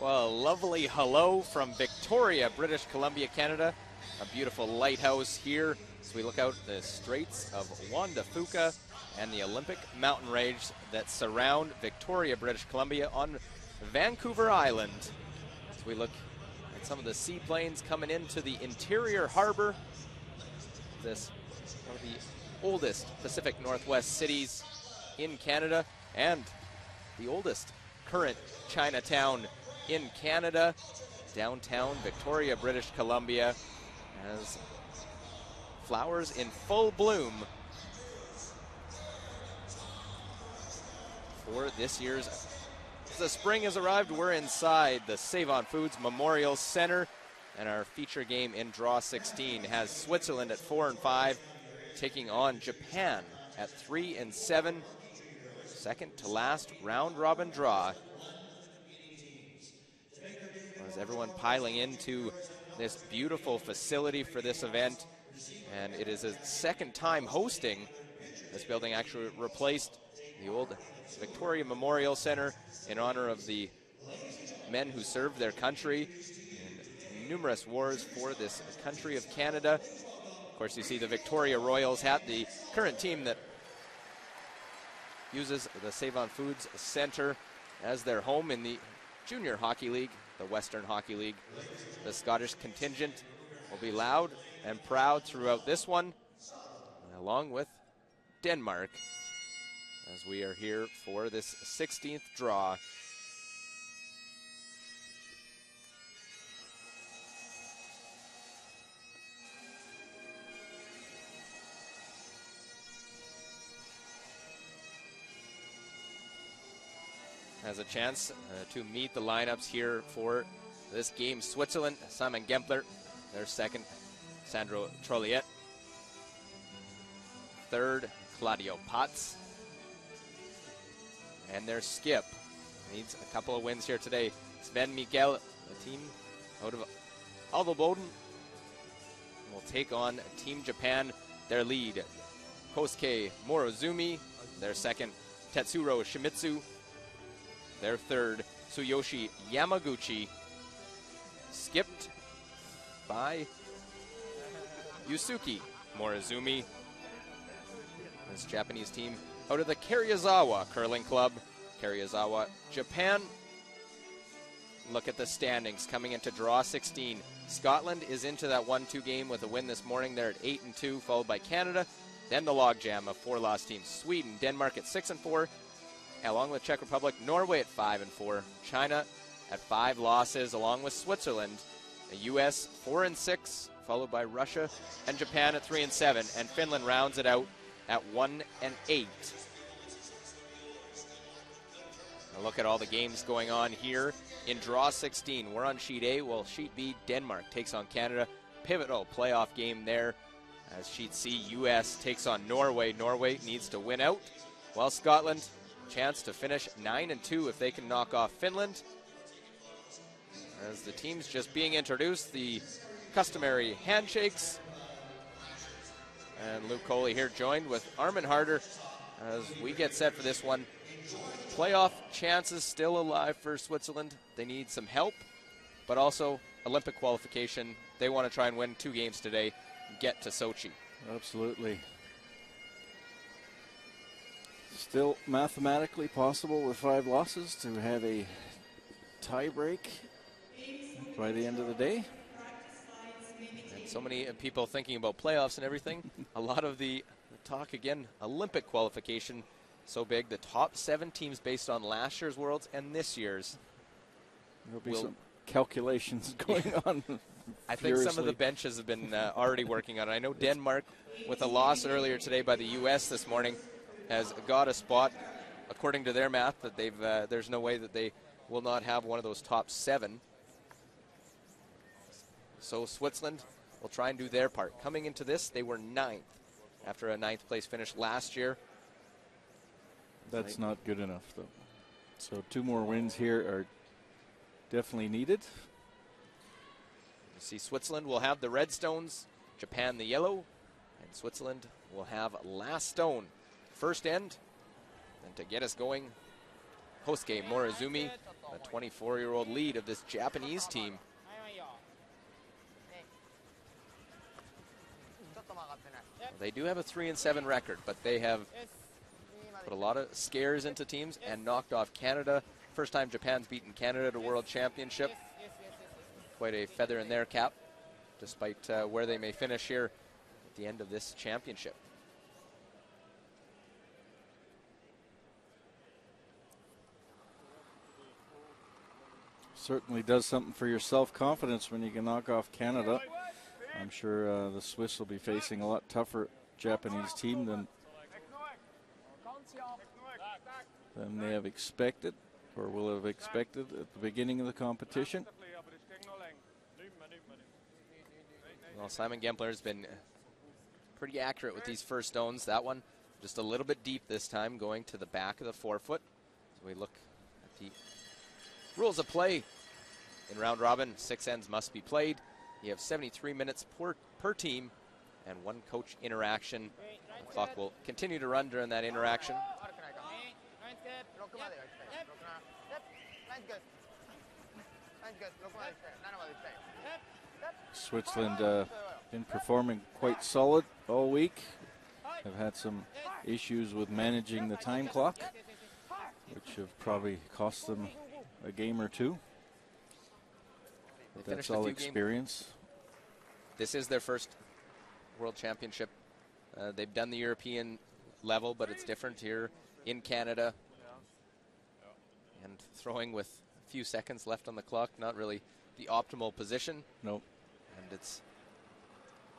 Well, a lovely hello from Victoria, British Columbia, Canada. A beautiful lighthouse here as we look out the Straits of Juan de Fuca and the Olympic mountain range that surround Victoria, British Columbia on Vancouver Island. As we look at some of the seaplanes coming into the interior harbor, this one of the oldest Pacific Northwest cities in Canada and the oldest current Chinatown in Canada, downtown Victoria, British Columbia, has flowers in full bloom for this year's. As the spring has arrived, we're inside the Save On Foods Memorial Center, and our feature game in Draw 16 has Switzerland at 4-5, taking on Japan at 3-7. Second to last round robin draw. As everyone piling into this beautiful facility for this event, and it is a second time hosting. This building actually replaced the old Victoria Memorial Center in honor of the men who served their country in numerous wars for this country of Canada. Of course, you see the Victoria Royals hat, the current team that uses the Save On Foods Center as their home in the Junior Hockey League, the Western Hockey League. The Scottish contingent will be loud and proud throughout this one, along with Denmark, as we are here for this 16th draw. Has a chance to meet the lineups here for this game. Switzerland, Simon Gempler. Their second, Sandro Trolliet. Third, Claudio Potts. And their skip needs a couple of wins here today. Sven Miguel, the team out of Alvaboden, will take on Team Japan. Their lead, Kosuke Morozumi. Their second, Tetsuro Shimizu. Their third, Tsuyoshi Yamaguchi, skipped by Yusuke Morozumi. This Japanese team out of the Karuizawa Curling Club, Karuizawa, Japan. Look at the standings coming into Draw 16. Scotland is into that 1-2 game with a win this morning. They're at 8-2, followed by Canada. Then the logjam of 4 lost teams. Sweden, Denmark at 6-4. Along with Czech Republic, Norway at 5-4, China at 5 losses, along with Switzerland, the U.S. 4-6, followed by Russia and Japan at 3-7, and Finland rounds it out at 1-8. Now look at all the games going on here in Draw 16. We're on Sheet A, while Sheet B, Denmark takes on Canada. Pivotal playoff game there, as Sheet C, U.S. takes on Norway. Norway needs to win out, while Scotland, chance to finish 9-2 if they can knock off Finland. As the teams just being introduced, the customary handshakes. And Luke Coley here joined with Armin Harder as we get set for this one. Playoff chances still alive for Switzerland. They need some help, but also Olympic qualification. They want to try and win 2 games today and get to Sochi. Absolutely. Still mathematically possible with 5 losses to have a tie break by the end of the day. And so many people thinking about playoffs and everything. A lot of the talk, again, Olympic qualification, so big. The top 7 teams based on last year's Worlds and this year's. There'll be some calculations going on. I think some of the benches have been already working on it. I know Denmark, with a loss earlier today by the U.S. this morning, has got a spot, according to their math, that they've there's no way that they will not have one of those top 7. So Switzerland will try and do their part. Coming into this, they were 9th after a 9th place finish last year. That's not good enough, though. So 2 more wins here are definitely needed. You see Switzerland will have the red stones, Japan the yellow, and Switzerland will have last stone. First end, and to get us going Hosuke Morizumi, a 24-year-old lead of this Japanese team. They do have a 3-7 record, but they have put a lot of scares into teams and knocked off Canada. First time Japan's beaten Canada at a World Championship. Quite a feather in their cap, despite where they may finish here at the end of this championship. Certainly does something for your self-confidence when you can knock off Canada. I'm sure the Swiss will be facing a lot tougher Japanese team than they have expected, or will have expected at the beginning of the competition. Well, Simon Gempler has been pretty accurate with these first stones. That one just a little bit deep this time, going to the back of the forefoot. So we look at the rules of play in round robin. 6 ends must be played. You have 73 minutes per team and 1 coach interaction. The clock will continue to run during that interaction. Switzerland been performing quite solid all week. Have had some issues with managing the time clock, which have probably cost them a game or two. But that's all experience. This is their first World Championship. They've done the European level, but it's different here in Canada. And throwing with a few seconds left on the clock, not really the optimal position. Nope. And it's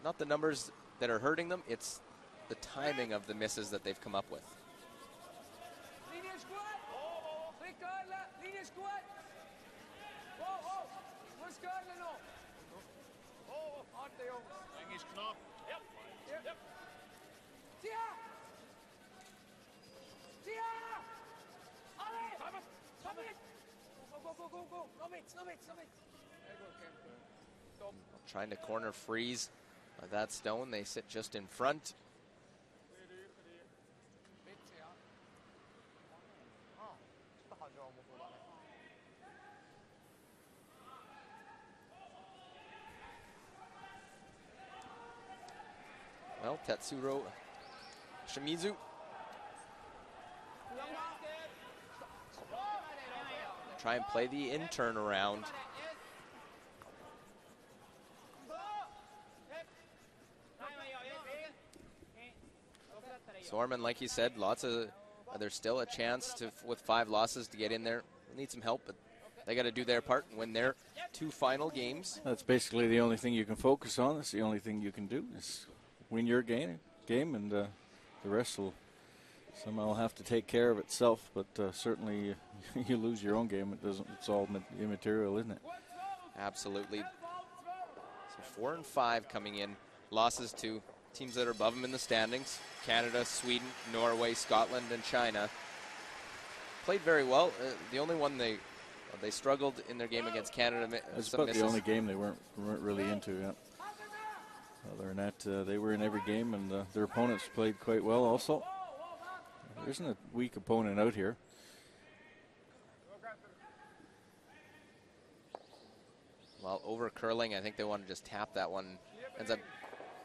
not the numbers that are hurting them, it's the timing of the misses that they've come up with. Trying to corner freeze that stone. They sit just in front. Well, Tetsuro Shimizu try and play the in turn around. Sorman, like you said, there's still a chance with 5 losses to get in there. They need some help, but they got to do their part and win their 2 final games. That's basically the only thing you can focus on. That's the only thing you can do is win your game, and the rest will somehow have to take care of itself. But certainly, you lose your own game, it's all immaterial, isn't it? Absolutely. So 4 and 5 coming in. Losses to teams that are above them in the standings: Canada, Sweden, Norway, Scotland, and China. Played very well. The only one they struggled in their game against Canada. That's about the only game they weren't really into yet. Other than that, they were in every game, and their opponents played quite well also. There isn't a weak opponent out here. Well, over curling, I think they want to just tap that one. Ends up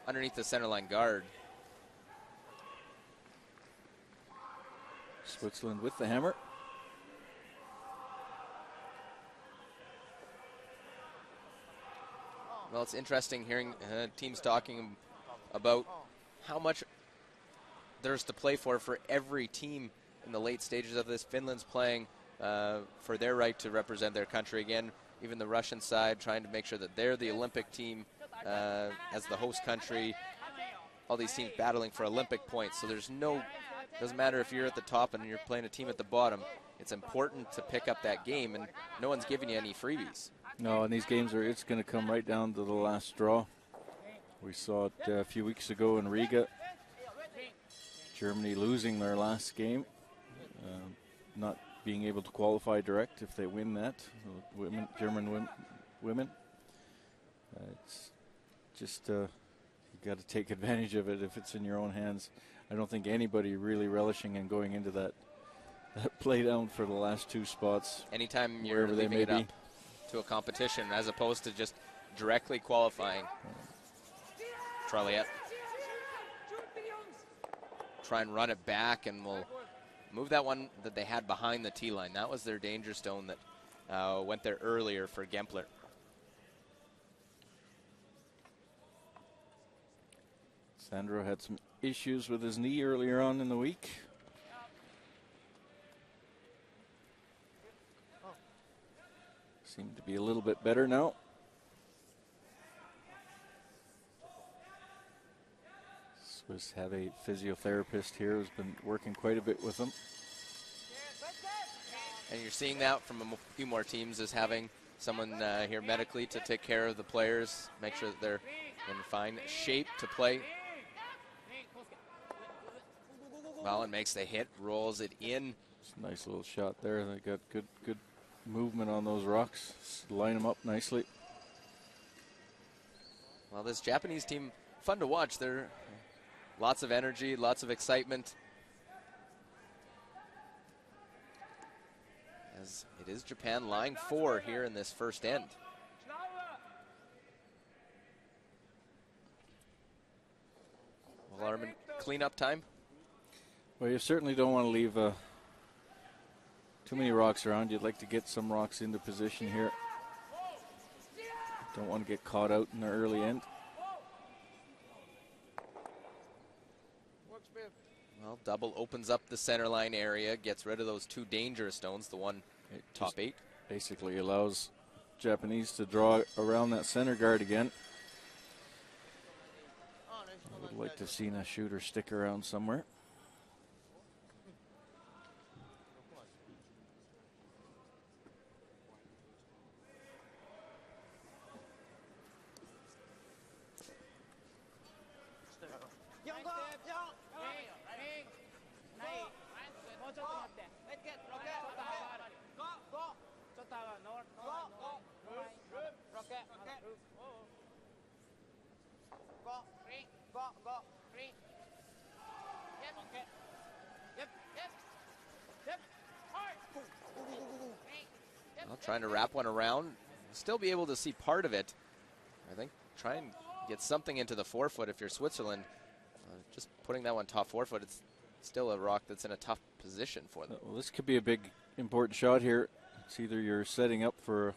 underneath the center line guard. Switzerland with the hammer. Well, it's interesting hearing teams talking about how much there's to play for every team in the late stages of this. Finland's playing for their right to represent their country again. Even the Russian side trying to make sure that they're the Olympic team as the host country. All these teams battling for Olympic points. So doesn't matter if you're at the top and you're playing a team at the bottom. It's important to pick up that game, and no one's giving you any freebies. No, and these games it's going to come right down to the last straw. We saw it a few weeks ago in Riga. Germany losing their last game, not being able to qualify direct if they win that. German women. It's just you got to take advantage of it if it's in your own hands. I don't think anybody really relishing in going into play down for the last two spots. Anytime you're leaving it up to a competition as opposed to just directly qualifying. Charliette. Try and run it back, and we'll move that one that they had behind the tee line. That was their danger stone that went there earlier for Gempler. Sandro had some issues with his knee earlier on in the week. Seemed to be a little bit better now. Swiss have a physiotherapist here who's been working quite a bit with them. And you're seeing that from a few more teams, is having someone here medically to take care of the players, make sure that they're in fine shape to play. Mullen makes the hit, rolls it in. It's a nice little shot there. They got good movement on those rocks. Just line them up nicely. Well, this Japanese team, fun to watch. They're lots of energy, lots of excitement. As it is Japan lying 4 here in this first end. Well, Armin, cleanup time. Well, you certainly don't want to leave too many rocks around. You'd like to get some rocks into position here. Don't want to get caught out in the early end. Well, double opens up the center line area, gets rid of those 2 dangerous stones, the one top 8. Basically allows Japanese to draw around that center guard again. I would like to have seen a shooter stick around somewhere. Well, trying to wrap one around, still be able to see part of it. I think try and get something into the 4-foot if you're Switzerland. Just putting that one top 4-foot, it's still a rock that's in a tough position for them. Well, this could be a big, important shot here. It's either you're setting up for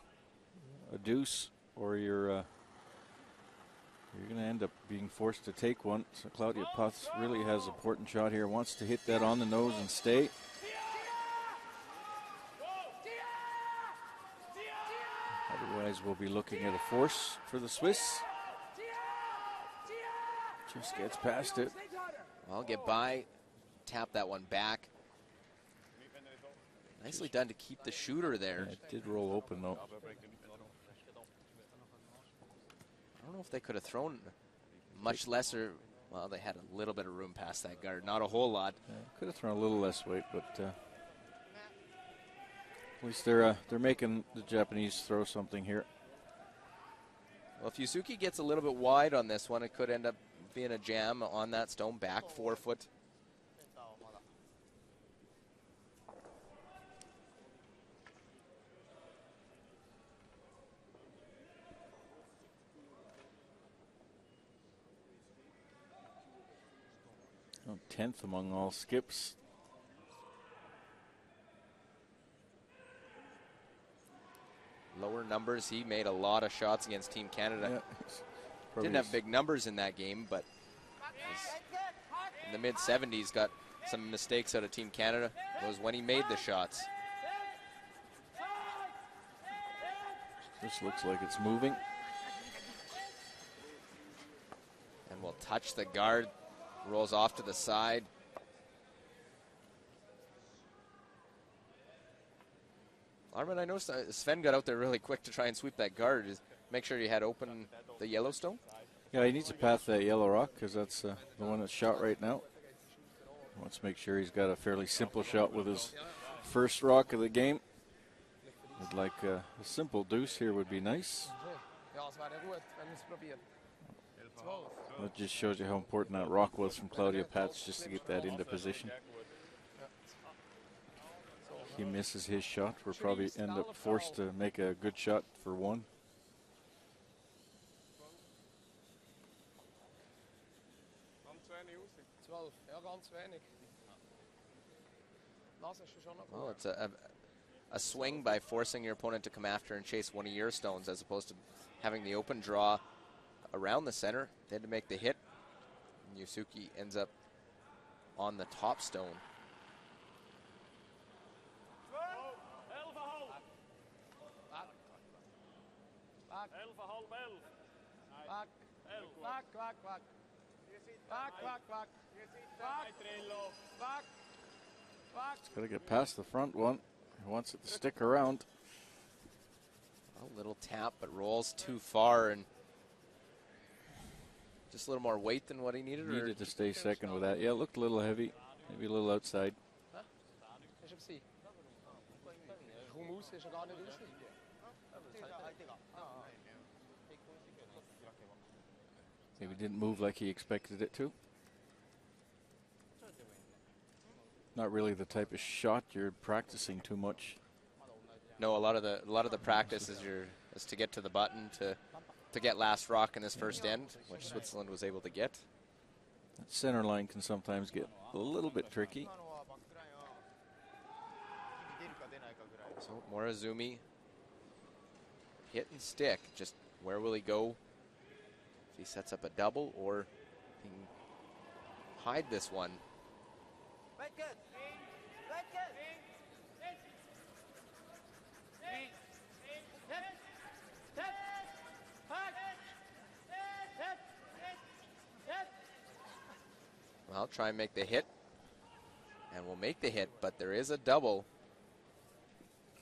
a deuce or you're going to end up being forced to take one. So Claudia Putz really has an important shot here. Wants to hit that on the nose and stay. Otherwise, we'll be looking at a force for the Swiss. Just gets past it. Well, get by, tap that one back. Nicely done to keep the shooter there. Yeah, it did roll open, though. I don't know if they could have thrown much lesser. Well, they had a little bit of room past that guard, not a whole lot. Yeah, could have thrown a little less weight, but at least they're making the Japanese throw something here. Well, if Yusuke gets a little bit wide on this one, it could end up being a jam on that stone back 4-foot. Oh, 10th among all skips. Lower numbers. He made a lot of shots against Team Canada. Yeah, didn't have big numbers in that game, but in the mid-70s got some mistakes out of Team Canada. Was when he made the shots. This looks like it's moving. And will touch the guard. Rolls off to the side. Armin, I noticed Sven got out there really quick to try and sweep that guard. Just make sure you had open the Yellowstone. Yeah, he needs to path that yellow rock because that's the one that's shot right now. Wants to make sure he's got a fairly simple shot with his first rock of the game. Would like a simple deuce here would be nice. That just shows you how important that rock was from Claudia Pats just to get that into position. he misses his shot, we'll probably end up forced to make a good shot for one. Well, it's a swing by forcing your opponent to come after and chase one of your stones as opposed to having the open draw around the center. They had to make the hit. And Yusuke ends up on the top stone. It's got to get past the front one. He wants it to stick around. A little tap, but rolls too far and just a little more weight than what he needed. Needed to stay second with that. Yeah, it looked a little heavy, maybe a little outside. Maybe didn't move like he expected it to. Not really the type of shot you're practicing too much. No, a lot of the practice is to get to the button to get last rock in this first end, which Switzerland was able to get. That center line can sometimes get a little bit tricky. So Morozumi, hit and stick. Just where will he go? If he sets up a double or he can hide this one. Well, try and make the hit. And we'll make the hit, but there is a double.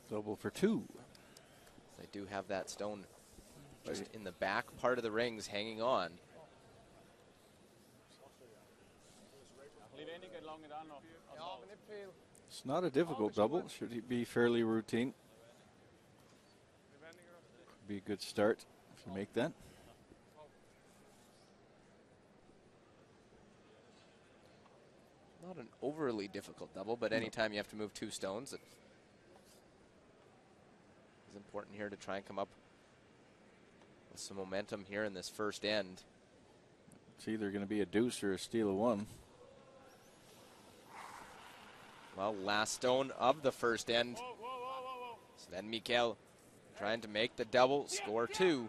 Double for two. They do have that stone just in the back part of the rings hanging on. It's not a difficult double. Should be fairly routine. Be a good start if you make that. Not an overly difficult double, but anytime you have to move two stones, it is important here to try and come up with some momentum here in this first end. It's either going to be a deuce or a steal of one. Well, last stone of the first end. Sven Mikkel trying to make the double, score two.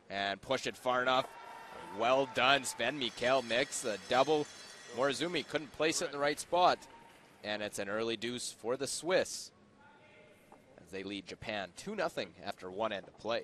And push it far enough. Well done, Sven Mikkel makes the double. Morozumi couldn't place it in the right spot. And it's an early deuce for the Swiss as they lead Japan 2-0 after one end of play.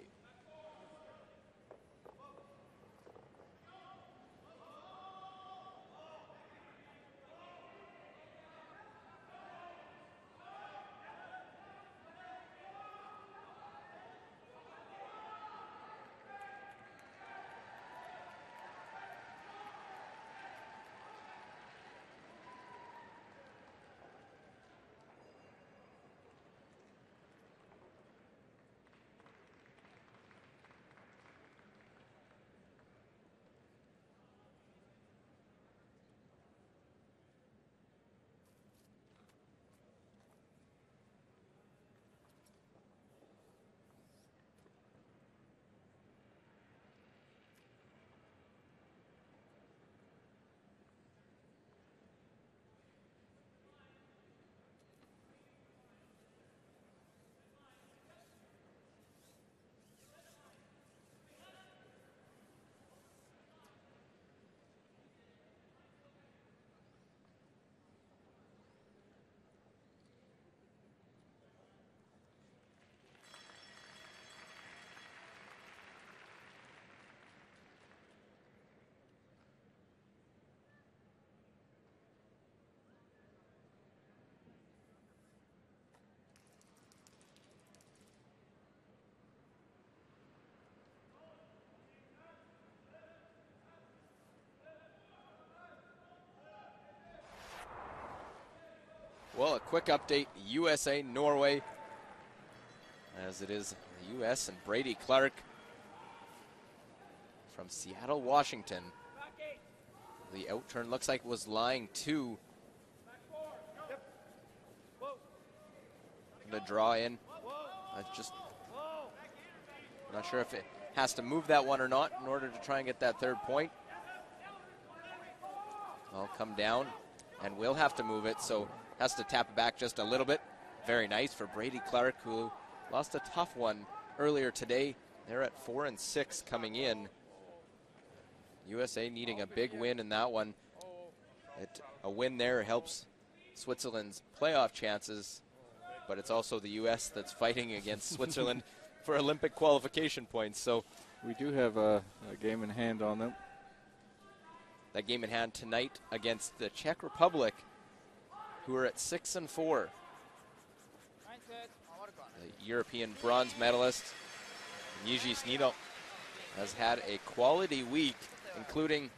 Well, a quick update, USA, Norway, as it is the U.S. and Brady Clark from Seattle, Washington. The outturn looks like was lying 2 a draw in. Just not sure if it has to move that one or not in order to try and get that third point. I'll come down and will have to move it, so has to tap it back just a little bit. Very nice for Brady Clark, who lost a tough one earlier today. They're at 4-6 coming in. USA needing a big win in that one. A win there helps Switzerland's playoff chances, but it's also the U.S. that's fighting against Switzerland for Olympic qualification points. So we do have a game in hand on them. That game in hand tonight against the Czech Republic, who are at 6-4. The European bronze medalist, Jiří Snídal, has had a quality week, including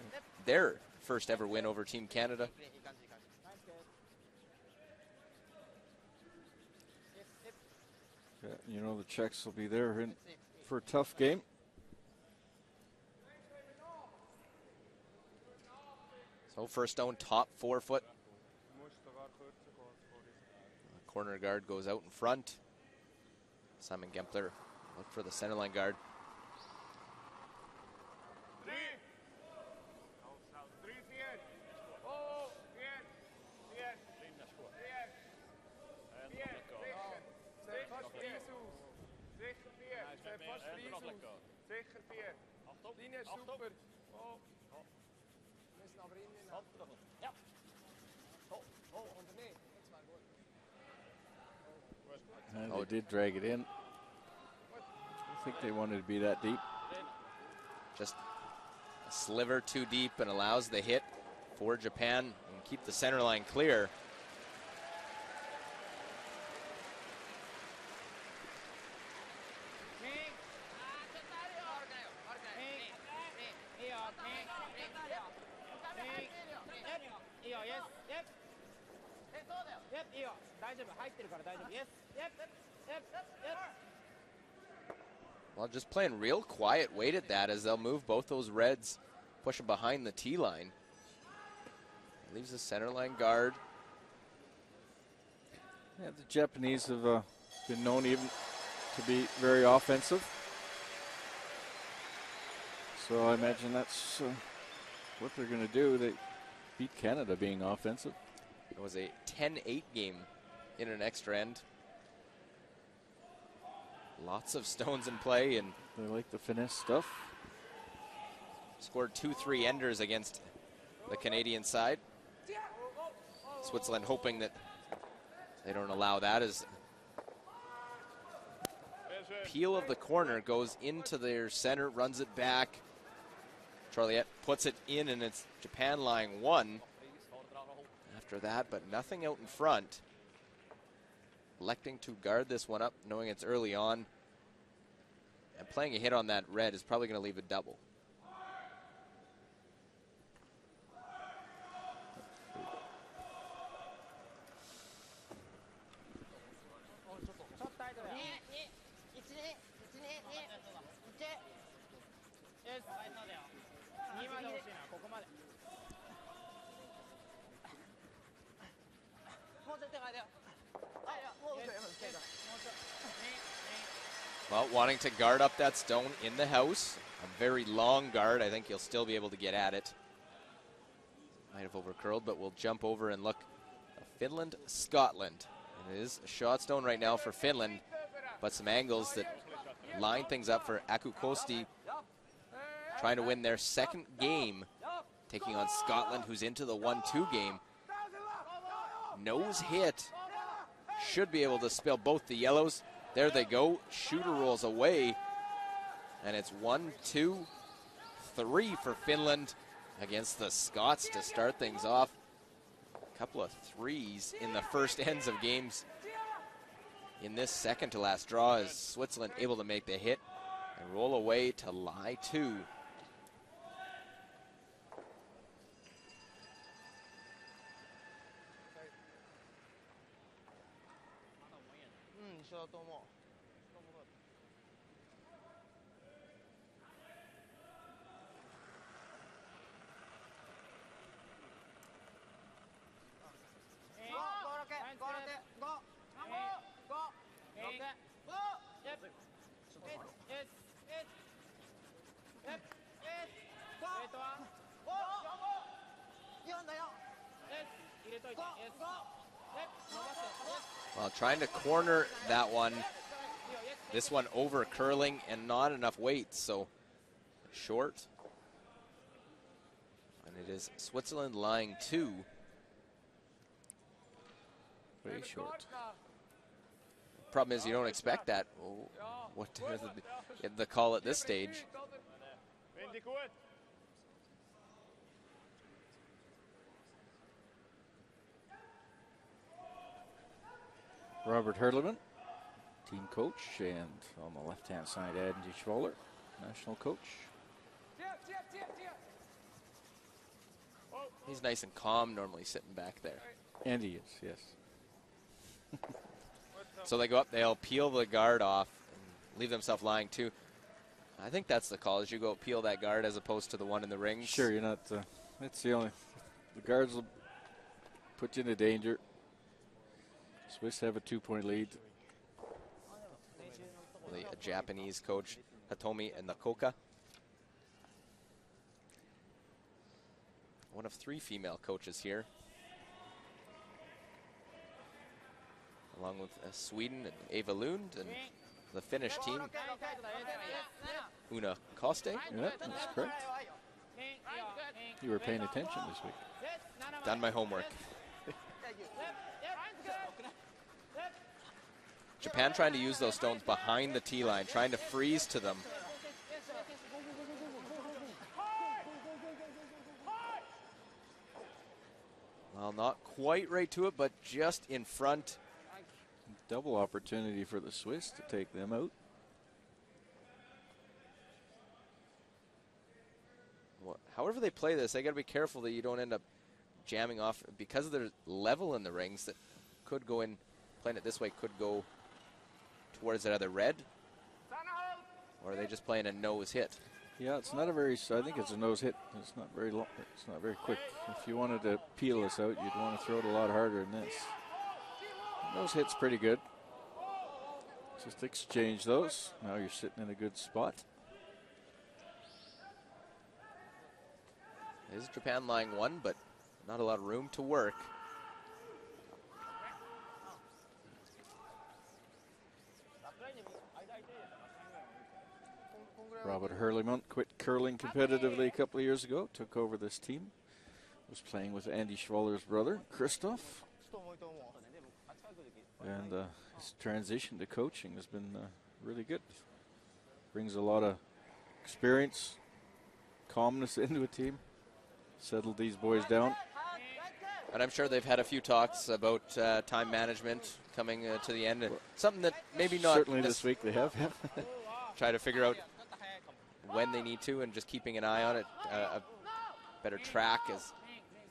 their first ever win over Team Canada. Yeah, you know, the Czechs will be there for a tough game. So first stone, top 4 foot. The corner guard goes out in front. Simon Gempler look for the center line guard. And they did drag it in. I think they wanted to be that deep. Just a sliver too deep and allows the hit for Japan and keep the center line clear. Well, just playing real quiet weight at that as they'll move both those reds, push them behind the tee line. Leaves the center line guard. Yeah, the Japanese have been known even to be very offensive. So I imagine that's what they're going to do. They beat Canada being offensive. It was a 10-8 game in an extra end. Lots of stones in play, and they like the finesse stuff. Scored 2-3 enders against the Canadian side. Switzerland hoping that they don't allow that, as peel of the corner goes into their center, runs it back. Charliette puts it in, and it's Japan line 1 after that, but nothing out in front. Electing to guard this one up, knowing it's early on. And playing a hit on that red is probably going to leave a double. Well, wanting to guard up that stone in the house. A very long guard. I think he'll still be able to get at it. Might have overcurled, but we'll jump over and look. Finland, Scotland. It is a shot stone right now for Finland, but some angles that line things up for Aku Kosti, trying to win their second game, taking on Scotland, who's into the 1-2 game. Nose hit. Should be able to spill both the yellows. There they go. Shooter rolls away. And it's 1-2-3 for Finland against the Scots to start things off. A couple of threes in the first ends of games in this second to last draw, as Switzerland able to make the hit and roll away to lie 2. Well, trying to corner that one. This one over curling and not enough weight, so short. And it is Switzerland lying 2. Very short. Problem is you don't expect that. What the call at this stage? Robert Hurleman, team coach, and on the left-hand side, Andy Schwaller, national coach. He's nice and calm normally sitting back there. And he is, yes. So they go up, they'll peel the guard off and leave themselves lying 2. I think that's the call, is you go peel that guard as opposed to the one in the rings. Sure, you're not, that's the only, the guards will put you into danger. Swiss have a 2-point lead. The Japanese coach, Hitomi Nakoka. One of 3 female coaches here. Along with Sweden and Eva Lund and the Finnish team, Una Koste. Yeah, that's correct. You were paying attention this week. Done my homework. Japan trying to use those stones behind the tee line, trying to freeze to them. Well, not quite right to it, but just in front. Double opportunity for the Swiss to take them out. Well, however they play this, they got to be careful that you don't end up jamming off because of their level in the rings that could go in. Playing it this way could go towards that other red, or are they just playing a nose hit? Yeah, it's not a very, I think it's a nose hit. It's not very long, it's not very quick. If you wanted to peel this out, you'd want to throw it a lot harder than this. Nose hit's pretty good. Just exchange those. Now you're sitting in a good spot. Is Japan lying 1, but not a lot of room to work. Robert Hurleman quit curling competitively a couple of years ago, took over this team, was playing with Andy Schwaller's brother, Christoph. And his transition to coaching has been really good. Brings a lot of experience, calmness into a team, settled these boys down. And I'm sure they've had a few talks about time management coming to the end. Something that maybe not. Certainly this week they have. Try to figure out when they need to and just keeping an eye on it. A better track is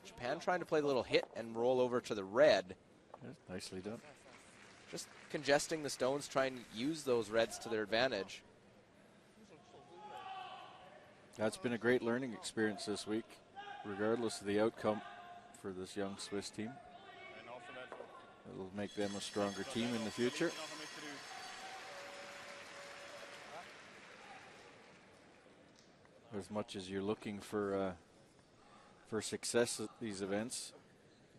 Japan trying to play the little hit and roll over to the red. That's nicely done. Just congesting the stones, trying to use those reds to their advantage. That's been a great learning experience this week, regardless of the outcome for this young Swiss team. It'll make them a stronger team in the future. As much as you're looking for success at these events,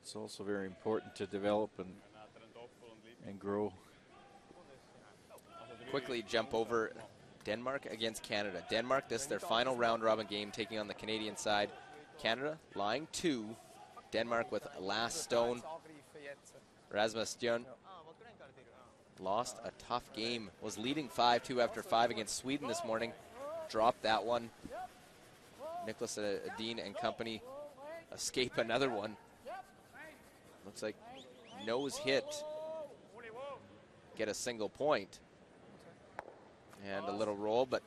it's also very important to develop and grow. Quickly jump over Denmark against Canada. Denmark, this is their final round robin game, taking on the Canadian side. Canada lying 2. Denmark with last stone. Rasmus Stjern lost a tough game. Was leading 5-2 after 5 against Sweden this morning. Dropped that one. Nicholas Adin and company escape another one. Looks like nose hit. Get a single point. And a little roll, but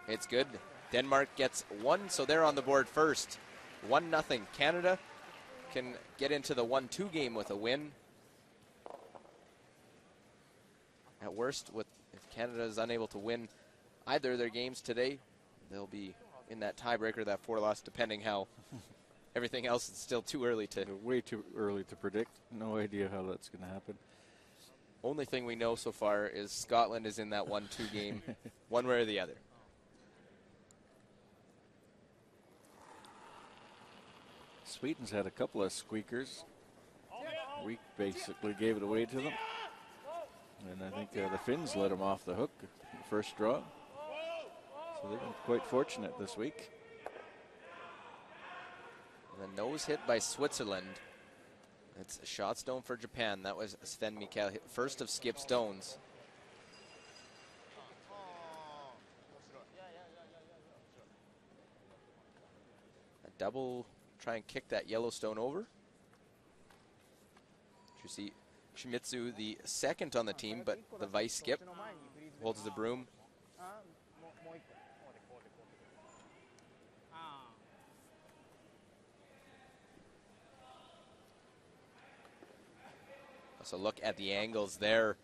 it's good. Denmark gets 1, so they're on the board first. 1-0. Canada can get into the 1-2 game with a win. At worst, if Canada is unable to win either of their games today, they'll be in that tiebreaker, that 4 loss, depending how everything else is still too early to. Way too early to predict. No idea how that's going to happen. Only thing we know so far is Scotland is in that 1-2 game, one way or the other. Sweden's had a couple of squeakers. We basically gave it away to them. And I think the Finns let them off the hook the first draw. So they've been quite fortunate this week. And the nose hit by Switzerland. It's a shot stone for Japan. That was Sven Mikkel, first of skip stones. A double, try and kick that yellow stone over. You see Shimizu, the second on the team, but the vice skip, holds the broom. So look at the angles there.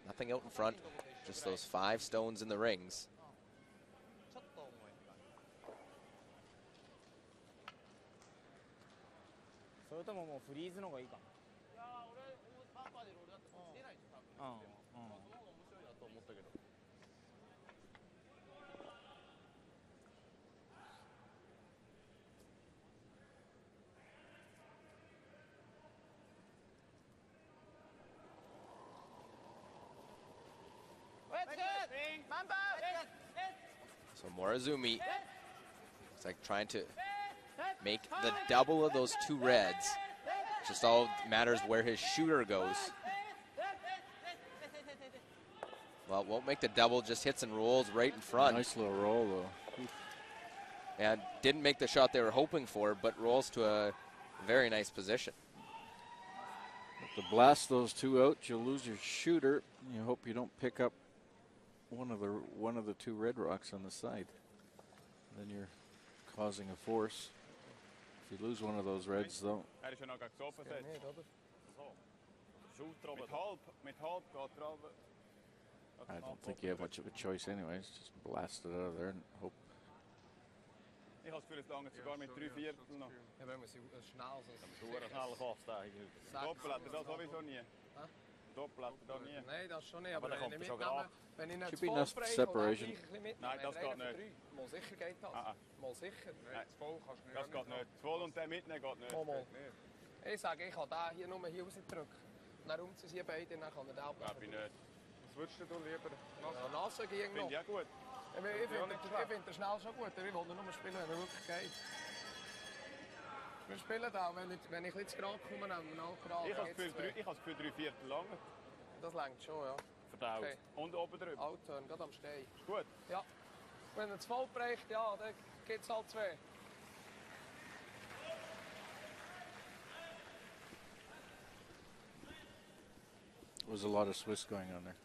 Nothing out in front, just those 5 stones in the rings. So Morozumi is like trying to make the double of those 2 reds. Just all matters where his shooter goes. Well, it won't make the double, just hits and rolls right in front. Nice little roll, though. And didn't make the shot they were hoping for, but rolls to a very nice position. But to blast those 2 out, you'll lose your shooter. You hope you don't pick up one of the 2 red rocks on the side. Then you're causing a force. If you lose one of those reds, though. I don't think you have much of a choice anyways. Just blast it out of there and hope. Ich habe das Gefühl, es lange sogar mit 3/4 noch. Ja, wenn man so schnell Doppel hat er das sowieso nie. Doppel hat er da nie. Nein, das schon nicht, aber wenn ich mitnehme, wenn ich nicht voll spreche, nein, das geht nicht. Mal sicher geht das. Mal sicher. Nein, das voll kannst du nicht. Das geht nicht. Das voll und der mitnehmen geht nicht. Mal. Ich sage, ich kann den hier nur hier rausdrücken. Dann rumziehen sie beide, dann kann er den ablassen. Ja, nicht. Was würdest du lieber? Nassen gegen noch. Finde ich ja gut. Ich finde den schnell schon gut. Ich will nur spielen, wenn er wirklich geht. Wir spielen da, wenn ich jetzt gerade komme, nehmen wir noch gerade. Ich habe es für 3/4 lang. Das längt schon, ja. Verdaut. Okay. Und oben drüber. Outturn, gerade am Stein. Ist gut? Ja. Wenn er zu voll bricht, ja, dann geht es halt 2. There was a lot of Swiss going on there.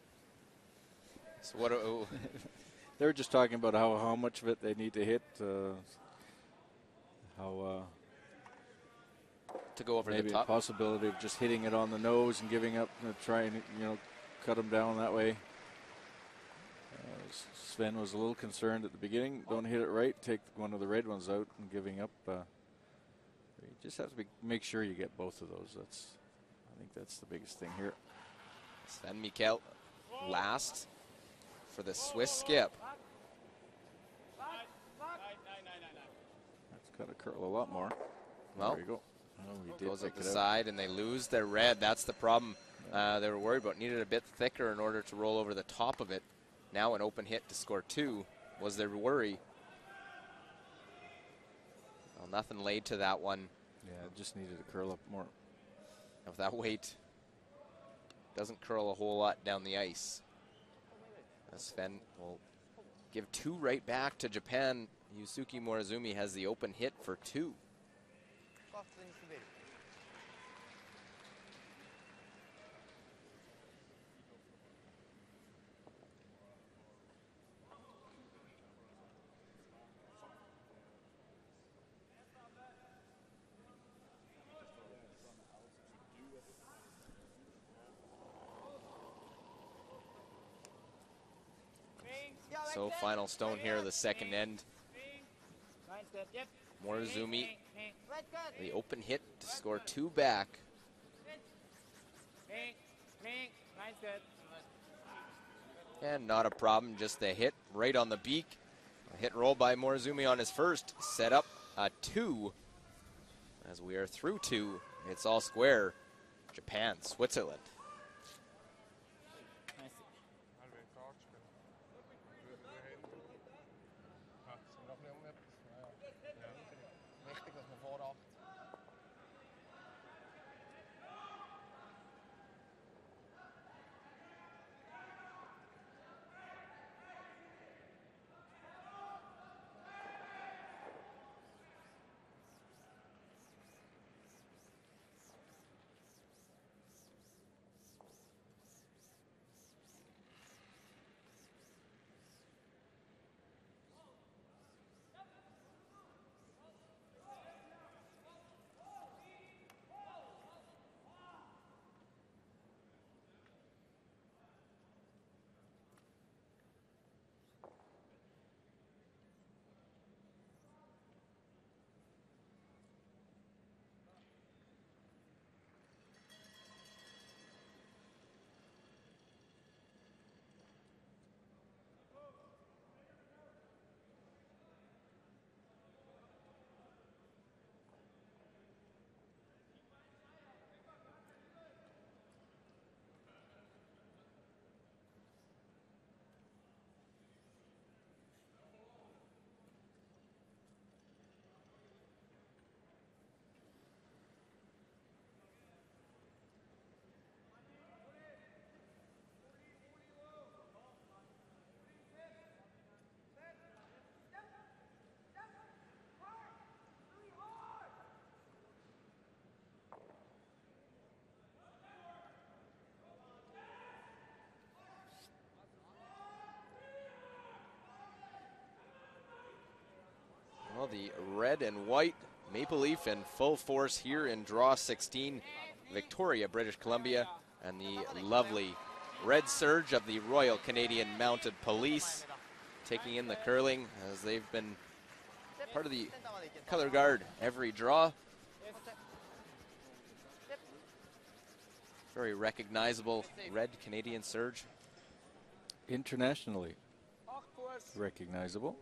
So what? They were just talking about how much of it they need to hit, to go over maybe the top. A possibility of just hitting it on the nose and giving up, trying to cut them down that way. Sven was a little concerned at the beginning. Don't hit it right, take one of the red ones out, and giving up. You just have to make sure you get both of those. I think that's the biggest thing here. Sven Mikkel last for the Swiss skip. That's got to curl a lot more. Well, there you go. He goes up the side and they lose their red. That's the problem they were worried about. Needed a bit thicker in order to roll over the top of it. Now an open hit to score 2 was their worry. Well, nothing laid to that one. Yeah, it just needed to curl up more. Of that weight, doesn't curl a whole lot down the ice. Sven will give 2 right back to Japan. Yusuke Morozumi has the open hit for 2. So final stone here, the second end. Morozumi, the open hit to score 2 back. And not a problem, just the hit right on the beak. A hit roll by Morozumi on his first, set up a 2 as we are through 2. It's all square. Japan, Switzerland. Well, the red and white Maple Leaf in full force here in draw 16, Victoria, British Columbia, and the lovely red surge of the Royal Canadian Mounted Police taking in the curling as they've been part of the color guard every draw. Very recognizable red Canadian surge. Internationally recognizable.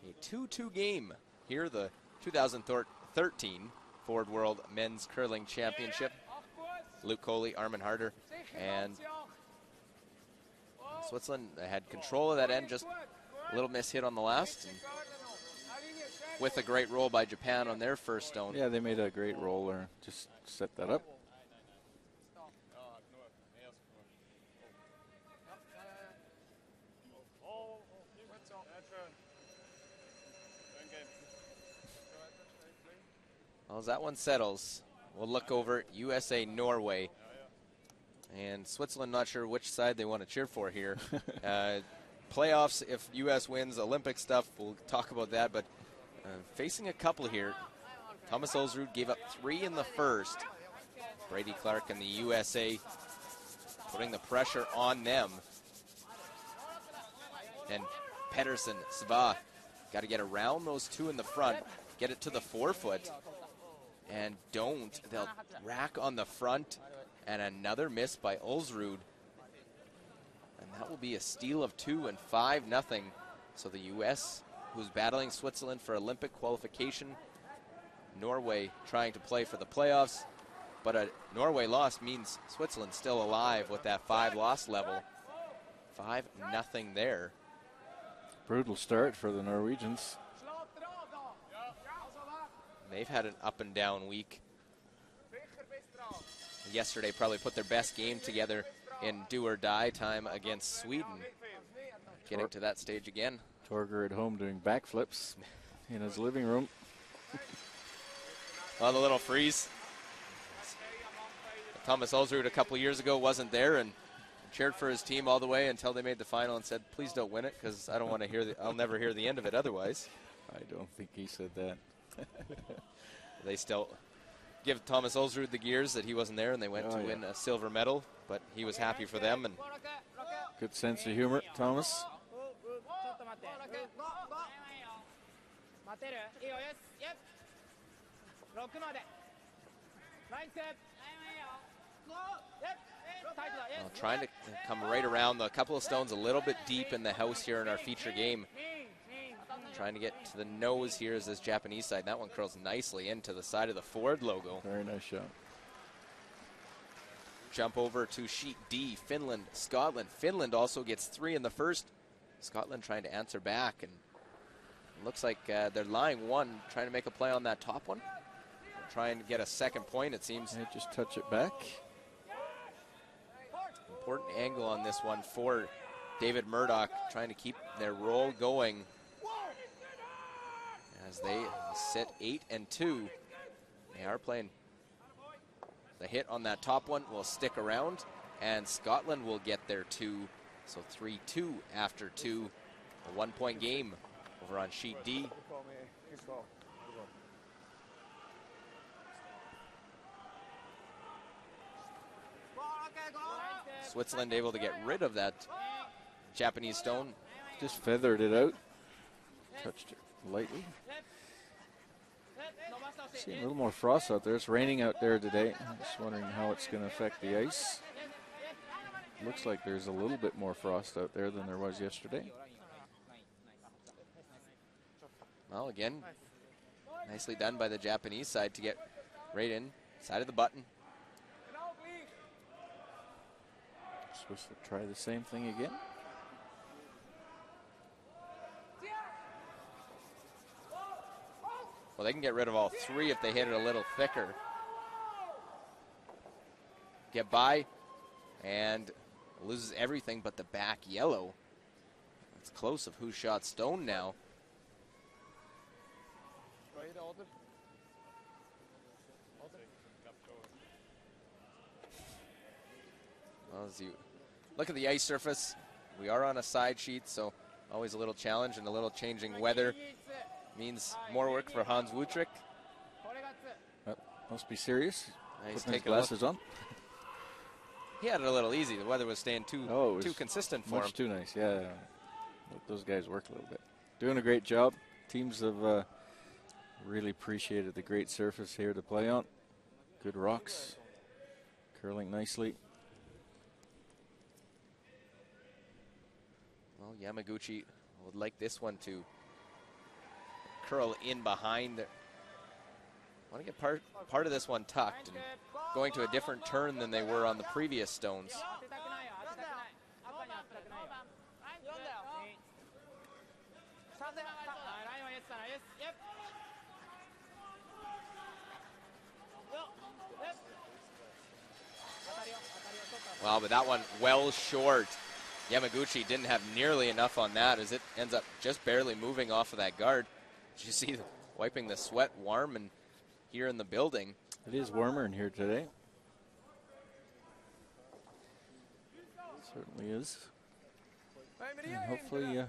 A 2-2 game here, the 2013 Ford World Men's Curling Championship. Luke Coley, Armin Harder, and Switzerland had control of that end, just a little miss hit on the last, and with a great roll by Japan on their first stone. Yeah, they made a great roller, just set that up. Well, as that one settles, we'll look over USA-Norway. And Switzerland, not sure which side they want to cheer for here. Playoffs, if U.S. wins, Olympic stuff, we'll talk about that. But facing a couple here. Thomas Ulsrud gave up 3 in the first. Brady Clark and the USA putting the pressure on them. And Pedersen, Sva, got to get around those 2 in the front, get it to the 4-foot. And don't. They'll rack on the front, and another miss by Ulsrud. And that will be a steal of 2 and 5-0. So the U.S., who's battling Switzerland for Olympic qualification, Norway trying to play for the playoffs. But a Norway loss means Switzerland still alive with that 5-loss level. 5-0 there. Brutal start for the Norwegians. They've had an up and down week. Yesterday probably put their best game together in do or die time against Sweden. Getting to that stage again. Torger at home doing backflips in his living room. On the little freeze. Thomas Ulsrud a couple years ago wasn't there and cheered for his team all the way until they made the final and said, please don't win it because I don't want to hear I'll never hear the end of it otherwise. I don't think he said that. They still give Thomas Ulsrud the gears that he wasn't there, and they went to win a silver medal, but he was happy for them. And good sense of humor, Thomas. Well, trying to come right around a couple of stones a little bit deep in the house here in our feature game. trying to get to the nose here is this Japanese side. That one curls nicely into the side of the Ford logo. Very nice shot. Jump over to sheet D, Finland, Scotland. Finland also gets 3 in the first. Scotland trying to answer back, and it looks like they're lying one, trying to make a play on that top one. Trying to get a second point, it seems. And just touch it back. Important angle on this one for David Murdoch, trying to keep their roll going as they sit 8-2. They are playing. The hit on that top one will stick around, and Scotland will get their 2. So 3-2 after 2. A 1-point game over on sheet D. Switzerland able to get rid of that Japanese stone. Just feathered it out. Touched it lightly. Seeing a little more frost out there. It's raining out there today. I'm just wondering how it's going to affect the ice. Looks like there's a little bit more frost out there than there was yesterday. Well, again, nicely done by the Japanese side to get right in, side of the button. Swiss will try the same thing again. Well, they can get rid of all 3 if they hit it a little thicker. Get by, and loses everything but the back yellow. It's close of who shot stone now. Well, as you look at the ice surface, we are on a side sheet, so always a little challenge, and a little changing weather means more work for Hans Wutrick. Must be serious. He's Putting his taking glasses on. He had it a little easy. The weather was staying too consistent for him. Much too nice, yeah. Let those guys work a little bit. Doing a great job. Teams have really appreciated the great surface here to play on. Good rocks. Curling nicely. Well, Yamaguchi would like this one to curl in behind. Want to get part of this one tucked and going to a different turn than they were on the previous stones. Wow, but that one well short. Yamaguchi didn't have nearly enough on that as it ends up just barely moving off of that guard. Did you see wiping the sweat warm and here in the building? It is warmer in here today. It certainly is. And hopefully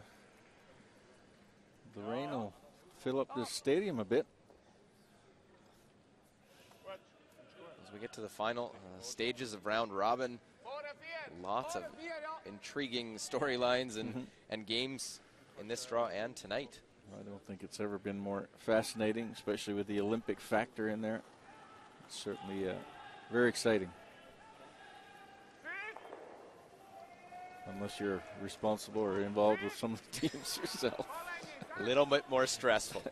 the rain will fill up this stadium a bit. As we get to the final stages of round robin, lots of intriguing storylines and games in this draw and tonight. I don't think it's ever been more fascinating, especially with the Olympic factor in there. It's certainly very exciting. Unless you're responsible or involved with some of the teams yourself. A little bit more stressful.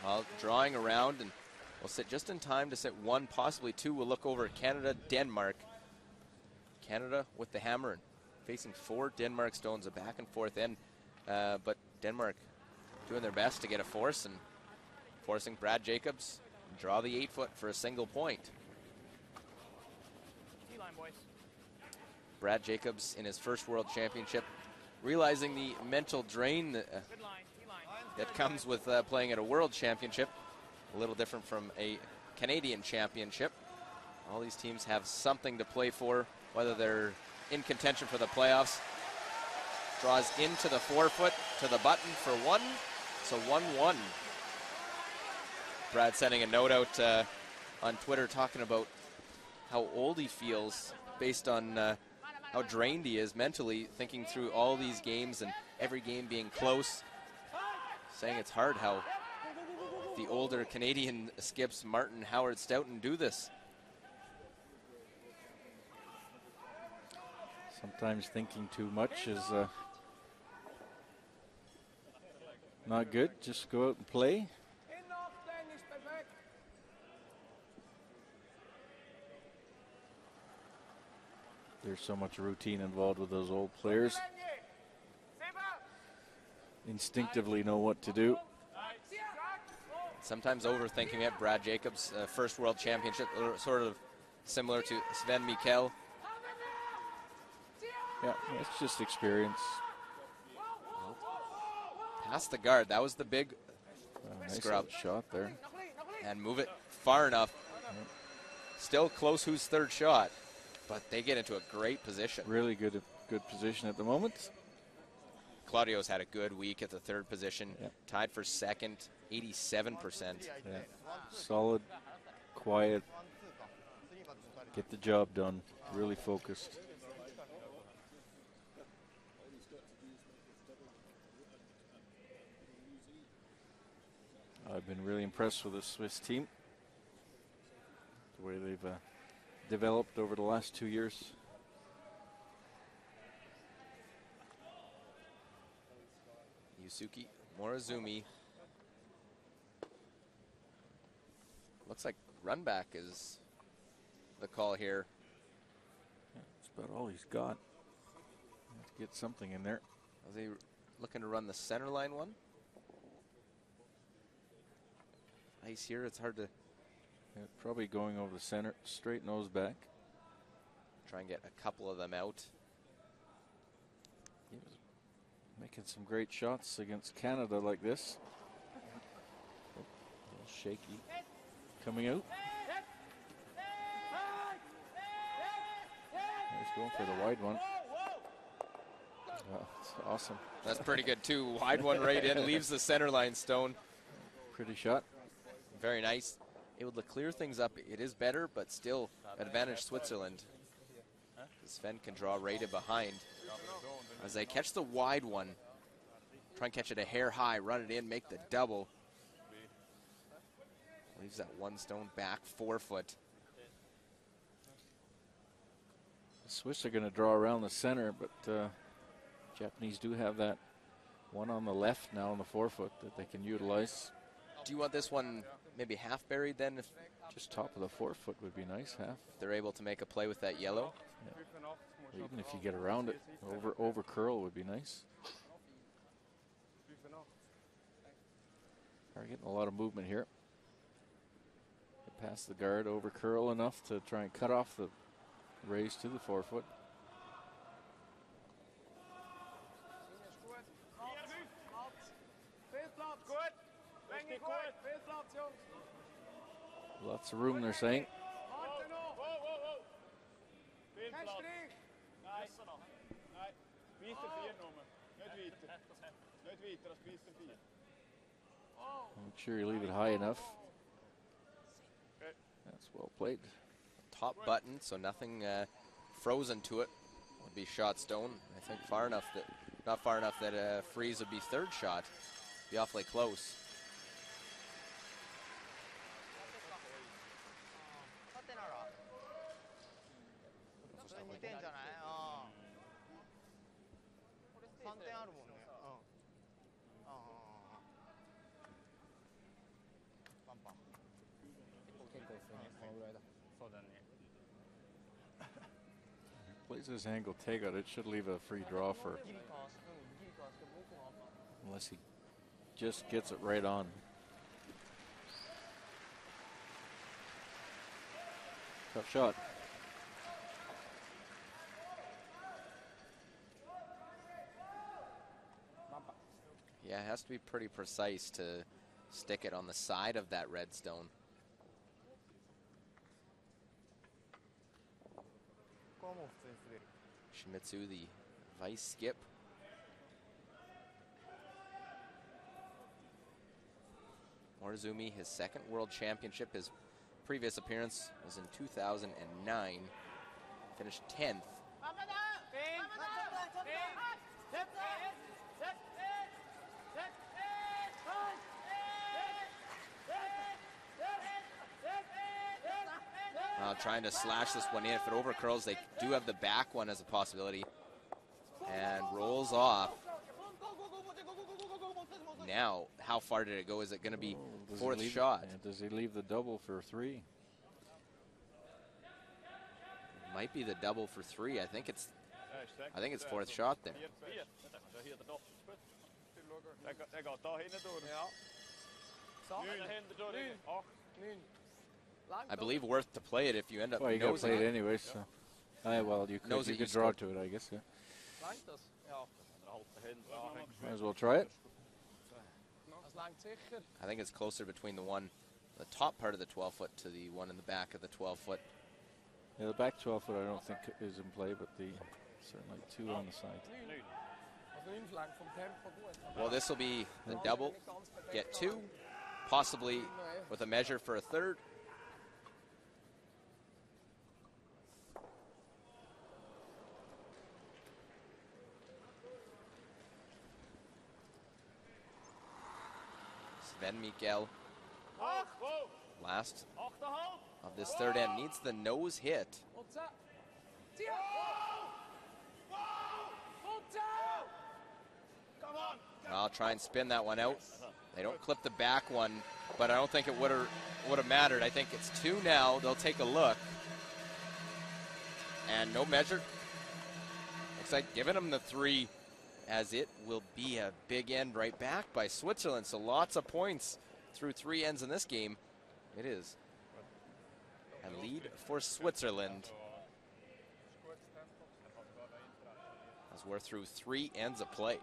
Well, drawing around, and we'll sit just in time to sit 1, possibly 2. We'll look over at Canada, Denmark. Canada with the hammer and facing 4 Denmark stones, a back and forth end. But Denmark doing their best to get a force and forcing Brad Jacobs to draw the 8-foot for a single point. Brad Jacobs in his first World Championship, realizing the mental drain that comes with playing at a World Championship. A little different from a Canadian Championship. All these teams have something to play for, whether they're in contention for the playoffs. Draws into the 4-foot to the button for 1, so 1-1. Brad sending a note out on Twitter talking about how old he feels based on how drained he is mentally, thinking through all these games and every game being close. saying it's hard how the older Canadian skips Martin, Howard, Stoughton do this. Sometimes thinking too much is not good. Just go out and play. There's so much routine involved with those old players. Instinctively know what to do. Sometimes overthinking it. Brad Jacobs' first World Championship, sort of similar to Sven Mikkel. Yeah, it's just experience. Past the guard. That was the big nice scrub shot there. And move it far enough. Yeah. Still close who's third shot, but they get into a great position. Really good position at the moment. Claudio's had a good week at the third position. Yep. Tied for second, 87%. Yeah. Solid, quiet, get the job done, really focused. I've been really impressed with the Swiss team, the way they've developed over the last 2 years. Yusuke Morozumi. Looks like run back is the call here. Yeah, that's about all he's got. Let's get something in there. Are they looking to run the center line one? Ice here, it's hard to... Yeah, probably going over the center, straight nose back. Try and get a couple of them out. He was making some great shots against Canada like this. Oh, a little shaky. Coming out. He's going for the wide one. Oh, that's awesome. That's pretty good too. Wide one right in, leaves the center line stone. Pretty shot. Very nice. Able to clear things up. It is better, but still advantage Switzerland. Sven can draw right in behind. As they catch the wide one, try and catch it a hair high, run it in, make the double. Leaves that one stone back 4 foot. The Swiss are going to draw around the center, but Japanese do have that one on the left now on the 4 foot that they can utilize. Do you want this one maybe half buried then? If just top of the 4 foot would be nice, half. If they're able to make a play with that yellow. Yeah. Even if you get around it, over curl would be nice. Are getting a lot of movement here. Get past the guard, over curl enough to try and cut off the raise to the 4 foot. Lots of room, they're saying. Make sure you leave it high enough. That's well played. Top button, so nothing frozen to it. Would be shot stone. I think far enough that, not far enough that freeze would be third shot. Be awfully close. Plays his angle takeout. It should leave a free draw for, unless he just gets it right on. Tough shot. Yeah, it has to be pretty precise to stick it on the side of that red stone. Shimizu, the vice skip. Morozumi, his second world championship. His previous appearance was in 2009. Finished 10th. Trying to slash this one in. If it overcurls, they do have the back one as a possibility. And rolls off. Now, how far did it go? Is it going to be fourth shot? Does he leave the double for 3? Might be the double for 3. I think it's fourth shot there. I believe worth to play it if you end up. Well, you got to play it anyway. So. Well, you could draw to it, I guess. Yeah. Might as well try it. I think it's closer between the top part of the 12-foot to the one in the back of the 12-foot. Yeah, the back 12-foot I don't think is in play, but certainly 2 on the side. Well, this will be the double. Get 2, possibly with a measure for a third. Sven Mikkel, last of this third end, needs the nose hit. I'll try and spin that one out. They don't clip the back one, but I don't think it would have mattered. I think it's 2 now. They'll take a look. And no measure. Looks like giving them the 3, as it will be a big end right back by Switzerland. So lots of points through 3 ends in this game. It is a lead for Switzerland, as we're through 3 ends of play.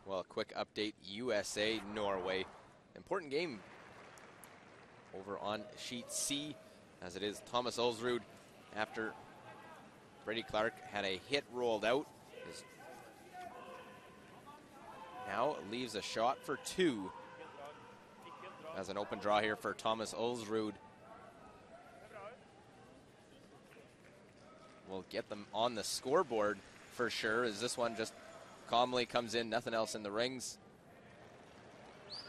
Well, a quick update, USA, Norway. Important game over on sheet C, as it is Thomas Ulsrud, after Brady Clark had a hit rolled out. Now leaves a shot for 2 as an open draw here for Thomas Ulsrud. We'll get them on the scoreboard for sure, as this one just calmly comes in, nothing else in the rings.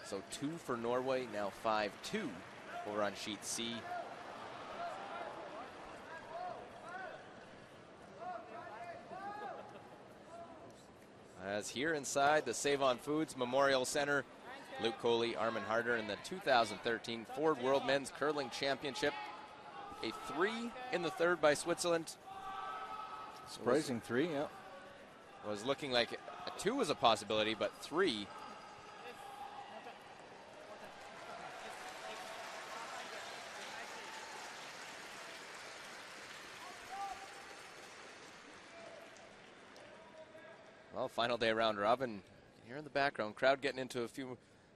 So 2 for Norway, now 5-2 over on sheet C. As here inside the Save-On Foods Memorial Center, Luke Coley, Armin Harder in the 2013 Ford World Men's Curling Championship. A 3 in the third by Switzerland. Surprising 3, yeah. Was looking like a 2 was a possibility, but 3. Well, final day round robin. Here in the background, crowd getting into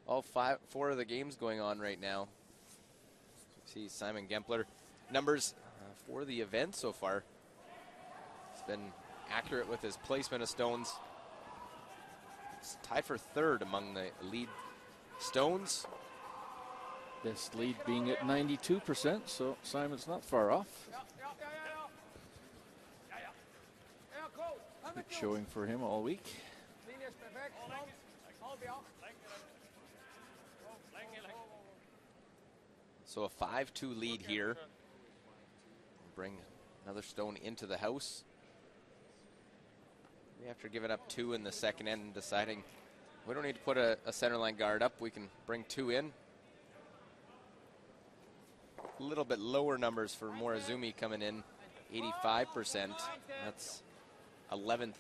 all 4 of the games going on right now. See Simon Gempler. Numbers for the event so far. He's been accurate with his placement of stones. It's tied for third among the lead stones. Best lead being at 92%, so Simon's not far off. Good showing for him all week. So a 5-2 lead here. Bring another stone into the house. After giving up 2 in the second end and deciding we don't need to put a centerline guard up, we can bring 2 in. A little bit lower numbers for Morozumi coming in, 85%. That's 11th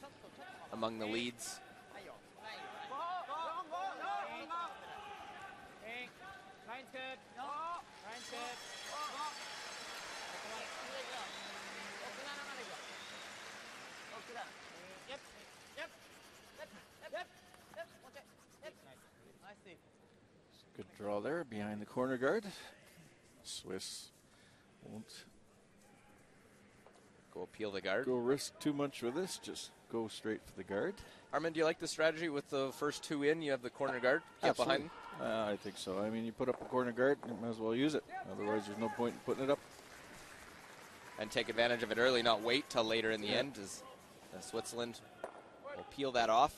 among the leads. Good draw there behind the corner guard. Swiss won't go peel the guard. Go risk too much with this. Just go straight for the guard. Armin, do you like the strategy with the first 2 in? You have the corner guard get behind? I think so. I mean, you put up a corner guard, you might as well use it. Otherwise, there's no point in putting it up. And take advantage of it early, not wait till later in the end, as Switzerland will peel that off.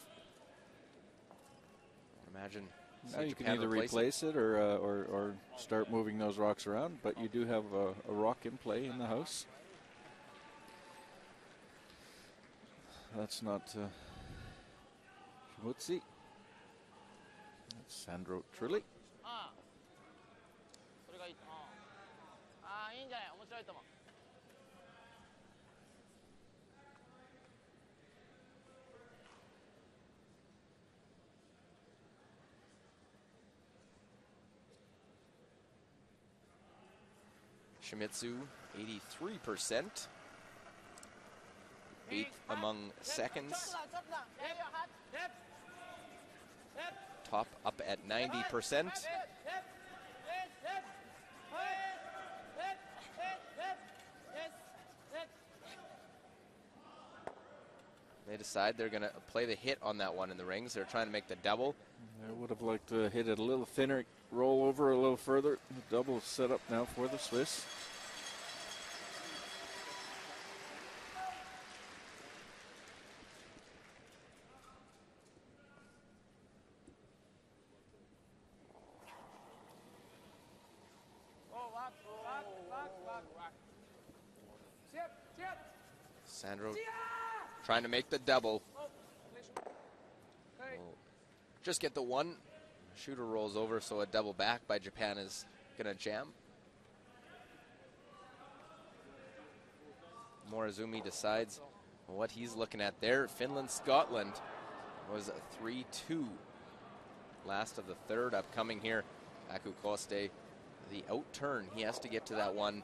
Imagine. Now you can either replace it or start moving those rocks around, but you do have a rock in play in the house. That's not Schmutzi. That's Sandro Trilli. Shimizu, 83%. 8th among seconds. Top up at 90%. They decide they're going to play the hit on that one in the rings. They're trying to make the double. I would have liked to hit it a little thinner, roll over a little further. The double set up now for the Swiss. Sandro trying to make the double. Will just get the one. Shooter rolls over, so a double back by Japan is going to jam. Morozumi decides what he's looking at there. Finland-Scotland was a 3-2. Last of the third upcoming here. Aku Koste, the out turn. He has to get to that one.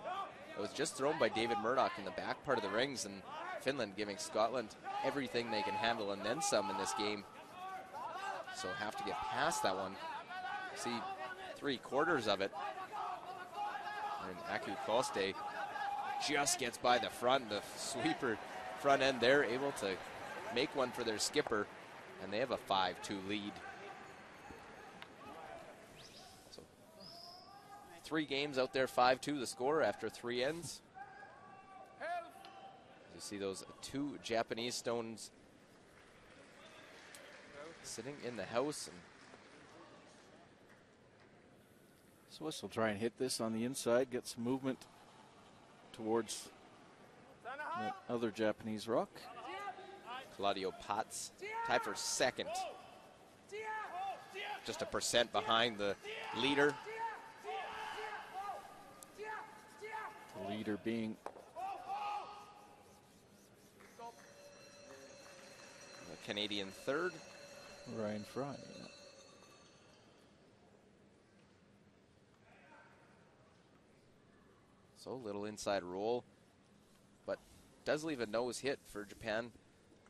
It was just thrown by David Murdoch in the back part of the rings, and Finland giving Scotland everything they can handle and then some in this game. So have to get past that one. See 3/4 of it. And Aku Koste just gets by the front, the sweeper front end there, able to make one for their skipper, and they have a 5-2 lead. So 3 games out there, 5-2 the score after 3 ends. You see those 2 Japanese stones sitting in the house. And Swiss will try and hit this on the inside, get some movement towards that other Japanese rock. Claudio Potts tied for second. Just a percent behind the leader. The leader being the Canadian third. Ryan Fry. So a little inside roll, but does leave a nose hit for Japan.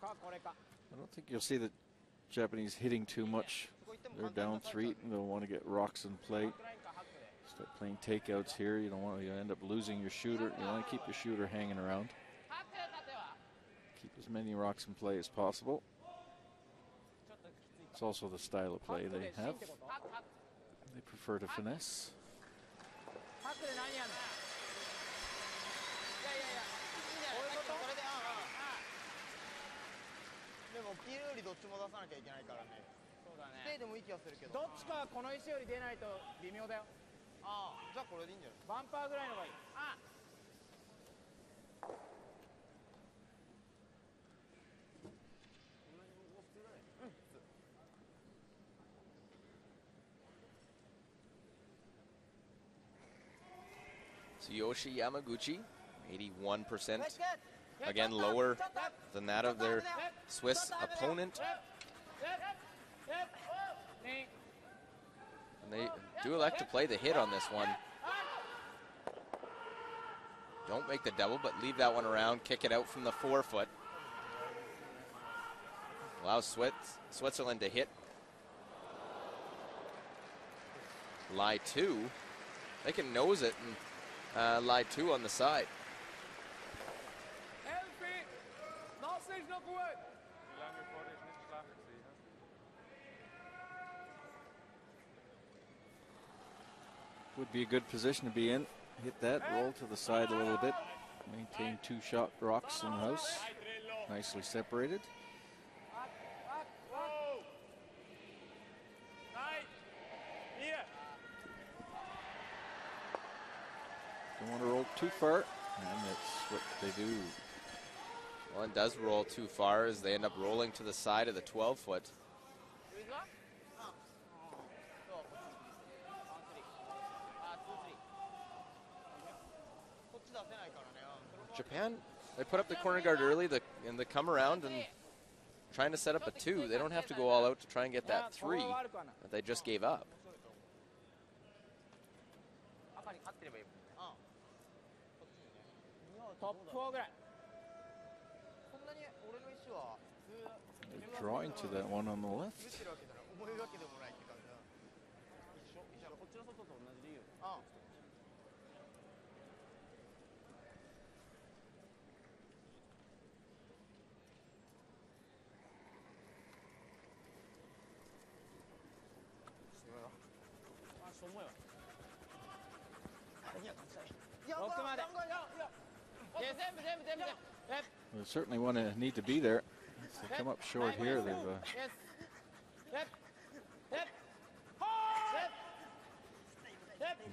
I don't think you'll see the Japanese hitting too much. They're down 3 and they'll want to get rocks in play. Start playing takeouts here. You don't want to end up losing your shooter. You want to keep your shooter hanging around. Keep as many rocks in play as possible. It's also the style of play they have. They prefer to finesse. Tsuyoshi Yamaguchi, 81%. Again, lower than that of their Swiss opponent. And they do elect to play the hit on this one. Don't make the double, but leave that one around. Kick it out from the forefoot. Allow Switzerland to hit. Lie two. They can nose it and lie two on the side. Would be a good position to be in. Hit that, roll to the side a little bit. Maintain two shot rocks in the house. Nicely separated. Don't want to roll too far, and that's what they do. Well, it does roll too far as they end up rolling to the side of the 12-foot. Japan, they put up the corner guard early in the come around and trying to set up a two. They don't have to go all out to try and get that three that they just gave up. They're drawing to that one on the left. They certainly need to be there. If they come up short here, they've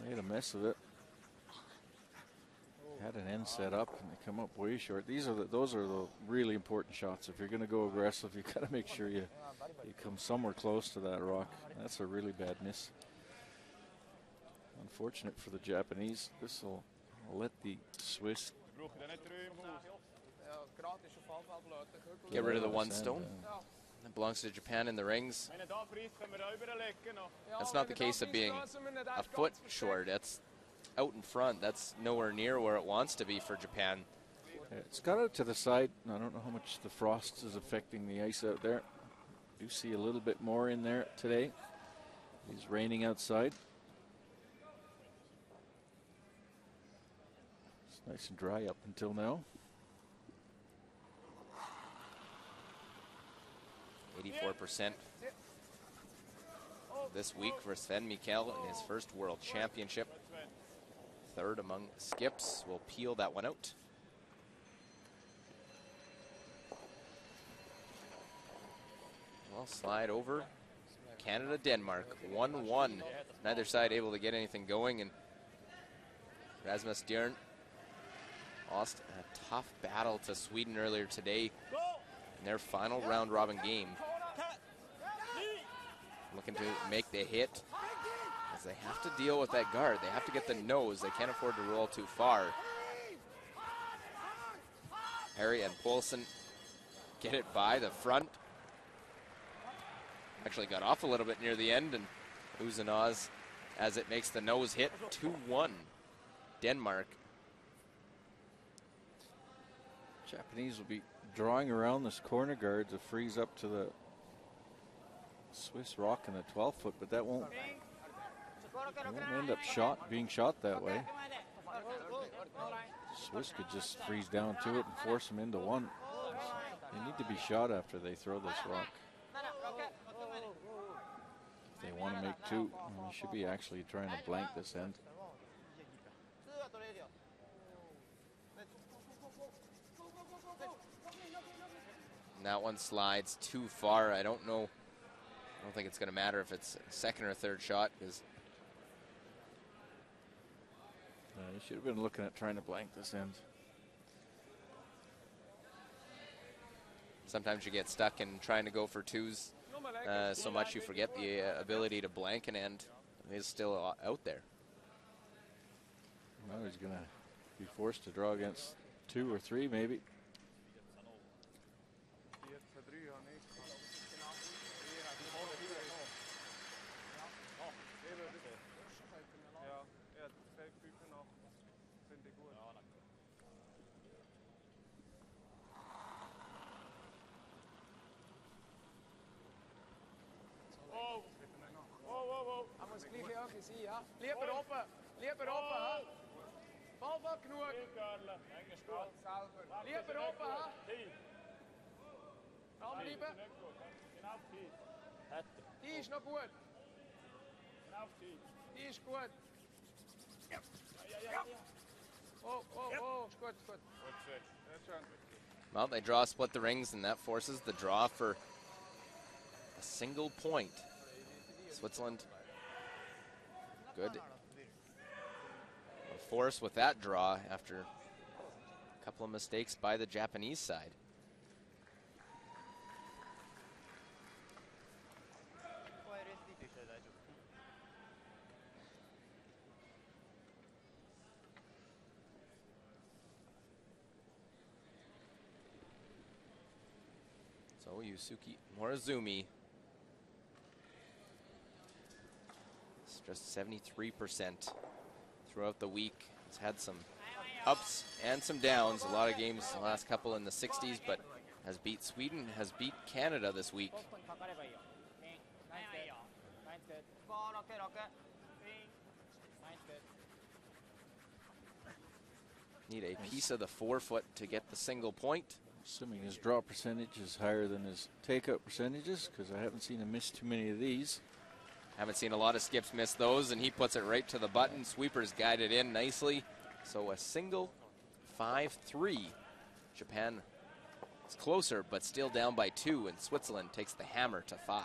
made a mess of it. Had an end set up and they come up way short. Those are the really important shots. If you're going to go aggressive, you got to make sure you come somewhere close to that rock. That's a really bad miss. Unfortunate for the Japanese. This will let the Swiss get rid of the one stone. It belongs to Japan in the rings. That's not the case of being a foot short. That's out in front. That's nowhere near where it wants to be for Japan. It's got out to the side. I don't know how much the frost is affecting the ice out there. Do see a little bit more in there today. It's raining outside. It's nice and dry up until now. 84% this week for Sven Mikkel in his first World Championship. Third among skips. Will peel that one out. Well, slide over. Canada, Denmark, 1-1. Neither side able to get anything going, and Rasmus Dern lost a tough battle to Sweden earlier today in their final round-robin game. Looking to make the hit as they have to deal with that guard. They have to get the nose. They can't afford to roll too far. Harry and Poulsen get it by the front. Actually got off a little bit near the end, and Uzinaz as it makes the nose hit. 2-1 Denmark. Japanese will be drawing around this corner guard to freeze up to the Swiss rock in the 12-foot, but that won't won't end up being shot that way. Swiss could just freeze down to it and force them into one. They need to be shot after they throw this rock. If they want to make two, they should be actually trying to blank this end. And that one slides too far. I don't think it's going to matter if it's second or third shot, because you should have been looking at trying to blank this end. Sometimes you get stuck in trying to go for twos so much you forget the ability to blank an end. It's still out there. Well, he's going to be forced to draw against 2 or 3 maybe. Lieber open, hè? Bal wel genoeg. Lieber open, hè? Aanblijven. Die is nog goed. Die is goed. Oh, is goed, goed. Well, they draw split the rings, and that forces the draw for a single point. Switzerland, good. A force with that draw after a couple of mistakes by the Japanese side. So Yusuke Morozumi, it's just 73% throughout the week. He's had some ups and some downs. A lot of games the last couple in the 60s, but has beat Sweden, has beat Canada this week. Need a piece of the forefoot to get the single point. Assuming his draw percentage is higher than his takeout percentages, because I haven't seen him miss too many of these. Haven't seen a lot of skips miss those, and he puts it right to the button. Sweepers guided in nicely. So a single 5-3. Japan is closer, but still down by 2, and Switzerland takes the hammer to 5.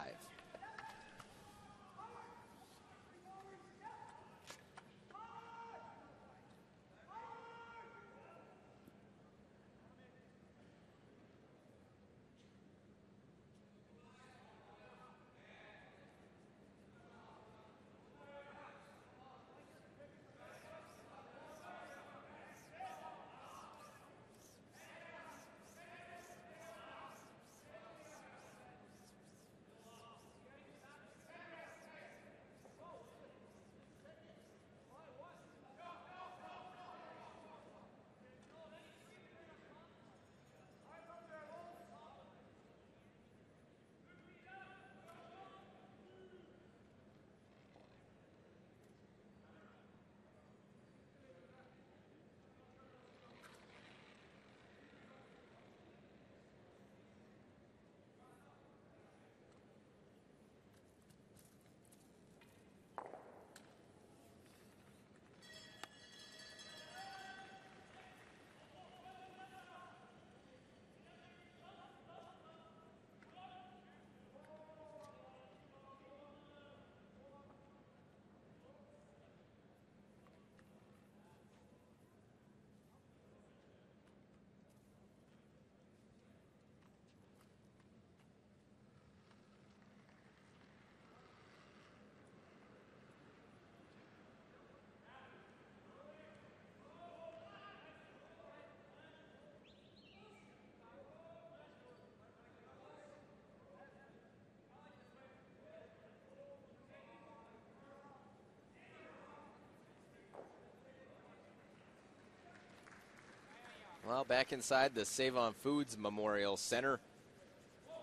Well, back inside the Save-On Foods Memorial Center,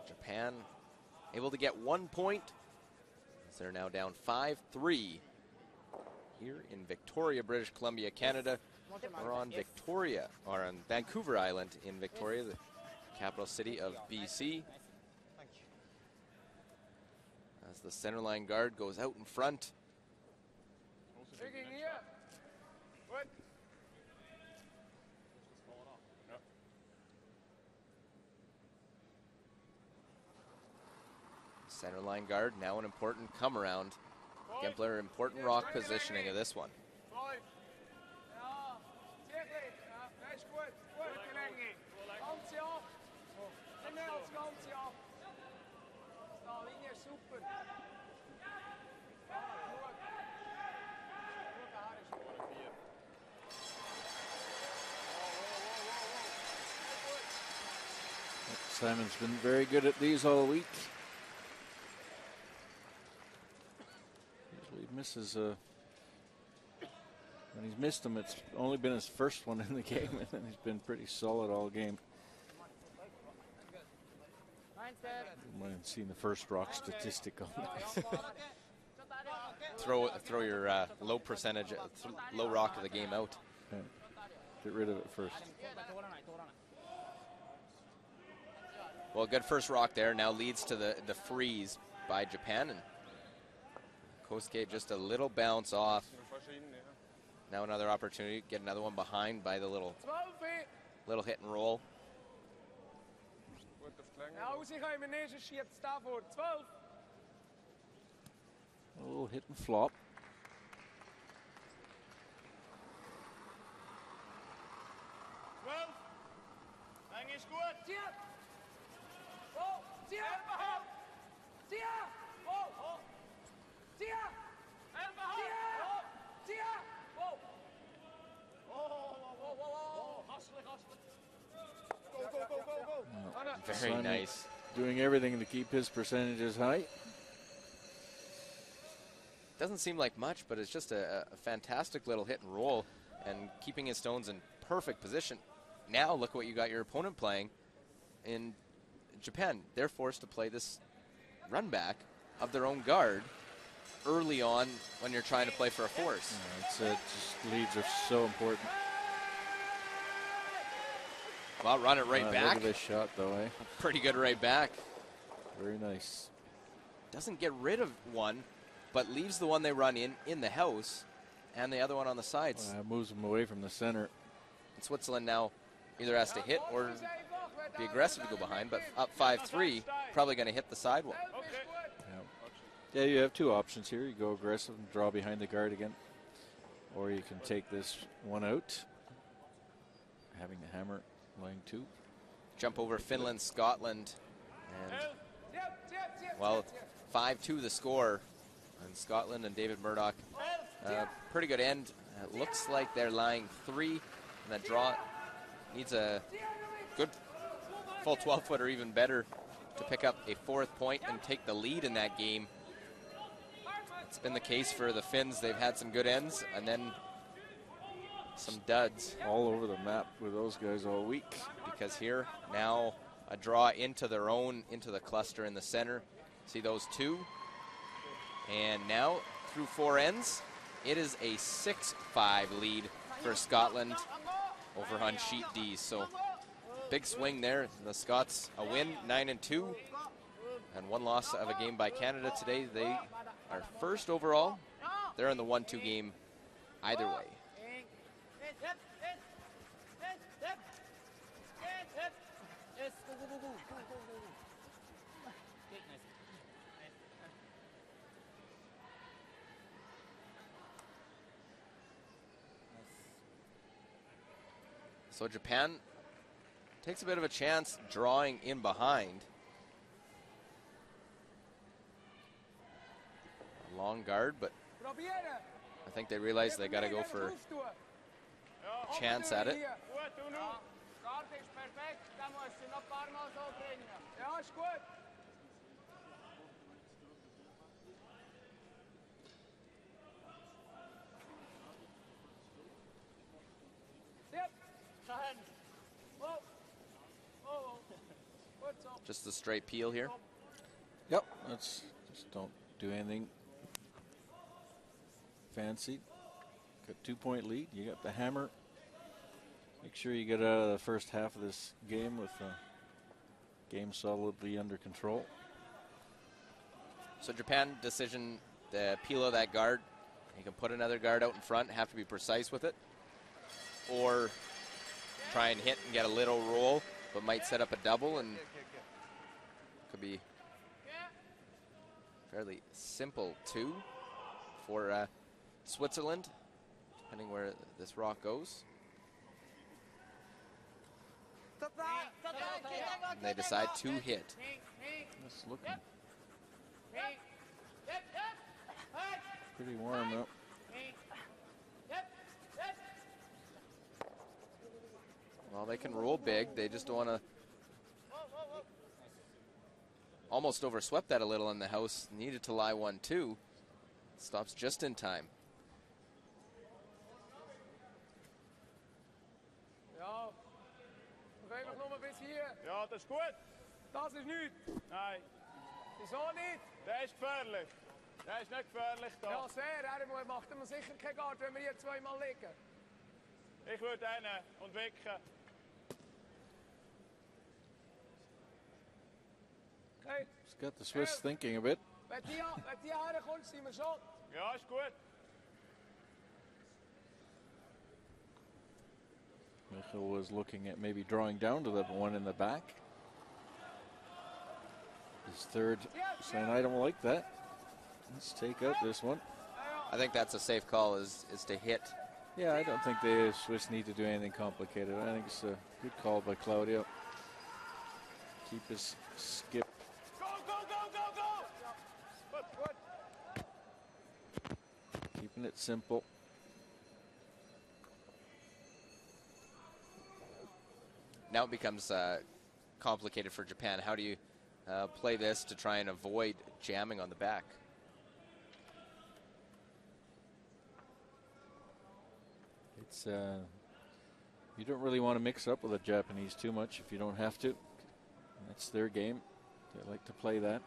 Japan able to get 1 point. They're now down 5-3 here in Victoria, British Columbia, Canada. We're on Victoria, or on Vancouver Island in Victoria, the capital city of BC. As the centerline guard goes out in front. Centerline guard, now an important come around. Gempler, important rock positioning of this one. Simon's been very good at these all week. Usually he misses when he's missed them, it's only been his first one in the game, and then he's been pretty solid all game. I haven't seen the first rock statistic on this. Throw your low percentage, low rock of the game out. Yeah. Get rid of it first. Well, good first rock there. Now leads to the freeze by Japan. And Kosuke just a little bounce off. Now another opportunity. Get another one behind by the little hit and roll. A little hit and flop. Very Simon nice. Doing everything to keep his percentages high. Doesn't seem like much, but it's just a fantastic little hit and roll and keeping his stones in perfect position. Now look what you got your opponent playing in Japan. They're forced to play this run back of their own guard early on when you're trying to play for a force. Yeah, just leads are so important. Well, run it right back. Look at this shot, though, eh? Pretty good right back. Very nice. Doesn't get rid of one, but leaves the one they run in the house and the other one on the sides. Moves them away from the center. And Switzerland now either has to hit or be aggressive to go behind, but up 5-3, probably going to hit the side one. Yeah, you have two options here. You go aggressive and draw behind the guard again, or you can take this one out, having the hammer laying two. Jump over Finland, Scotland, and, well, 5-2 the score. And Scotland and David Murdoch, pretty good end. It looks like they're lying 3, and that draw needs a good full 12-foot or even better to pick up a 4th point and take the lead in that game. It's been the case for the Finns. They've had some good ends and then some duds. All over the map with those guys all week. Because here, now a draw into their own, into the cluster in the center. See those two? And now, through 4 ends, it is a 6-5 lead for Scotland over on sheet D. So, big swing there. The Scots, a win, 9-2, and 1 loss of a game by Canada today. They are first overall. They're in the 1-2 game either way. So Japan takes a bit of a chance drawing in behind. A long guard, but I think they realize they got to go for a chance at it. Just a straight peel here. Yep, let's just don't do anything fancy. Got 2-point lead. You got the hammer. Make sure you get out of the first half of this game with the game solidly under control. So Japan decision to peel out that guard. You can put another guard out in front, have to be precise with it. Or try and hit and get a little roll, but might set up a double and could be fairly simple too for Switzerland, depending where this rock goes. And they decide to hit. It's looking pretty warm up. Well, they can roll big. They just don't want to. Almost overswept that a little in the house. Needed to lie 1-2. Stops just in time. Ja, nog even nog maar bis hier. Ja, dat is goed. Das ist nichts. Nee, Wieso nicht? der ist gefährlich. Der ist nicht gefährlich da. Ja, sehr. Er macht ihm sicher keinen Guard, wenn wir hier zweimal liegen. Ich würde einen und wicken. Okay. It's got the Swiss thinking a bit. Wenn die herkommt, sind wir schon. Ja, ist gut. Michael was looking at maybe drawing down to the one in the back. His third saying, I don't like that. Let's take out this one. I think that's a safe call, is to hit. Yeah, I don't think the Swiss need to do anything complicated. I think it's a good call by Claudio. Keep his skip. Go, go, go, go, go! Good, good. Keeping it simple. Now it becomes complicated for Japan. How do you play this to try and avoid jamming on the back? It's you don't really want to mix up with the Japanese too much if you don't have to. That's their game. They like to play that.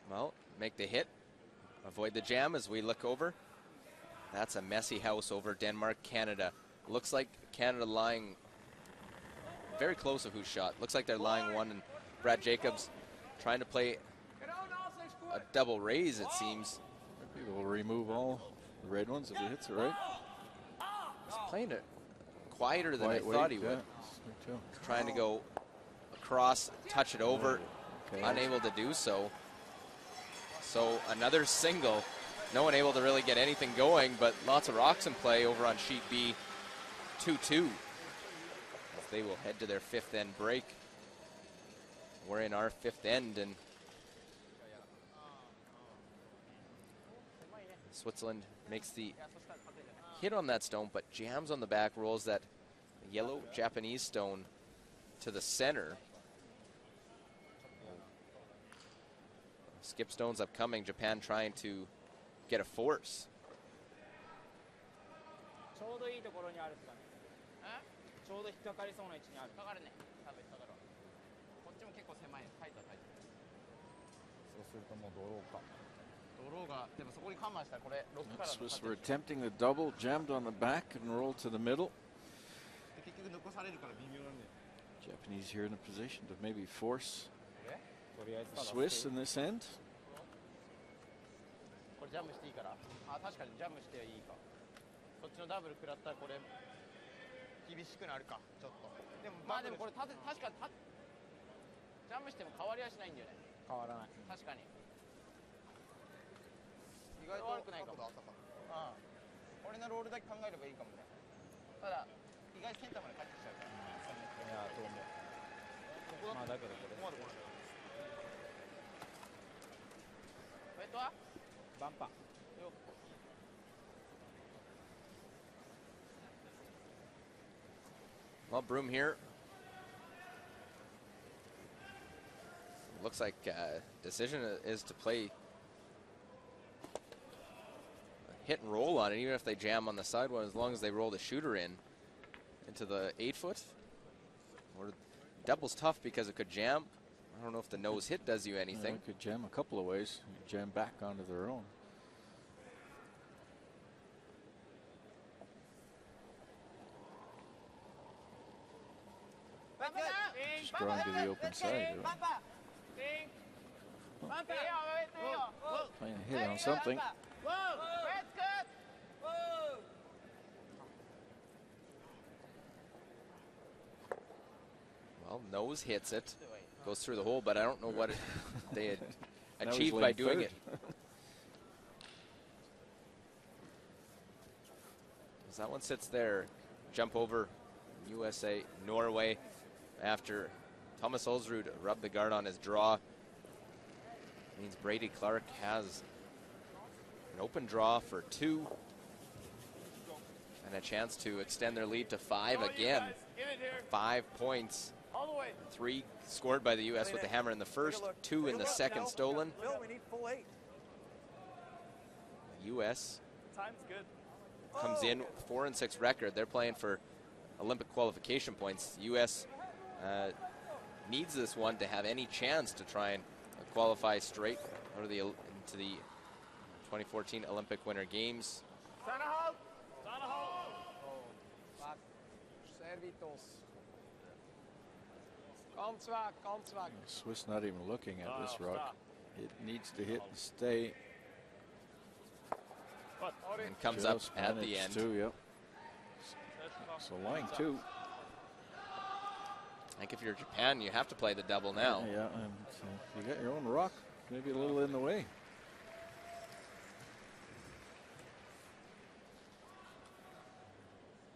Well, make the hit. Avoid the jam as we look over. That's a messy house over Denmark, Canada. Looks like Canada lying very close of whose shot. Looks like they're lying one, and Brad Jacobs trying to play a double raise, it seems. Maybe we'll remove all the red ones if he hits it right. He's playing it quieter than I thought he would. Yeah, Trying to go across, touch it over, unable to do so. So another single. No one able to really get anything going, but lots of rocks in play over on sheet B, 2-2. They will head to their fifth end break. We're in our fifth end, and Switzerland makes the hit on that stone, but jams on the back, rolls that yellow Japanese stone to the center. Skip stones upcoming. Japan trying to get a force. Swiss were attempting the double, jammed on the back and rolled to the middle. Japanese here in a position to maybe force Swiss in this end. Well, Broom here looks like decision is to play a hit and roll on it, even if they jam on the side one, as long as they roll the shooter into the 8-foot. Or double's tough because it could jam. I don't know if the nose hit does you anything. It could jam a couple of ways. You jam back onto their own. Strong to the open side. Playing a hit on something. Well, nose hits it, goes through the hole, but I don't know what they had achieved by doing it. As that one sits there, jump over USA, Norway, after Thomas Olsrud rubbed the guard on his draw. Means Brady Clark has an open draw for 2 and a chance to extend their lead to 5 again. 5 points. 3 scored by the U.S. with the hammer in the first, 2 in the second stolen. U.S. comes in 4-6 record. They're playing for Olympic qualification points. U.S. needs this one to have any chance to try and qualify straight into the 2014 Olympic Winter Games. Swiss not even looking at this rock. It needs to hit and stay. And comes up at the end. Yep. So line 2. I think if you're Japan, you have to play the double now. Yeah, and you got your own rock, maybe a little in the way.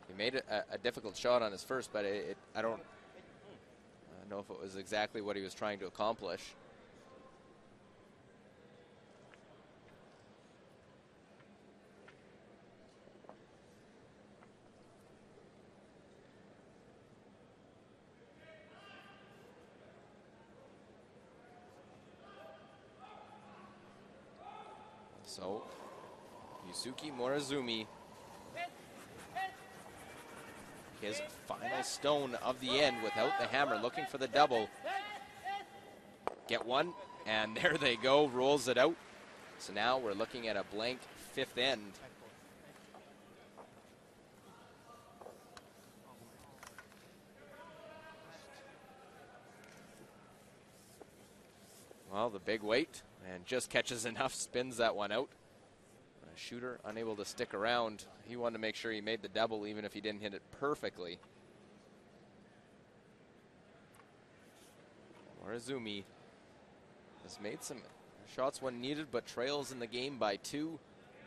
He made a difficult shot on his first, but I don't know if it was exactly what he was trying to accomplish. So, Yusuke Morozumi, his final stone of the end without the hammer, looking for the double. Get one, and there they go, rolls it out. So now we're looking at a blank 5th end. Well, the big weight, and just catches enough, spins that one out. A shooter unable to stick around. He wanted to make sure he made the double even if he didn't hit it perfectly. Morozumi has made some shots when needed, but trails in the game by 2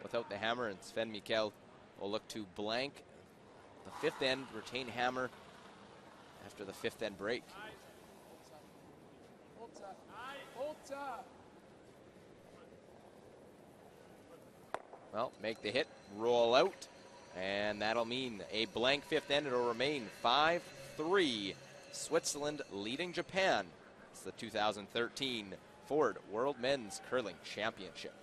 without the hammer, and Sven Mikkel will look to blank the 5th end, retain hammer after the 5th end break. Well, make the hit, roll out, and that'll mean a blank 5th end. It'll remain 5-3. Switzerland leading Japan. It's the 2013 Ford World Men's Curling Championship.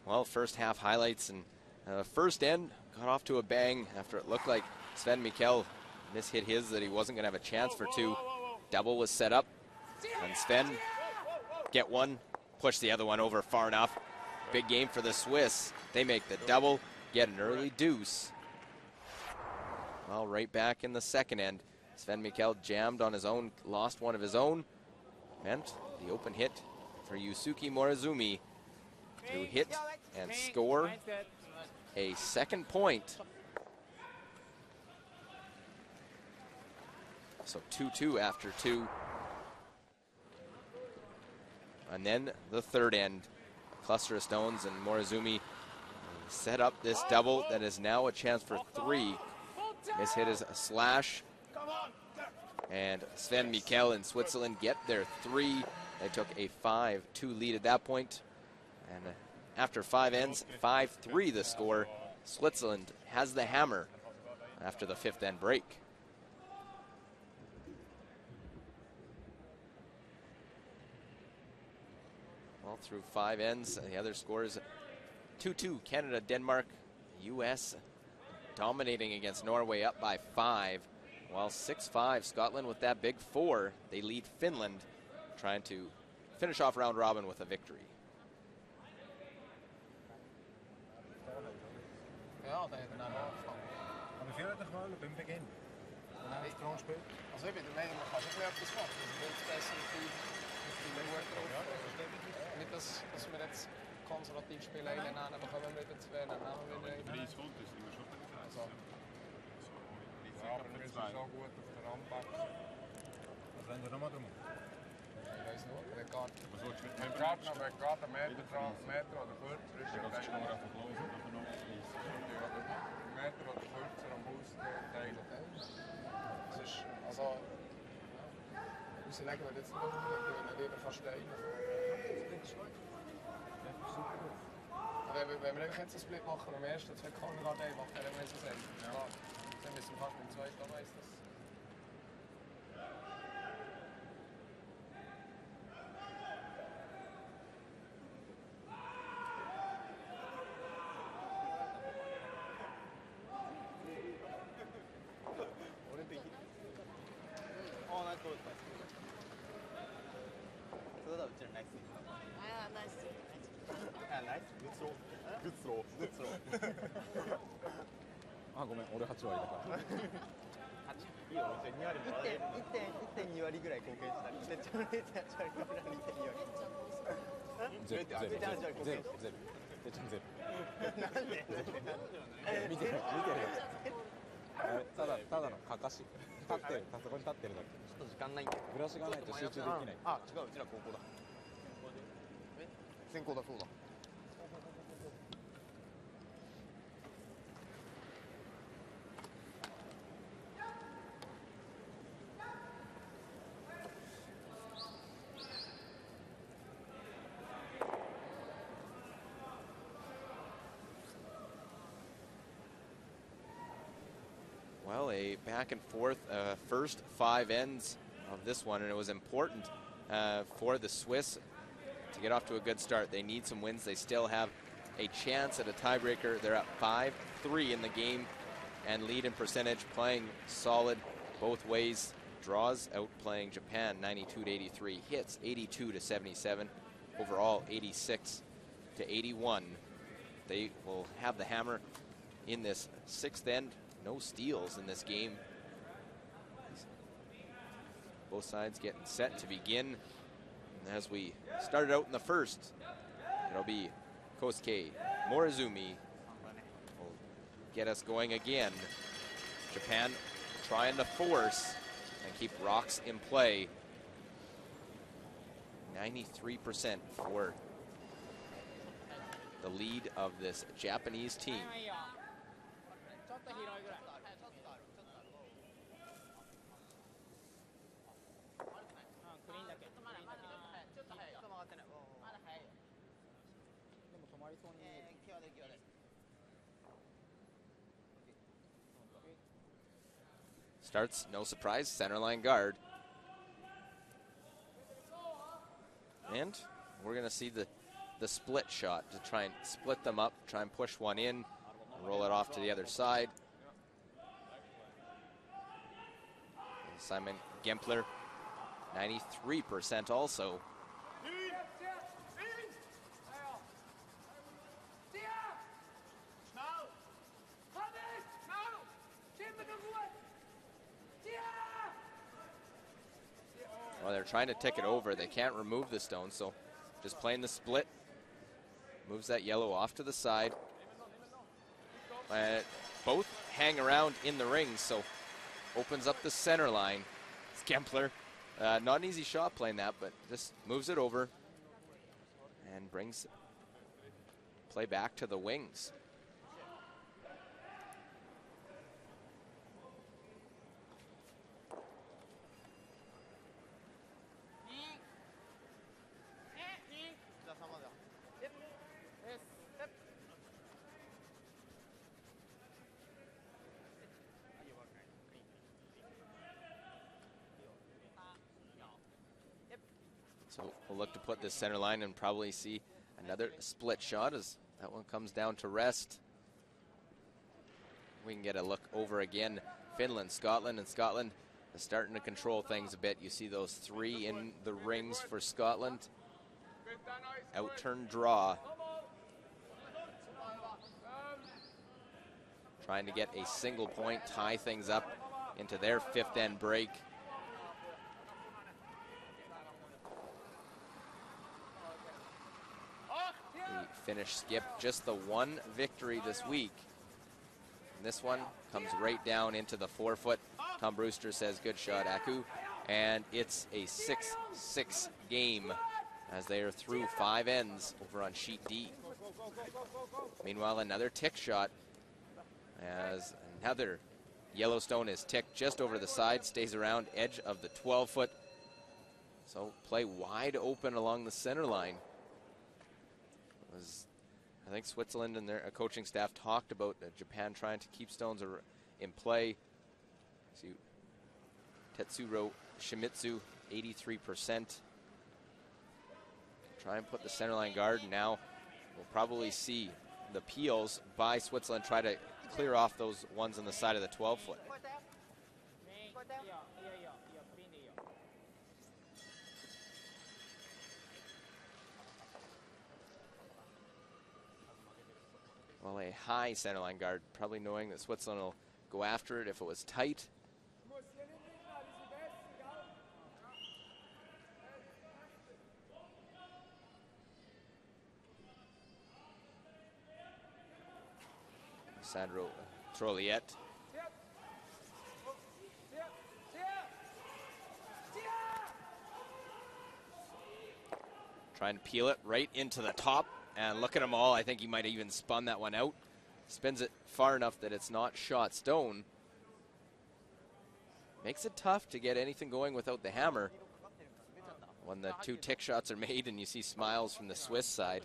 Well, first half highlights, and first end got off to a bang after it looked like Sven Mikkel mishit his, that he wasn't going to have a chance for 2. Double was set up, and Sven get one, push the other one over far enough. Big game for the Swiss. They make the double, get an early deuce. Well, right back in the second end, Sven Mikkel jammed on his own, lost one of his own. Meant the open hit for Yusuke Morozumi to hit and score a second point. So 2-2 after 2. And then the third end. A cluster of stones, and Morizumi set up this double that is now a chance for 3. His hit is a slash. And Sven Mikkel in Switzerland get their 3. They took a 5-2 lead at that point. And after 5 ends, 5-3 the score. Switzerland has the hammer after the 5th end break. Well, through 5 ends, the other scores 2-2 Canada, Denmark, US dominating against Norway, up by 5. While 6-5 Scotland with that big 4. They lead Finland, trying to finish off round robin with a victory. Ja, dat heeft naar afval. Maar we vinden het gewoon op in begin. En hij strong speelt. Also ich bin der Meinung, man kann schon etwas machen. Also wenn es besser ist, nicht, dass wir jetzt konservativ spielen, einen nehmen, bekommen wir wieder 2, dann nehmen wir wieder einen. Preis kommt, ist immer schon Also. Ja, aber wir sind so gut auf der Rampe. Was wollen wir nochmal tun? Ich weiß nicht, der Garten. Was willst du mit Wenn gerade einen Meter oder kürzer ist, dann kannst du einfach laufen, aber noch Meter oder kürzer am Haus teilen. Das ist, also, legen wir jetzt nicht unbedingt, wenn wir lieber fast Steine. Wenn wir jetzt einen Split machen, am ersten 2 Kandidaten machen, dann müssen wir es enden. Ja. Dann müssen wir fast beim zweiten, da weiss das.あ、ごめん、俺8割だから。いいよ、2割もらえる。1.2割ぐらい貢献した。0.8割から2.2割。ゼロ。ゼロ。なんで？見てる。ただのかかし。立ってる。そこに立ってるだけ。ちょっと時間ないんだよ。ブラシがないと集中できない。あ、違う、うちら高校だ。専攻だそうだ。Well, a back and forth first 5 ends of this one, and it was important for the Swiss to get off to a good start. They need some wins. They still have a chance at a tiebreaker. They're at 5-3 in the game and lead in percentage, playing solid both ways. Draws outplaying Japan 92-83, hits 82-77, overall 86-81. They will have the hammer in this 6th end. No steals in this game. Both sides getting set to begin. And as we started out in the first, it'll be Kosuke Morizumi will get us going again. Japan trying to force and keep rocks in play. 93% for the lead of this Japanese team. Starts, no surprise, center line guard. And we're going to see the split shot to try and split them up, try and push one in, and roll it off to the other side. And Simon Gempler, 93% also. Well, they're trying to tick it over. They can't remove the stone, so just playing the split. Moves that yellow off to the side. Both hang around in the ring, so opens up the center line. Kempler. Not an easy shot playing that, but just moves it over and brings play back to the wings. So we'll look to put this center line and probably see another split shot as that one comes down to rest. We can get a look over again. Finland, Scotland, and Scotland is starting to control things a bit. You see those three in the rings for Scotland. Out-turn draw. Trying to get a single point, tie things up into their fifth end break. Finnish skip just the one victory this week. And this one comes right down into the 4-foot. Tom Brewster says, good shot, Aku. And it's a 6-6 game as they are through 5 ends over on sheet D. Meanwhile, another tick shot as another Yellowstone is ticked just over the side, stays around edge of the 12-foot. So play wide open along the center line. I think Switzerland and their coaching staff talked about Japan trying to keep stones in play. See, Tetsuro Shimizu, 83%. Try and put the center line guard. Now we'll probably see the peels by Switzerland try to clear off those ones on the side of the 12-foot. Well, a high centerline guard, probably knowing that Switzerland will go after it if it was tight. Sandro Trolliet. Trying to peel it right into the top. And look at them all. I think he might have even spun that one out. Spins it far enough that it's not shot stone. Makes it tough to get anything going without the hammer. When the 2 tick shots are made and you see smiles from the Swiss side.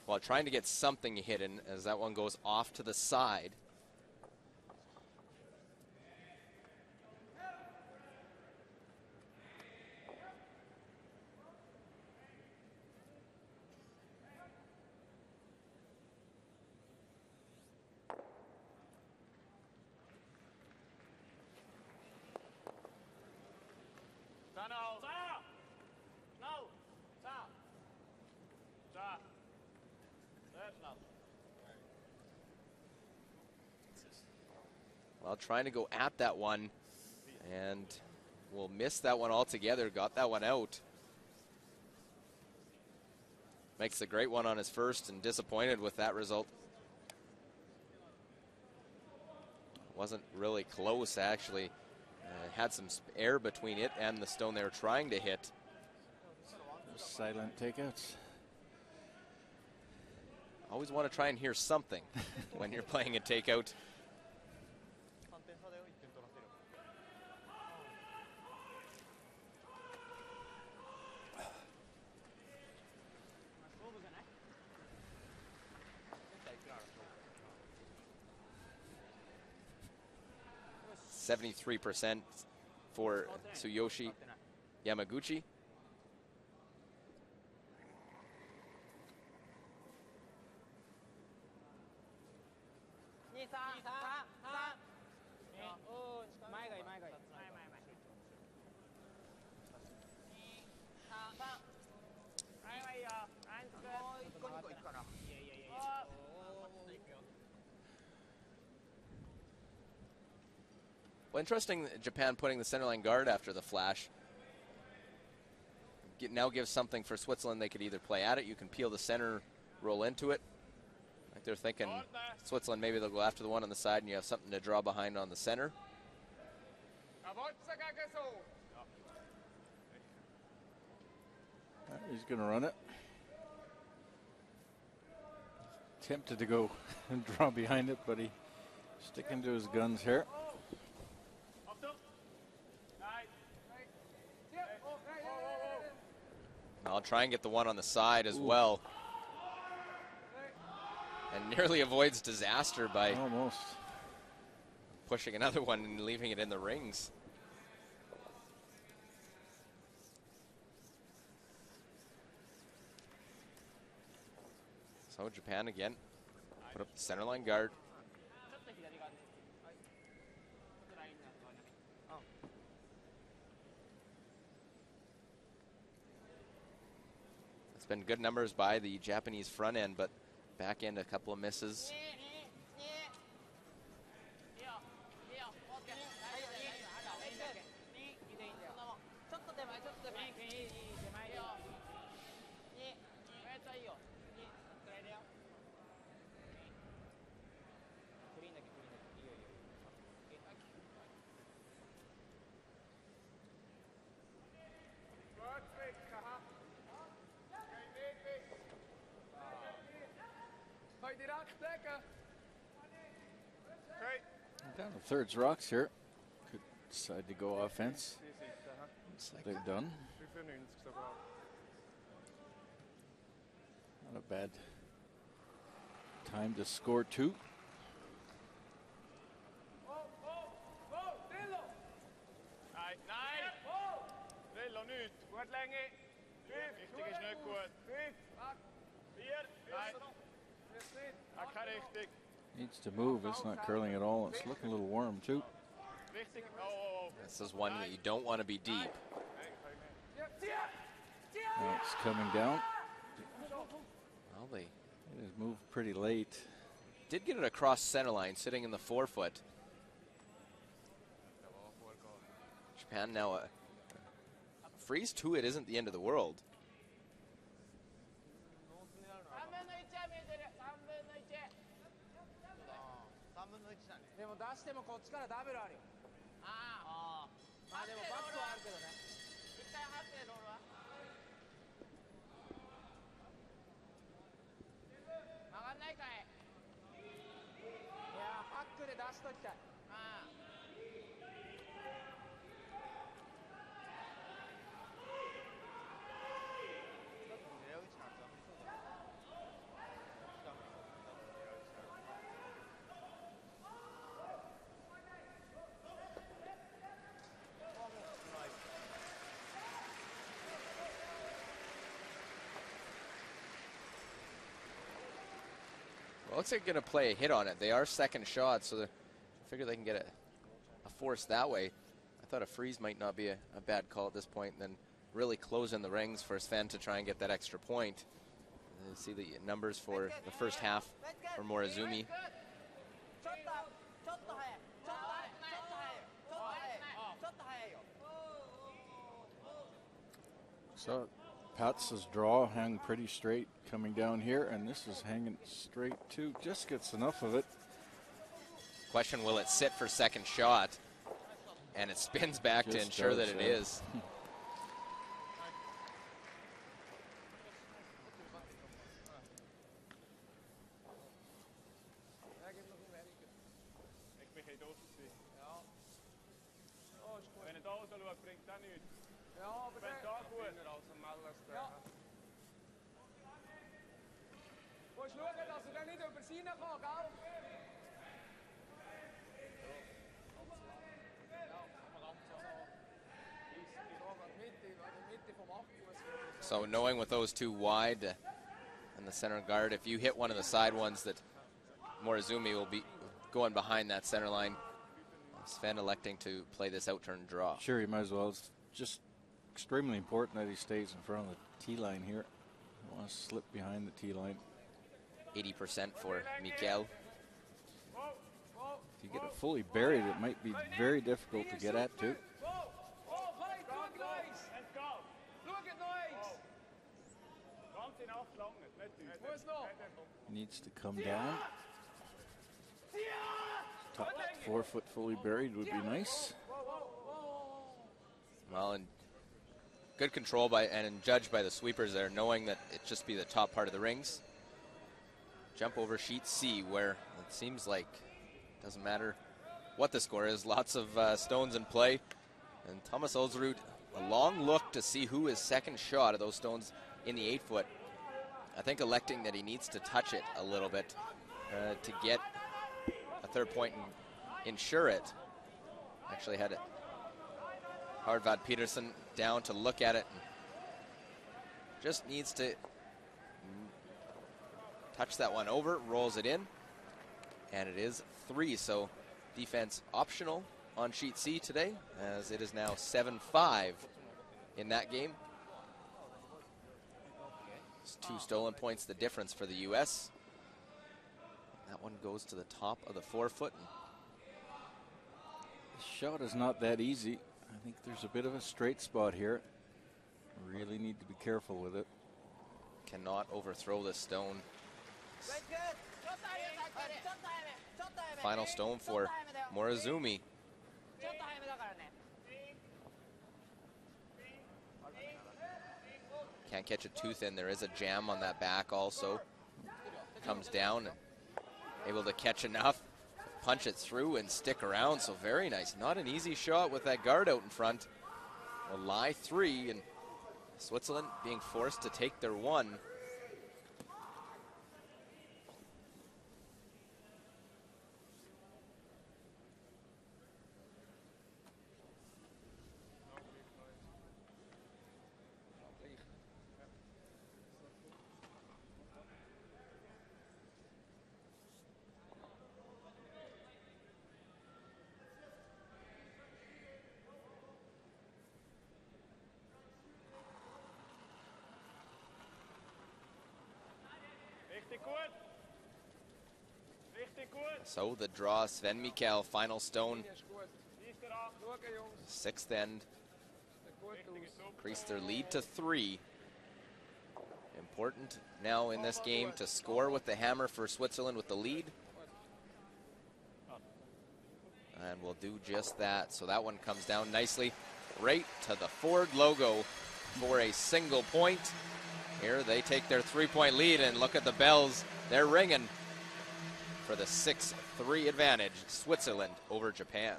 Well, trying to get something hidden as that one goes off to the side. Well, trying to go at that one, and will miss that one altogether. Got that one out. Makes a great one on his first, and disappointed with that result. Wasn't really close, actually. Had some air between it and the stone they were trying to hit. Silent takeouts. Always want to try and hear something when you're playing a takeout. 73% for Tsuyoshi Yamaguchi. Well, interesting, Japan putting the centerline guard after the flash. Now gives something for Switzerland. They could either play at it, you can peel the center, roll into it. Like they're thinking Switzerland, maybe they'll go after the one on the side and you have something to draw behind on the center. He's going to run it. Tempted to go and draw behind it, but he's sticking to his guns here. I'll try and get the one on the side as well. And nearly avoids disaster by almost pushing another one and leaving it in the rings. So Japan again, put up the centerline guard. It's been good numbers by the Japanese front end, but back end a couple of misses. Down to thirds rocks here. Could decide to go offense. Looks like they've done. Not a bad time to score two. Needs to move. It's not curling at all. It's looking a little warm too. This is one that you don't want to be deep. Now it's coming down. Well, they It has moved pretty late. did get it across center line, sitting in the forefoot. Japan now a freeze to it isn't the end of the world. Well, looks like they're going to play a hit on it. They are second shots, so I figure they can get a force that way. I thought a freeze might not be a bad call at this point, and then really close in the rings for Sven to try and get that extra point. And you see the numbers for the first half for Morozumi. So Patz's draw hang pretty straight coming down here, and this is hanging straight too. Just gets enough of it. Question, will it sit for second shot? And it spins back to ensure that it is. So knowing with those two wide and the center guard, if you hit one of the side ones, that Morozumi will be going behind that center line. Sven electing to play this out-turn draw. Sure, he might as well. It's just extremely important that he stays in front of the tee line here. He wants to slip behind the tee line. 80% for Mikel. If you get it fully buried, it might be very difficult to get at too. Needs to come down. Top 4 foot fully buried would be nice. Well, and good control by and judged by the sweepers there, knowing that it just be the top part of the rings. Jump over sheet C, where it seems like it doesn't matter what the score is. Lots of stones in play. And Thomas Olsrud, a long look to see who is second shot of those stones in the 8 foot. I think electing that he needs to touch it a little bit to get a third point and ensure it. Actually had it. Hardvad Peterson down to look at it and just needs to touch that one over, rolls it in, and it is 3. So defense optional on sheet C today, as it is now 7-5 in that game. It's 2 stolen points, the difference for the U.S. That one goes to the top of the 4 foot. The shot is not that easy. I think there's a bit of a straight spot here. Really need to be careful with it. Cannot overthrow this stone. Final stone for Morozumi. Can't catch a tooth in. There is a jam on that back also. Comes down and able to catch enough, punch it through and stick around. So very nice. Not an easy shot with that guard out in front. A lie 3, and Switzerland being forced to take their 1. So the draw, Sven Mikel, final stone. 6th end. Increase their lead to 3. Important now in this game to score with the hammer for Switzerland with the lead. And we'll do just that. So that one comes down nicely right to the Ford logo for a single point. Here they take their 3-point lead, and look at the bells. They're ringing for the 6-3 advantage, Switzerland over Japan.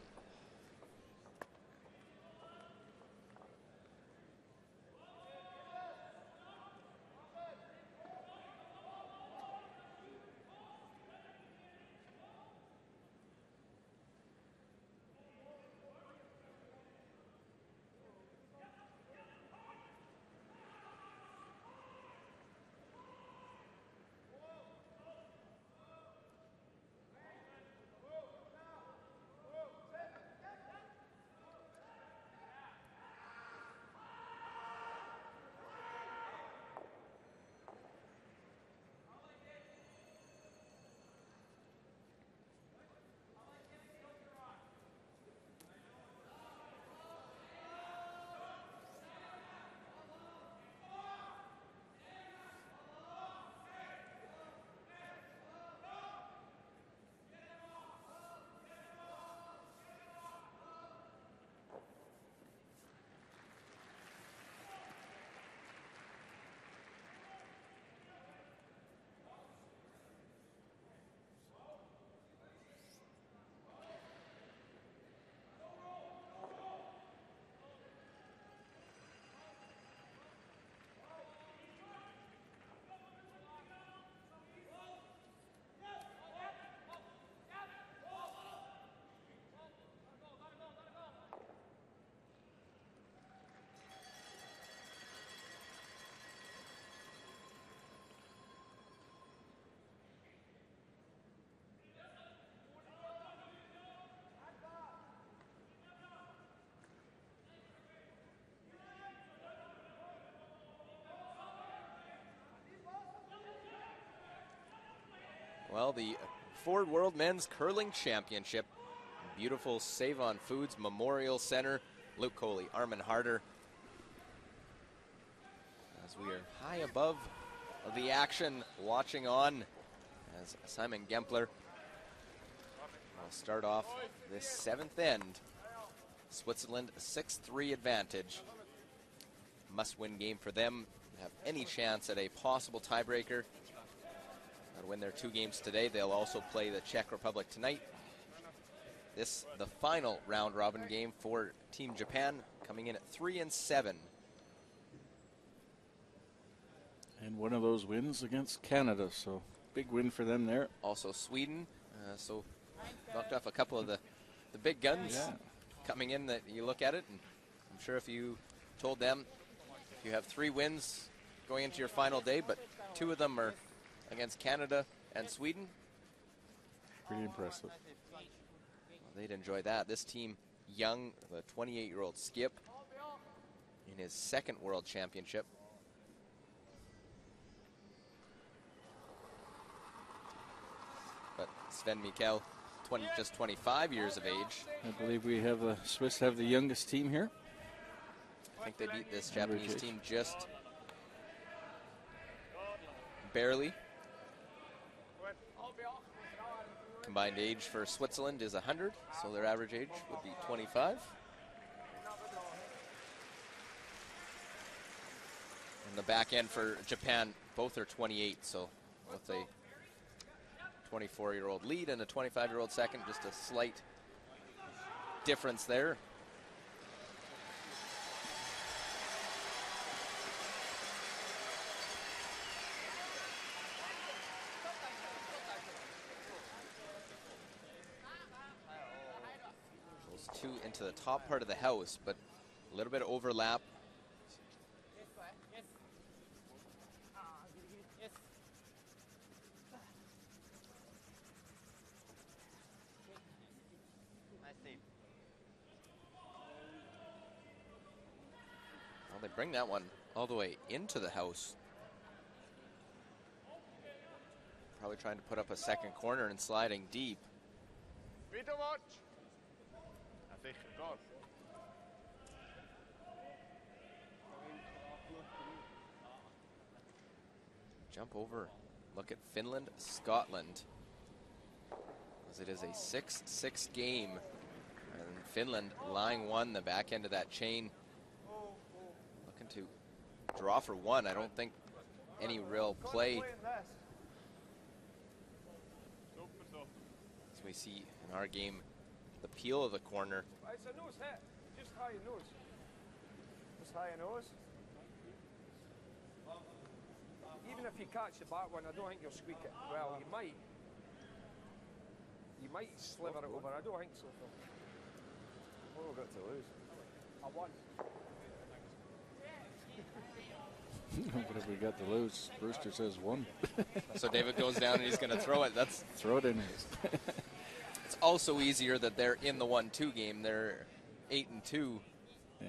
Well, the Ford World Men's Curling Championship. Beautiful Save-On Foods Memorial Center. Luke Coley, Armin Harder. As we are high above the action, watching on as Simon Gempler will start off this 7th end. Switzerland 6-3 advantage. Must-win game for them. Have any chance at a possible tiebreaker. To win their 2 games today. They'll also play the Czech Republic tonight. This the final round-robin game for Team Japan, coming in at 3-7. And one of those wins against Canada, so big win for them there. Also Sweden, so knocked off a couple of the big guns coming in that you look at it, and I'm sure if you told them you have 3 wins going into your final day, but 2 of them are against Canada and Sweden. Pretty impressive. Well, they'd enjoy that. This team, young, the 28-year-old Skip, in his 2nd World Championship. But Sven Mikkel, just 25 years of age. I believe we have the Swiss have the youngest team here. I think they beat this Japanese team just barely. Combined age for Switzerland is 100, so their average age would be 25. And the back end for Japan, both are 28, so with a 24-year-old lead and a 25-year-old second, just a slight difference there. Those 2 into the top part of the house, but a little bit of overlap. Well, they bring that one all the way into the house. Probably trying to put up a second corner and sliding deep. Jump over. Look at Finland, Scotland. As it is a 6-6 game. And Finland lying 1, the back end of that chain. Looking to draw for 1. I don't think any real play. As we see in our game, the peel of the corner. It's a nose hit. Just high nose. Just high nose. Even if you catch the back one, I don't think you'll squeak it. Well, you might. You might sliver it over. I don't think so, Phil. What have we got to lose? I won. What have we got to lose? Brewster says 1. So David goes down and he's going to throw it. That's throw it in. It's also easier that they're in the 1-2 game. They're 8-2. Yeah.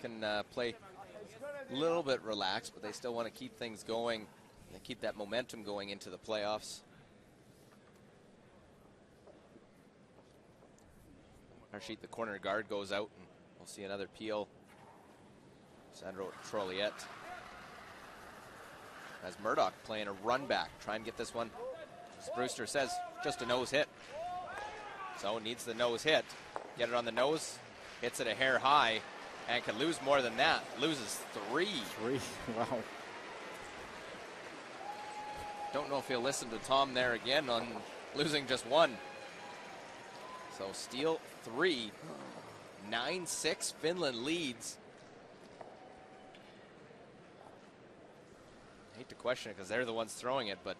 Can play a little bit relaxed, but they still want to keep things going and keep that momentum going into the playoffs. Harshit, the corner guard, goes out, and we'll see another peel. Sandro Trolliet. As Murdoch playing a run back, try and get this one. As Brewster says, just a nose hit. So needs the nose hit. Get it on the nose, hits it a hair high, and can lose more than that. Loses 3. 3, wow. Don't know if he'll listen to Tom there again on losing just 1. So steal 3. 9-6, Finland leads. I hate to question it because they're the ones throwing it, but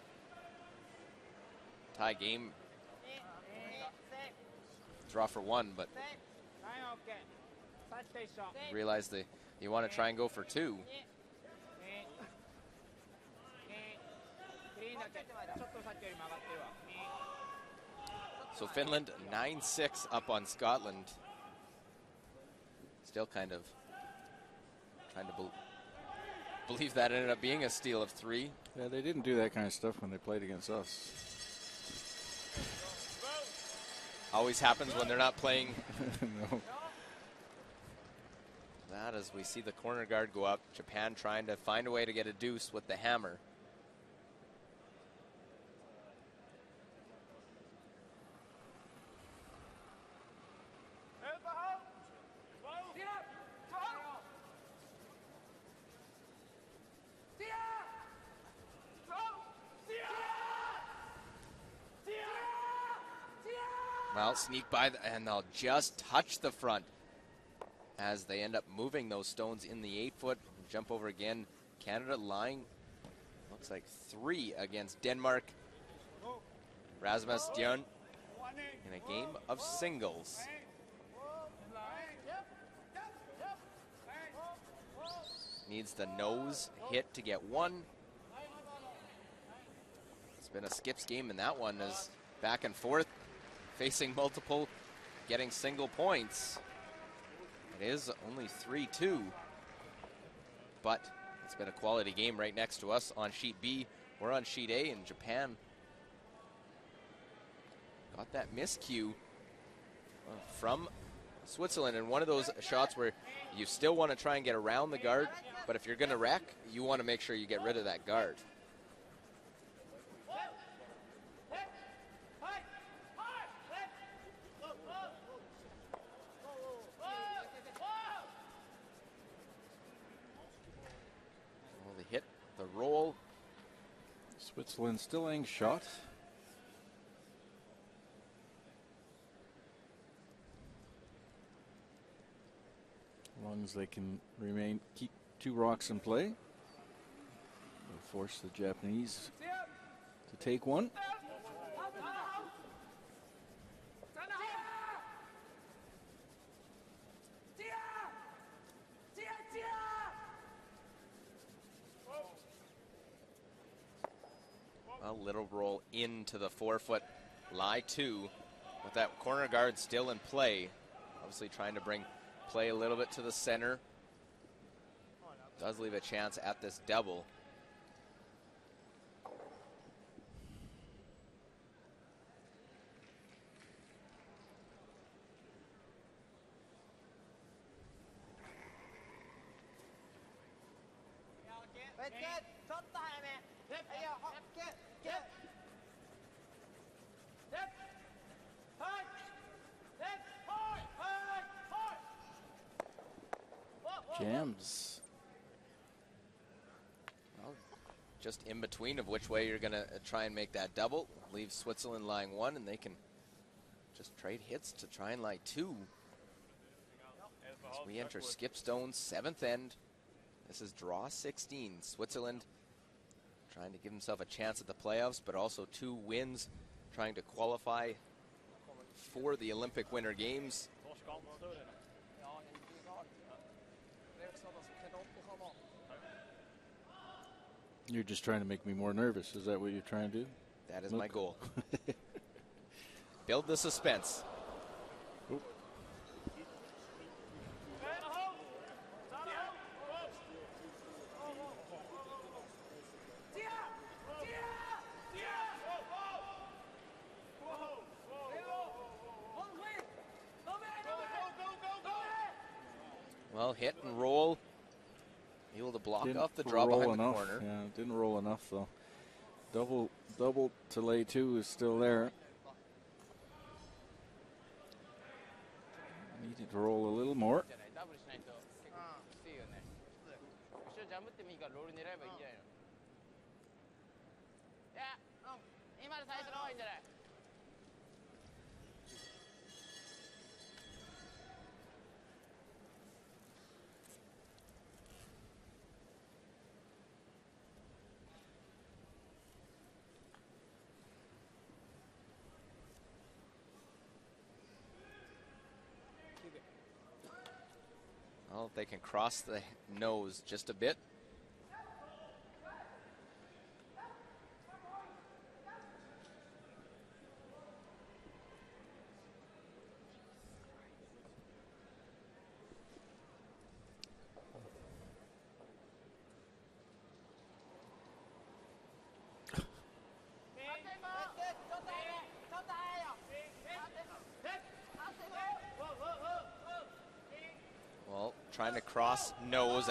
tie game. Draw for 1, but realize you want to try and go for 2. So Finland 9-6 up on Scotland. Still kind of trying to believe that ended up being a steal of 3. Yeah, they didn't do that kind of stuff when they played against us. Always happens when they're not playing. No. That as we see the corner guard go up. Japan trying to find a way to get a deuce with the hammer. Well, sneak by, and they'll just touch the front as they end up moving those stones in the 8-foot. Jump over again. Canada lying, looks like 3 against Denmark. Rasmus Djern in a game of singles. Needs the nose hit to get 1. It's been a skips game in that one, as back and forth, facing multiple, getting single points. It is only 3-2, but it's been a quality game right next to us on sheet B. We're on sheet A, and Japan got that miscue from Switzerland, and one of those shots where you still want to try and get around the guard, but if you're going to wreck, you want to make sure you get rid of that guard. Hit the roll. Switzerland still laying shot. As long as they can keep 2 rocks in play, they'll force the Japanese to take 1. A little roll into the 4-foot, lie 2, with that corner guard still in play. Obviously trying to bring play a little bit to the center. Does leave a chance at this double. Jams. Well, just in between of which way you're going to try and make that double. Leave Switzerland lying 1, and they can just trade hits to try and lie 2. As we enter Skipstone's 7th end. This is draw 16. Switzerland trying to give himself a chance at the playoffs, but also 2 wins, trying to qualify for the Olympic Winter Games. You're just trying to make me more nervous. Is that what you're trying to do? That is my goal. Build the suspense. Oop. Well, hit and roll. Able to block off the draw behind the corner. Yeah, didn't roll enough though. Double to lay 2 is still there. Needed to roll a little more. Well, if they can cross the nose just a bit. trying to cross nose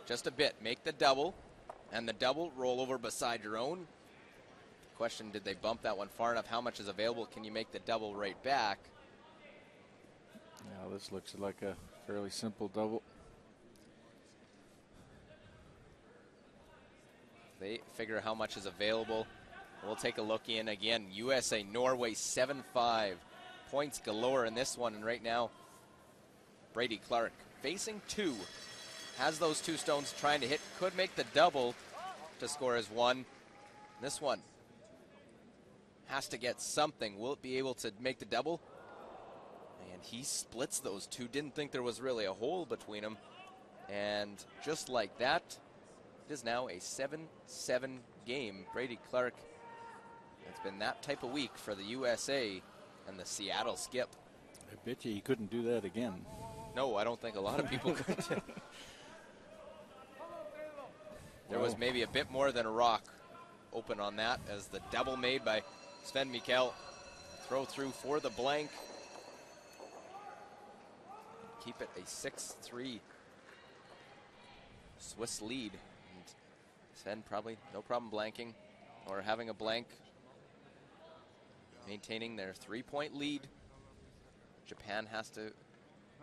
just a bit, make the double, and the double roll over beside your own. Question, did they bump that one far enough? How much is available? Can you make the double right back? Yeah, this looks like a fairly simple double. They figure how much is available. We'll take a look in again. USA, Norway, 7-5. Points galore in this one. And right now, Brady Clark facing two. Has those two stones trying to hit. Could make the double to score as one. This one has to get something. Will it be able to make the double? And he splits those two. Didn't think there was really a hole between them. And just like that, it is now a 7-7 game. Brady Clark, it's been that type of week for the USA and the Seattle skip. I bet you he couldn't do that again. No, I don't think a lot of people could. There was maybe a bit more than a rock open on that as the double made by Sven Mikkel. Throw through for the blank. Keep it a 6-3 Swiss lead. And Sven probably no problem blanking or having a blank. Maintaining their 3-point lead. Japan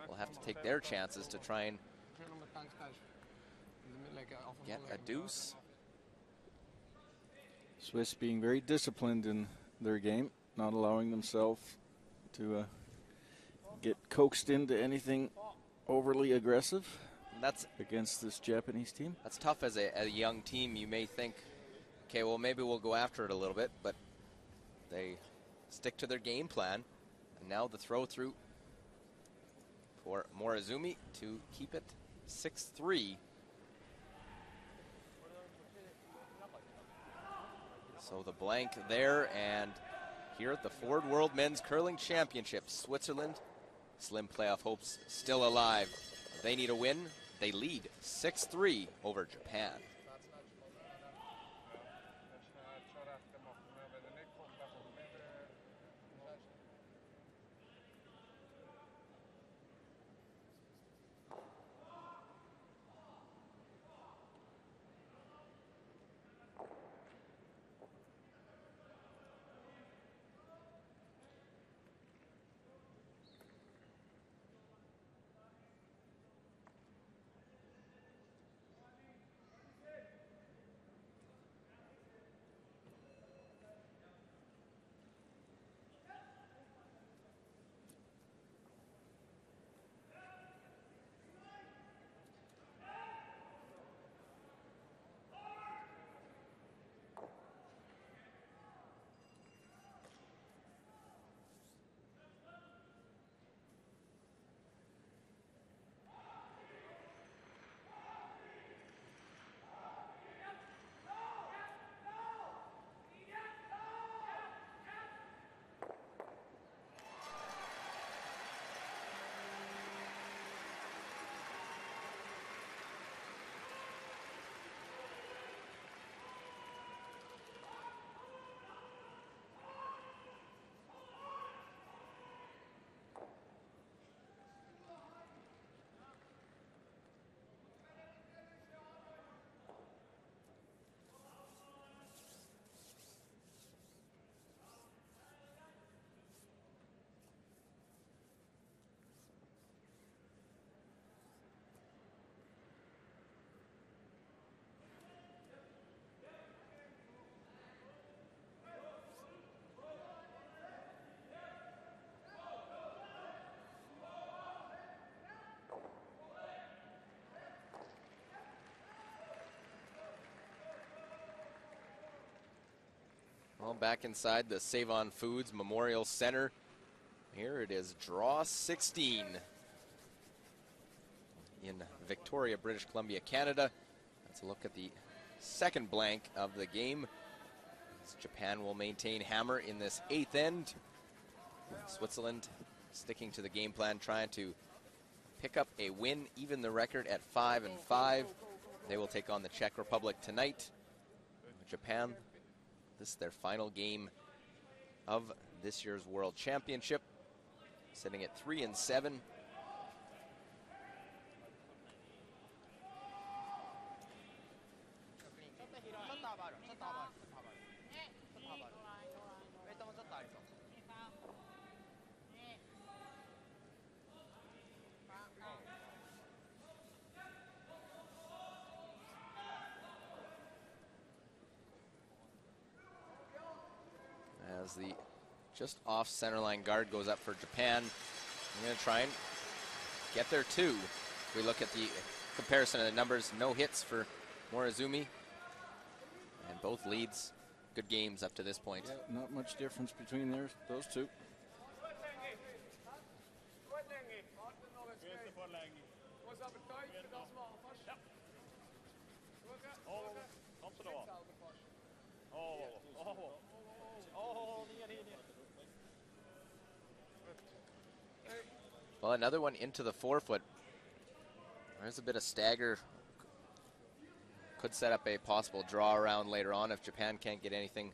will have to take their chances to try and get a deuce. Swiss being very disciplined in their game, not allowing themselves to get coaxed into anything overly aggressive. That's against this Japanese team. That's tough as a young team. You may think, okay, well, maybe we'll go after it a little bit, but they stick to their game plan. And now the throw through for Morizumi to keep it 6-3. So the blank there, and here at the Ford World Men's Curling Championship, Switzerland, slim playoff hopes still alive. They need a win. They lead 6-3 over Japan. Well, back inside the Save-On Foods Memorial Center. Here it is, draw 16 in Victoria, British Columbia, Canada. Let's look at the second blank of the game. As Japan will maintain hammer in this eighth end. Switzerland sticking to the game plan, trying to pick up a win, even the record at 5-5. They will take on the Czech Republic tonight. Japan, this is their final game of this year's World Championship, sitting at 3-7. as the just off center line guard goes up for Japan. I'm going to try and get there too. If we look at the comparison of the numbers, no hits for Morozumi, and both leads. Good games up to this point. Yeah, not much difference between those two. Well, another one into the 4-foot. There's a bit of stagger. Could set up a possible draw around later on if Japan can't get anything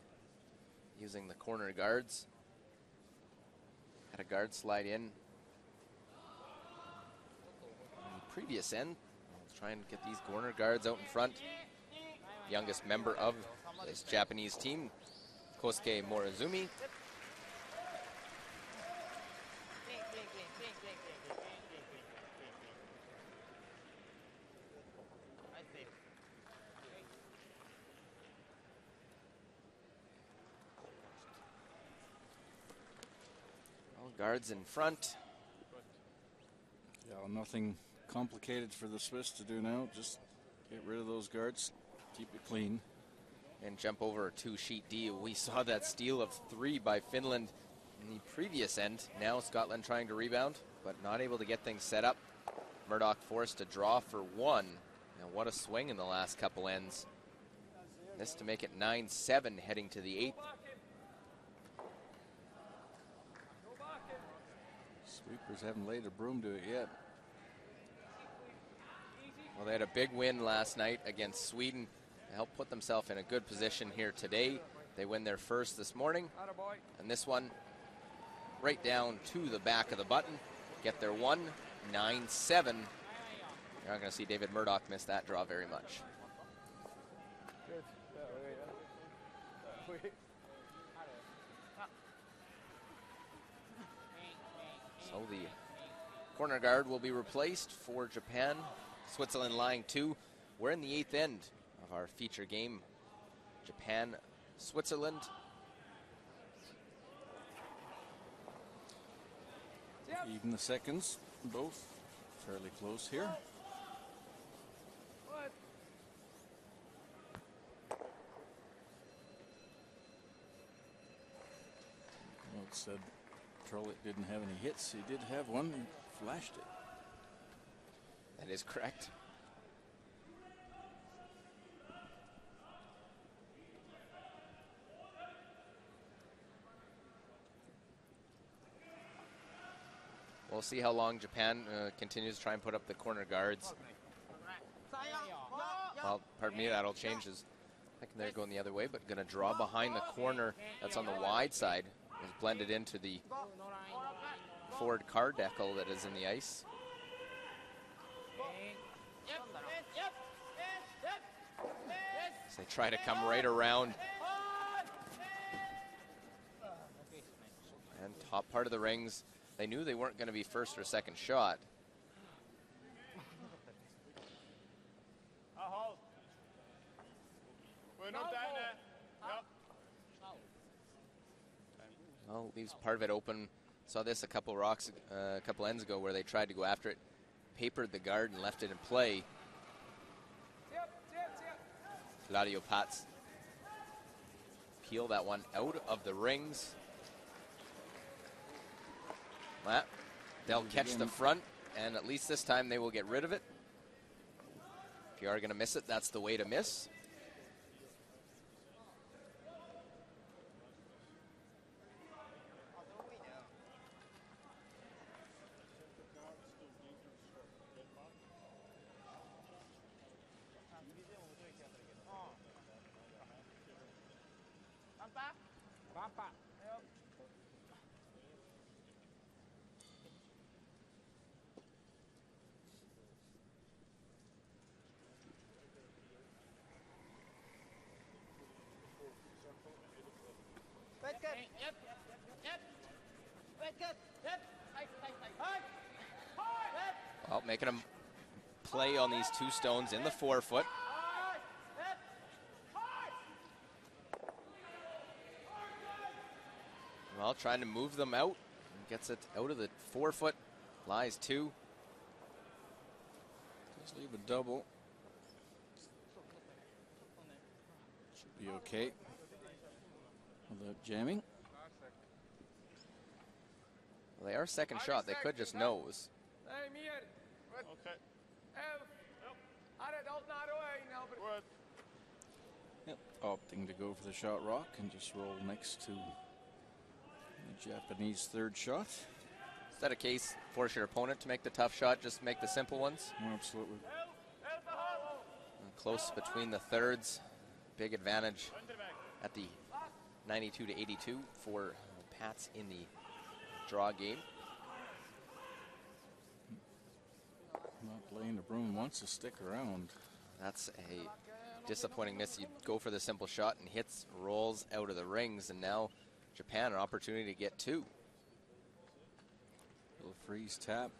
using the corner guards. Had a guard slide in on the previous end. Let's try and get these corner guards out in front. Youngest member of this Japanese team, Kosuke Morozumi. Guards in front. Yeah, well, nothing complicated for the Swiss to do now. Just get rid of those guards, keep it clean. And jump over a 2-sheet D. We saw that steal of 3 by Finland in the previous end. Now Scotland trying to rebound, but not able to get things set up. Murdoch forced to draw for 1. Now what a swing in the last couple ends. This to make it 9-7 heading to the 8th. Sweepers haven't laid a broom to it yet. Well, they had a big win last night against Sweden to help put themselves in a good position here today. They win their first this morning, and this one right down to the back of the button. Get their 1, 9-7. You're not going to see David Murdoch miss that draw very much. So the corner guard will be replaced for Japan. Switzerland lying 2. We're in the 8th end of our feature game. Japan, Switzerland. Even the seconds, both fairly close here. Well, it said Trollitt didn't have any hits. He did have one. He flashed it. That is correct. We'll see how long Japan continues to try and put up the corner guards. Well, pardon me, that'll change. I think they're going the other way, but going to draw behind the corner that's on the wide side. Is blended into the forward card decal that is in the ice. As they try to come right around. And top part of the rings. They knew they weren't going to be first or second shot. Well, leaves part of it open. Saw this a couple ends ago where they tried to go after it, papered the guard and left it in play. Claudio Pats peel that one out of the rings. Well, they'll catch the front, and at least this time they will get rid of it. If you are going to miss it, that's the way to miss. Well, making them play on these 2 stones in the 4-foot. Well, trying to move them out. Gets it out of the 4-foot. Lies 2. Just leave a double. Should be okay without jamming. Well, they are second shot. They could just nose. Yep, opting to go for the shot rock and just roll next to the Japanese third shot. Is that a case? Force your opponent to make the tough shot, just make the simple ones? Oh, absolutely. Close between the thirds. Big advantage at the 92 to 82 for Pats in the draw game. Not playing the broom wants to stick around. That's a disappointing miss. You go for the simple shot and hits, rolls out of the rings, and now Japan an opportunity to get 2. Little freeze tap.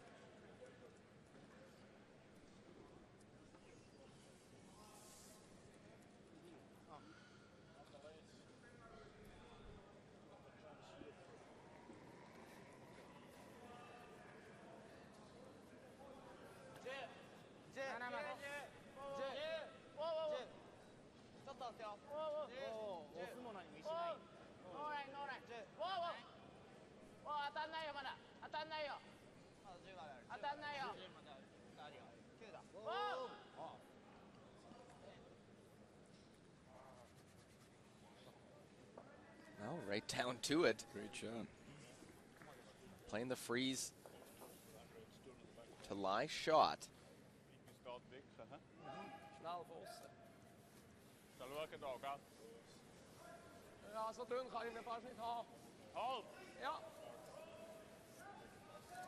Well, right down to it. Great shot. Playing the freeze to lie shot.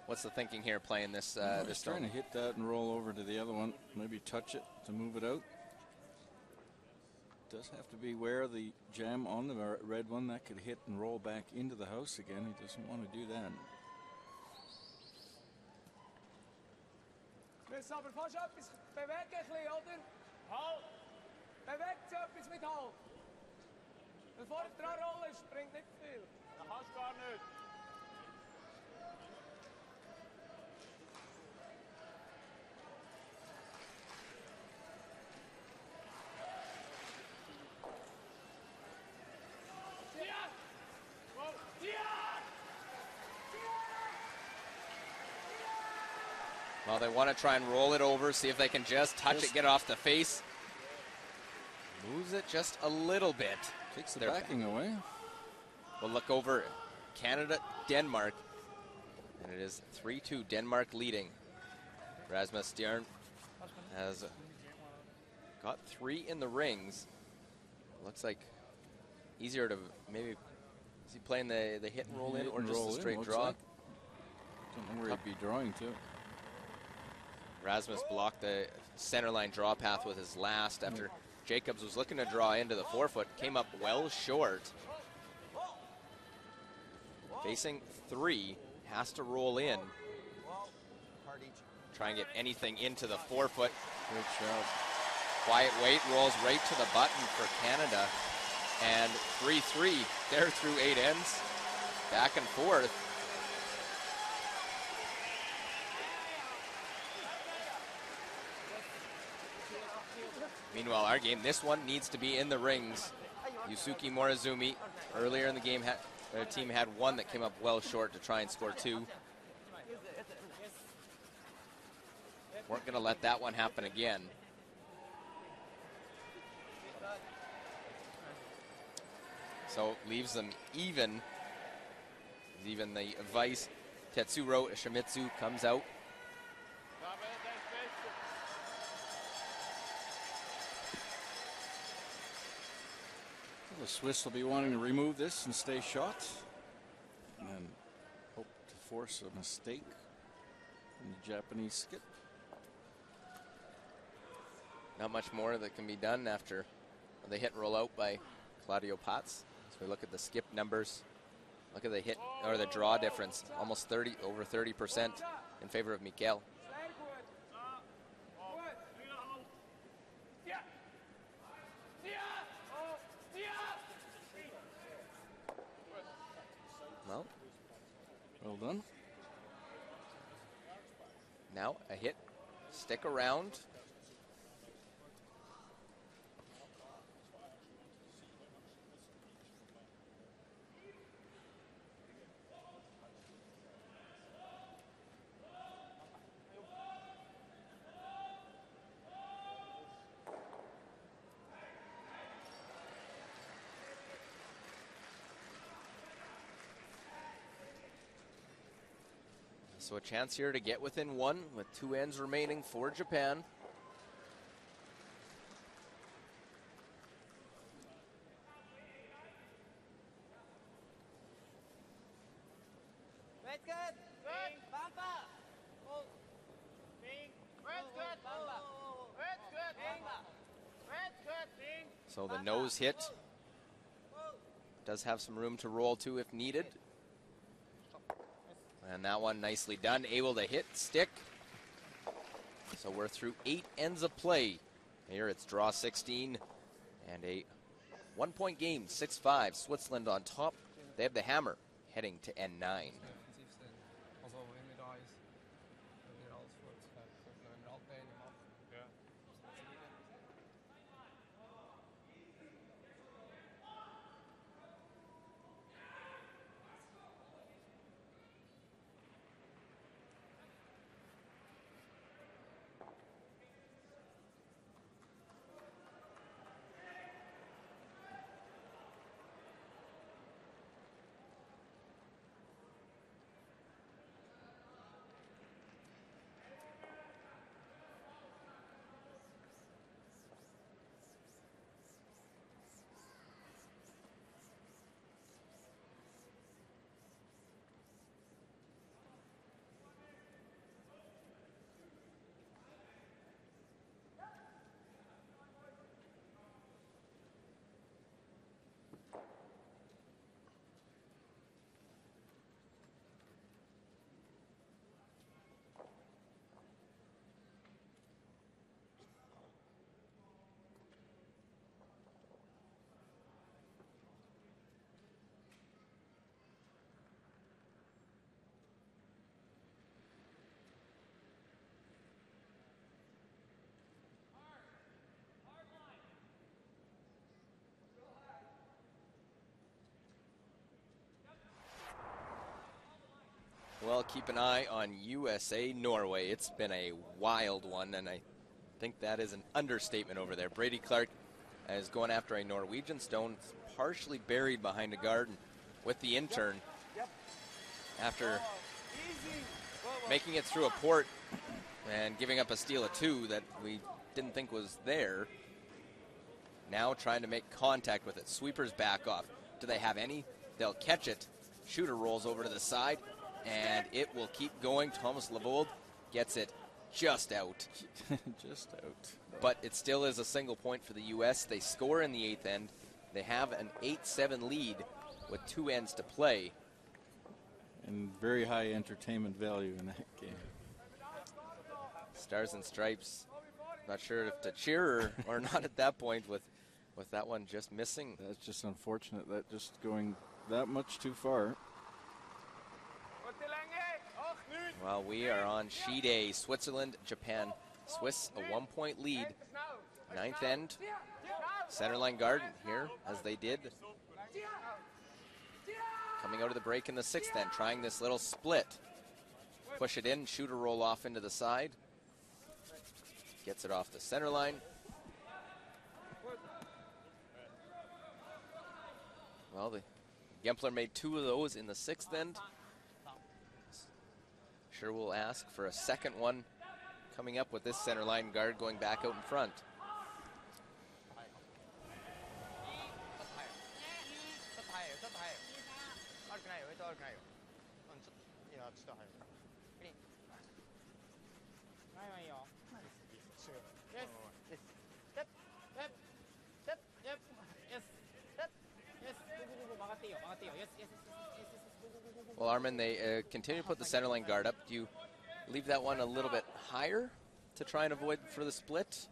What's the thinking here playing this? This trying to hit that and roll over to the other one. Maybe touch it to move it out. Does have to be aware of the jam on the red one. That could hit and roll back into the house again. He doesn't want to do that. Aber fast etwas bewegen, oder? Halt! Bewegt sich etwas mit Halt. Bevor du dran rollst, bringt nicht viel. Das kannst du gar nicht. Well, they want to try and roll it over, see if they can just touch it, get it off the face. Moves it just a little bit. Kicks the backing away. We'll look over Canada, Denmark, and it is 3-2, Denmark leading. Rasmus Stjern has got 3 in the rings. Looks like easier to maybe, is he playing the hit and roll in or just a straight draw? Like. Don't know where he'd be drawing to. Rasmus blocked the center line draw path with his last after Jacobs was looking to draw into the 4-foot, came up well short. Facing 3, has to roll in. Try and get anything into the 4-foot. Great shot. Quiet weight, rolls right to the button for Canada. And 3-3 there through 8 ends. Back and forth. Meanwhile, our game, this one needs to be in the rings. Yusuke Morizumi, earlier in the game, their team had 1 that came up well short to try and score 2. Weren't going to let that one happen again. So leaves them even. Even the vice, Tetsuro Shimizu, comes out. The Swiss will be wanting to remove this and stay shot, and then hope to force a mistake from the Japanese skip. Not much more that can be done after the hit and roll out by Claudio Pats. As we look at the skip numbers, look at the hit or the draw difference, almost 30, over 30% in favor of Mikel. done. Now a hit, stick around. So a chance here to get within one with 2 ends remaining for Japan. Red's good. Red. Bumper. Red's good. Red's good. Red's good. So the nose hit does have some room to roll to if needed. And that one nicely done, able to hit, stick. So we're through 8 ends of play. Here it's draw 16 and a 1-point game, 6-5. Switzerland on top. They have the hammer heading to N9. Well, keep an eye on USA-Norway. It's been a wild one, and I think that is an understatement over there. Brady Clark is going after a Norwegian stone, partially buried behind a garden with the intern. After making it through a port and giving up a steal of 2 that we didn't think was there. Now trying to make contact with it. Sweepers back off. Do they have any? They'll catch it. Shooter rolls over to the side, and it will keep going. Thomas Levold gets it just out. Just out. But it still is a single point for the U.S. They score in the 8th end. They have an 8-7 lead with 2 ends to play. And very high entertainment value in that game. Stars and Stripes, not sure if to cheer or not at that point with that one just missing. That's just unfortunate. That just going that much too far. Well, we are on sheet A. Switzerland, Japan, Swiss a 1-point lead. 9th end, centerline guard here as they did. Coming out of the break in the 6th end, trying this little split. Push it in, shooter roll off into the side. Gets it off the center line. Well, the Gempler made 2 of those in the 6th end. Sure we'll ask for a second one coming up with this center line guard going back out in front. Well, Armin, they continue to put the centerline guard up. Do you leave that one a little bit higher to try and avoid for the split?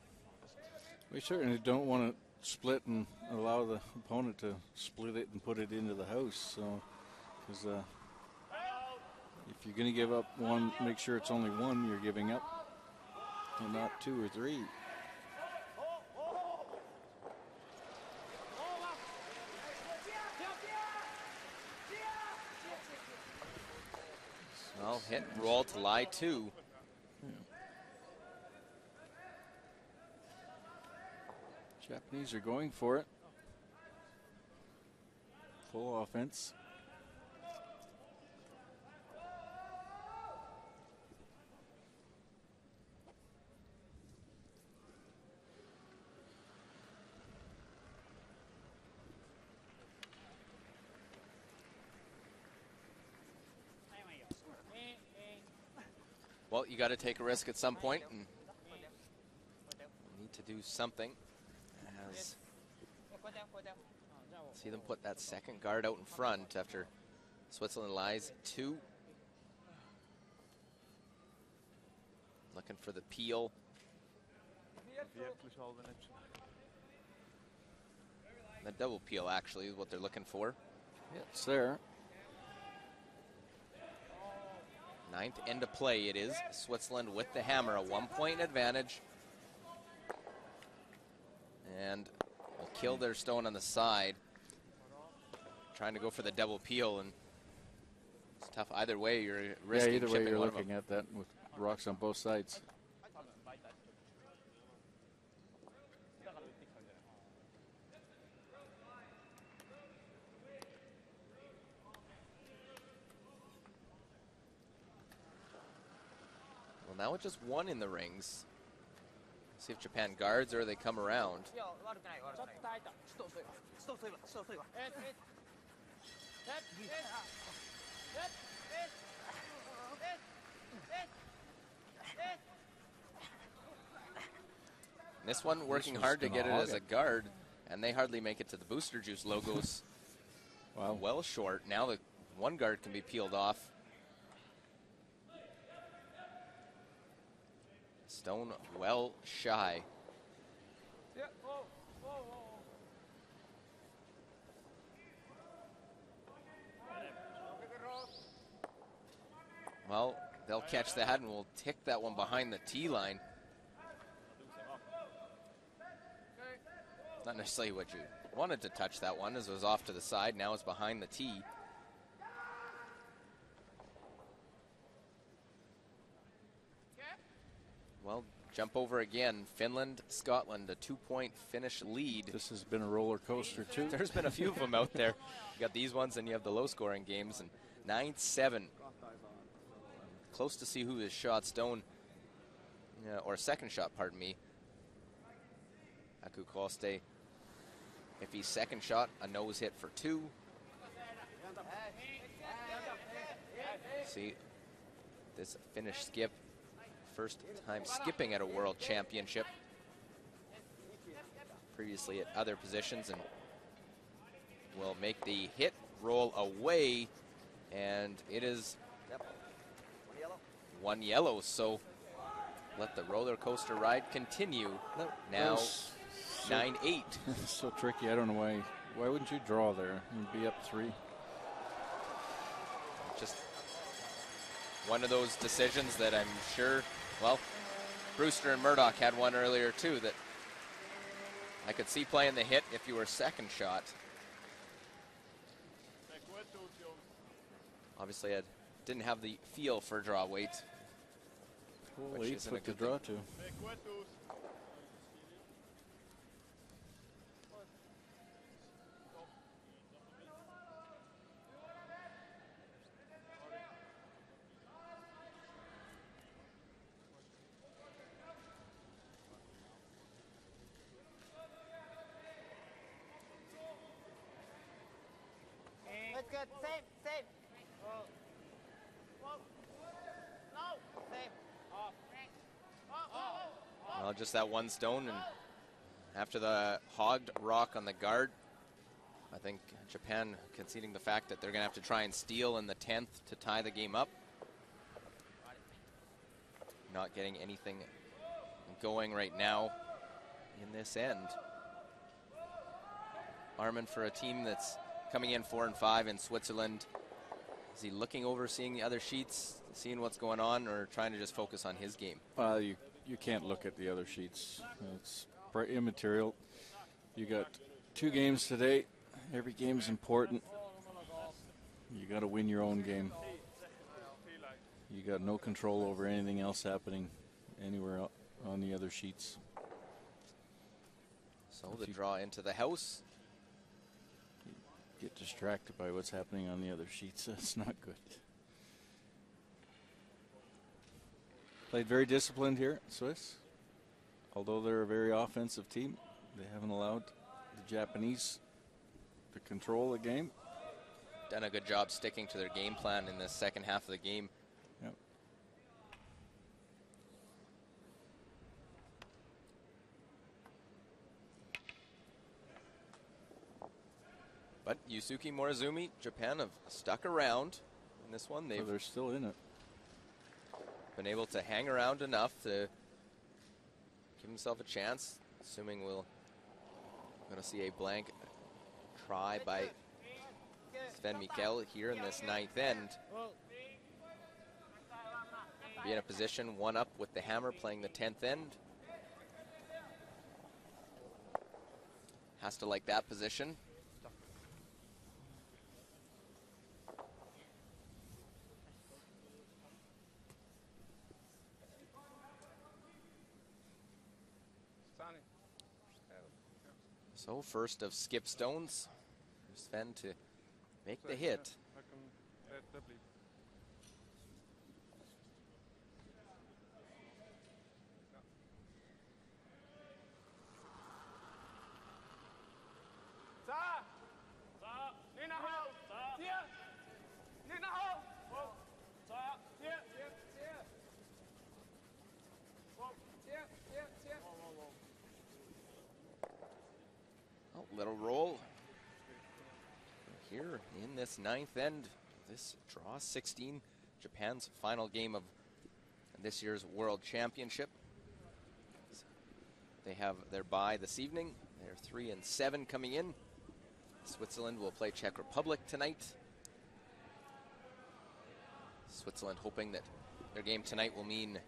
We certainly don't want to split and allow the opponent to split it and put it into the house. So, because If you're going to give up one, make sure it's only one you're giving up and not 2 or 3. Well, hit and roll to lie 2. Japanese are going for it. Full offense. Well, you got to take a risk at some point and need to do something. As see them put that second guard out in front after Switzerland lies 2. Looking for the peel. The double peel actually is what they're looking for. Yeah, it's there. 9th end of play it is. Switzerland with the hammer, a 1-point advantage. And will kill their stone on the side. Trying to go for the double peel, and it's tough either way. You're risking either way chipping you're one of looking them. at that with rocks on both sides. Well, now with just 1 in the rings. See if Japan guards or they come around. This one working hard to get it as a guard, and they hardly make it to the Booster Juice logos. Wow. Well short. Now the one guard can be peeled off. Stone well shy. Well, they'll catch that and we'll tick that one behind the tee line. Not necessarily what you wanted to touch that one, as it was off to the side. Now it's behind the tee. Well, jump over again. Finland, Scotland, a 2-point Finnish lead. This has been a roller coaster too. There's been a few of them out there. You got these ones and you have the low-scoring games. And 9-7. Close to see who is shot. Stone, or second shot, pardon me. Aku Koste. If he's second shot, a nose hit for 2. See, this Finnish skip. First time skipping at a world championship. Previously at other positions, and will make the hit roll away, and it is 1 yellow. So let the roller coaster ride continue. Now 9-8. So tricky. I don't know why wouldn't you draw there? You'd be up 3. Just one of those decisions that I'm sure, well, Brewster and Murdoch had one earlier too, that I could see playing the hit if you were second shot. Obviously I didn't have the feel for draw weight, which isn't a good draw thing. to. That's good. Same, same. No, same. Well, just that one stone, and after the hogged rock on the guard, I think Japan conceding the fact that they're going to have to try and steal in the 10th to tie the game up. Not getting anything going right now in this end. Armin, for a team that's coming in 4-5 in Switzerland, Is he looking over, seeing the other sheets, seeing what's going on, or trying to just focus on his game? You can't look at the other sheets. It's immaterial. You got 2 games today. Every game's important. You got to win your own game. You got no control over anything else happening anywhere on the other sheets. So the draw into the house. You get distracted by what's happening on the other sheets. That's not good. Played very disciplined here, Swiss. Although they're a very offensive team, they haven't allowed the Japanese to control the game. Done a good job sticking to their game plan in the second half of the game. Yep. But Yusuke Morizumi, Japan have stuck around in this one. They're still in it. Been able to hang around enough to give himself a chance, assuming we're going to see a blank try by Sven Mikkel here in this 9th end. Be in a position 1 up with the hammer playing the 10th end. Has to like that position. So first of skip stones for Sven to make the hit. Little roll here in this 9th end. This draw 16, Japan's final game of this year's World Championship. They have their bye this evening. They're 3 and 7 coming in. Switzerland will play Czech Republic tonight. Switzerland hoping that their game tonight will mean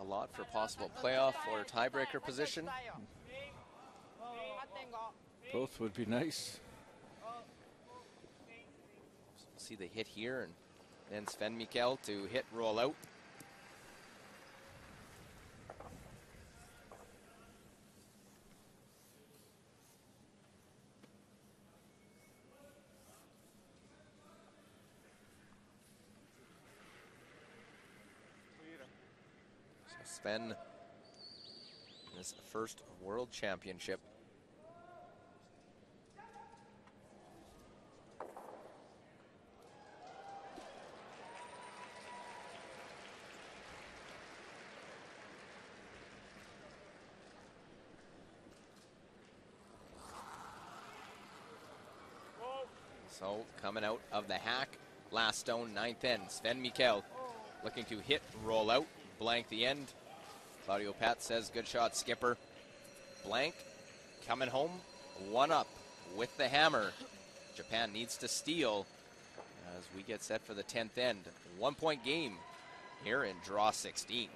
a lot for possible playoff or tiebreaker position. Both would be nice. See the hit here, and then Sven Mikkel to hit roll out. So Sven, his first World Championship. So coming out of the hack, last stone, 9th end, Sven Mikkel looking to hit, roll out, blank the end. Claudio Pat says, good shot, skipper. Blank, coming home, 1 up with the hammer. Japan needs to steal as we get set for the 10th end. 1-point game here in draw 16.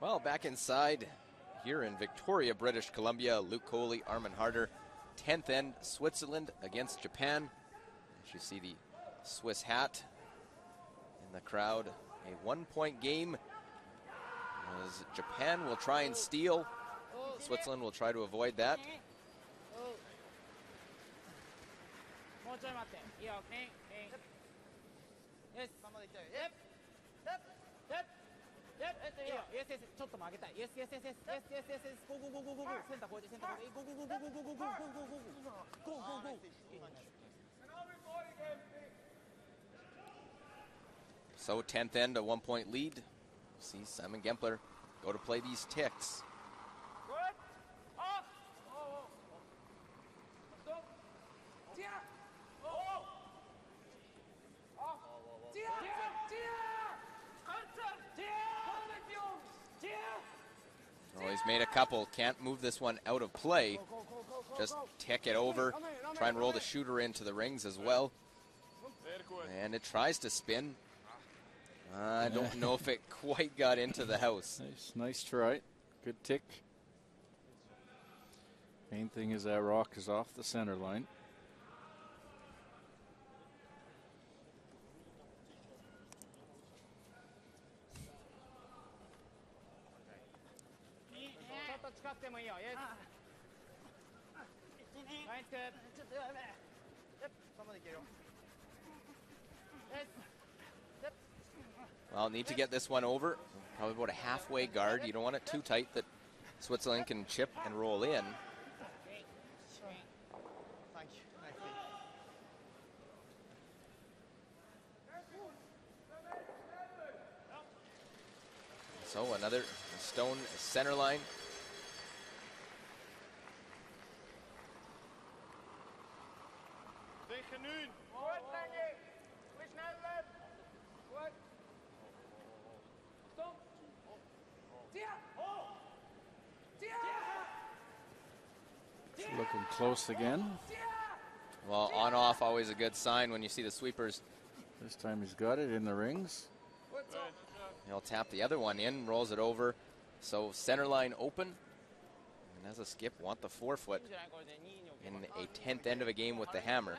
Well, back inside here in Victoria, British Columbia, Luke Coley, Armin Harder, 10th end, Switzerland against Japan. As you see the Swiss hat in the crowd, a 1-point game as Japan will try and steal. Switzerland will try to avoid that. So 10th end, a 1-point lead. See Simon Gempler go to play these ticks. Oh, he's made a couple, can't move this one out of play. Just tick it over, try and roll the shooter into the rings as well. And it tries to spin. I don't know if it quite got into the house. Nice try. Good tick. Main thing is that rock is off the center line. Well, need to get this one over. Probably about a halfway guard. You don't want it too tight that Switzerland can chip and roll in. So another stone center line. Looking close again. Well, on-off, always a good sign when you see the sweepers. This time he's got it in the rings. He'll tap the other one in, rolls it over. So center line open. And as a skip, want the forefoot in a 10th end of a game with the hammer.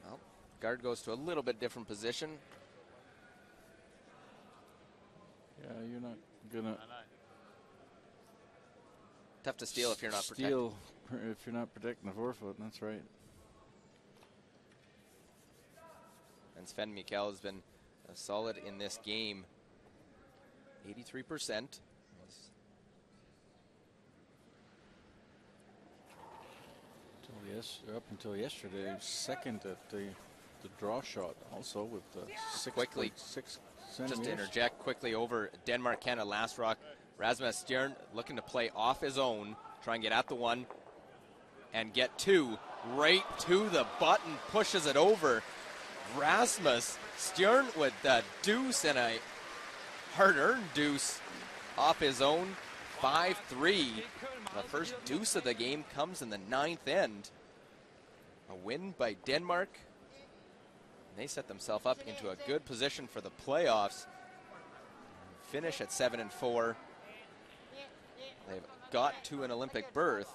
Well, guard goes to a little bit different position. Yeah, you're not gonna Tough to steal if you're not protecting. steal if you're not protecting the forefoot. That's right. And Sven Mikkel has been solid in this game. 83%. Up until yesterday, he was second at the draw shot, also with the Quickly. 6 Just to centimeters. interject quickly over Denmark, Canada, last rock. Rasmus Stjern looking to play off his own, try and get at the one and get two. Right to the button, pushes it over. Rasmus Stjern with the deuce and a hard-earned deuce off his own. 5-3. The first deuce of the game comes in the 9th end. A win by Denmark. They set themselves up into a good position for the playoffs. Finish at 7-4. They've got to an Olympic berth.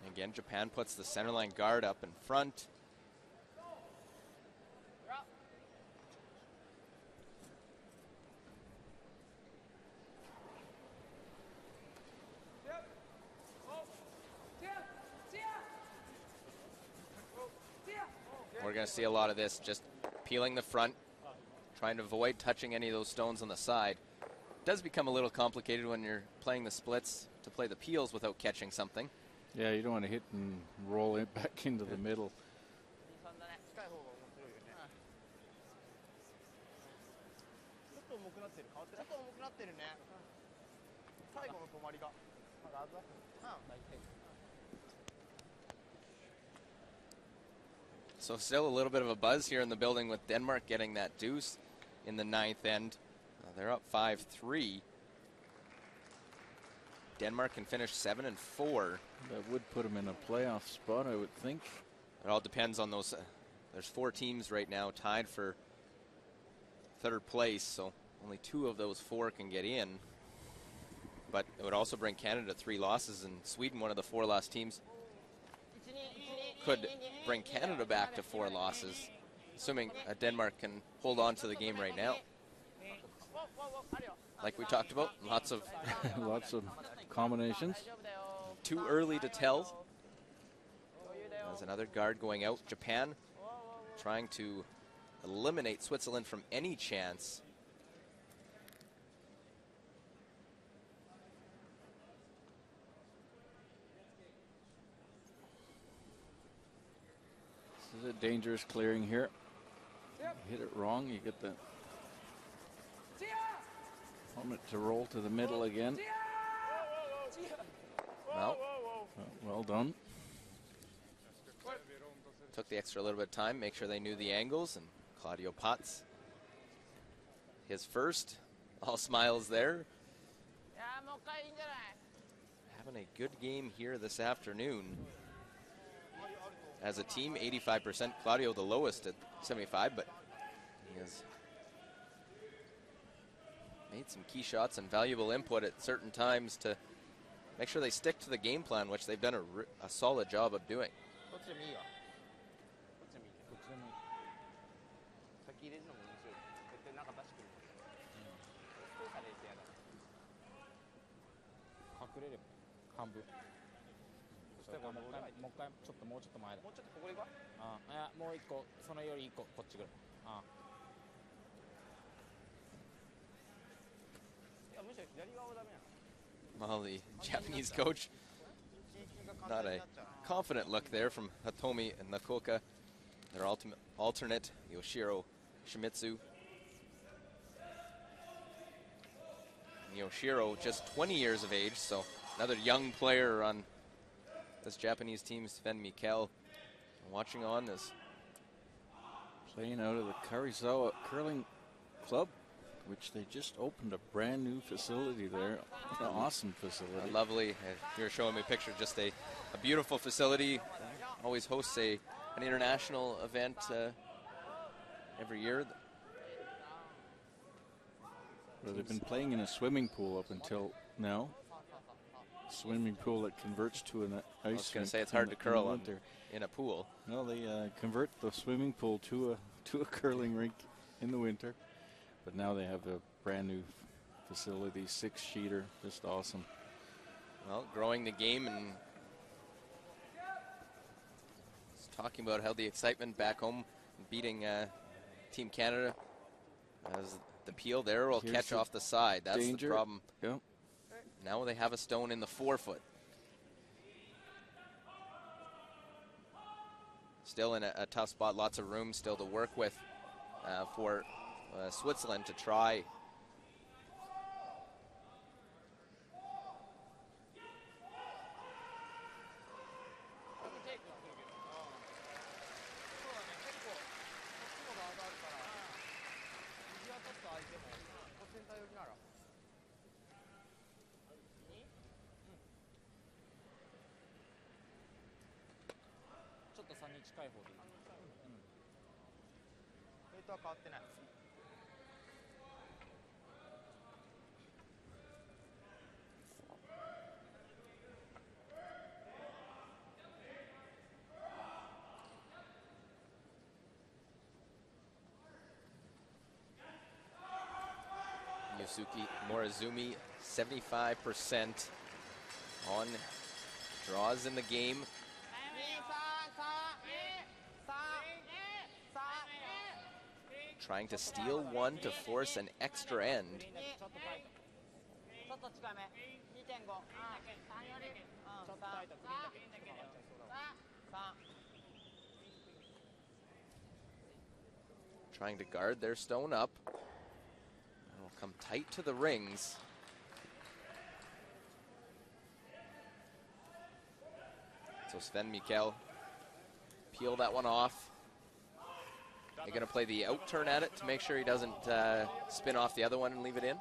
Again, Japan puts the centerline guard up in front. going to see a lot of this, just peeling the front, trying to avoid touching any of those stones on the side. It does become a little complicated when you're playing the splits to play the peels without catching something. Yeah, you don't want to hit and roll it back into the middle. So still a little bit of a buzz here in the building with Denmark getting that deuce in the ninth end. They're up 5-3. Denmark can finish 7-4. That would put them in a playoff spot, I would think. It all depends on those. There's 4 teams right now tied for third place, so only 2 of those 4 can get in. But it would also bring Canada 3 losses, and Sweden, one of the 4 lost teams, could bring Canada back to 4 losses, assuming Denmark can hold on to the game right now. Like we talked about, lots of combinations. Too early to tell. There's another guard going out. Japan trying to eliminate Switzerland from any chance. This is a dangerous clearing here. You hit it wrong, you get the opponent to roll to the middle again. Well done. Took the extra little bit of time, make sure they knew the angles, and Claudio Potts, his first, all smiles there. Having a good game here this afternoon. As a team, 85%. Claudio the lowest at 75, but he has made some key shots and valuable input at certain times to make sure they stick to the game plan, which they've done a solid job of doing. Well, the Japanese coach, not a confident look there from Hitomi and Nakoka. Their alternate, Yoshiro Shimizu. Yoshiro, just 20 years of age, so another young player on this Japanese team, Sven Mikkel. Watching on this. Playing out of the Karizawa Curling Club, which they just opened a brand new facility there. An awesome facility. Lovely. You're showing me a picture, just a beautiful facility. Always hosts an international event every year. Well, they've been playing in a swimming pool up until now. Swimming pool that converts to an ice. I was going to say it's hard to curl in a pool. No, they convert the swimming pool to a curling rink in the winter. But now they have a brand new facility, 6-sheeter, just awesome. Well, growing the game and talking about how the excitement back home, beating Team Canada, as the peel there will catch off the side. That's danger. The problem. Yep. Now they have a stone in the forefoot. Still in a tough spot, lots of room still to work with for Switzerland to try. Yusuke Morizumi, 75% on draws in the game. trying to steal one to force an extra end. Trying to guard their stone up. And will come tight to the rings. So Sven Mikkel peel that one off. They're going to play the out turn at it to make sure he doesn't spin off the other one and leave it in.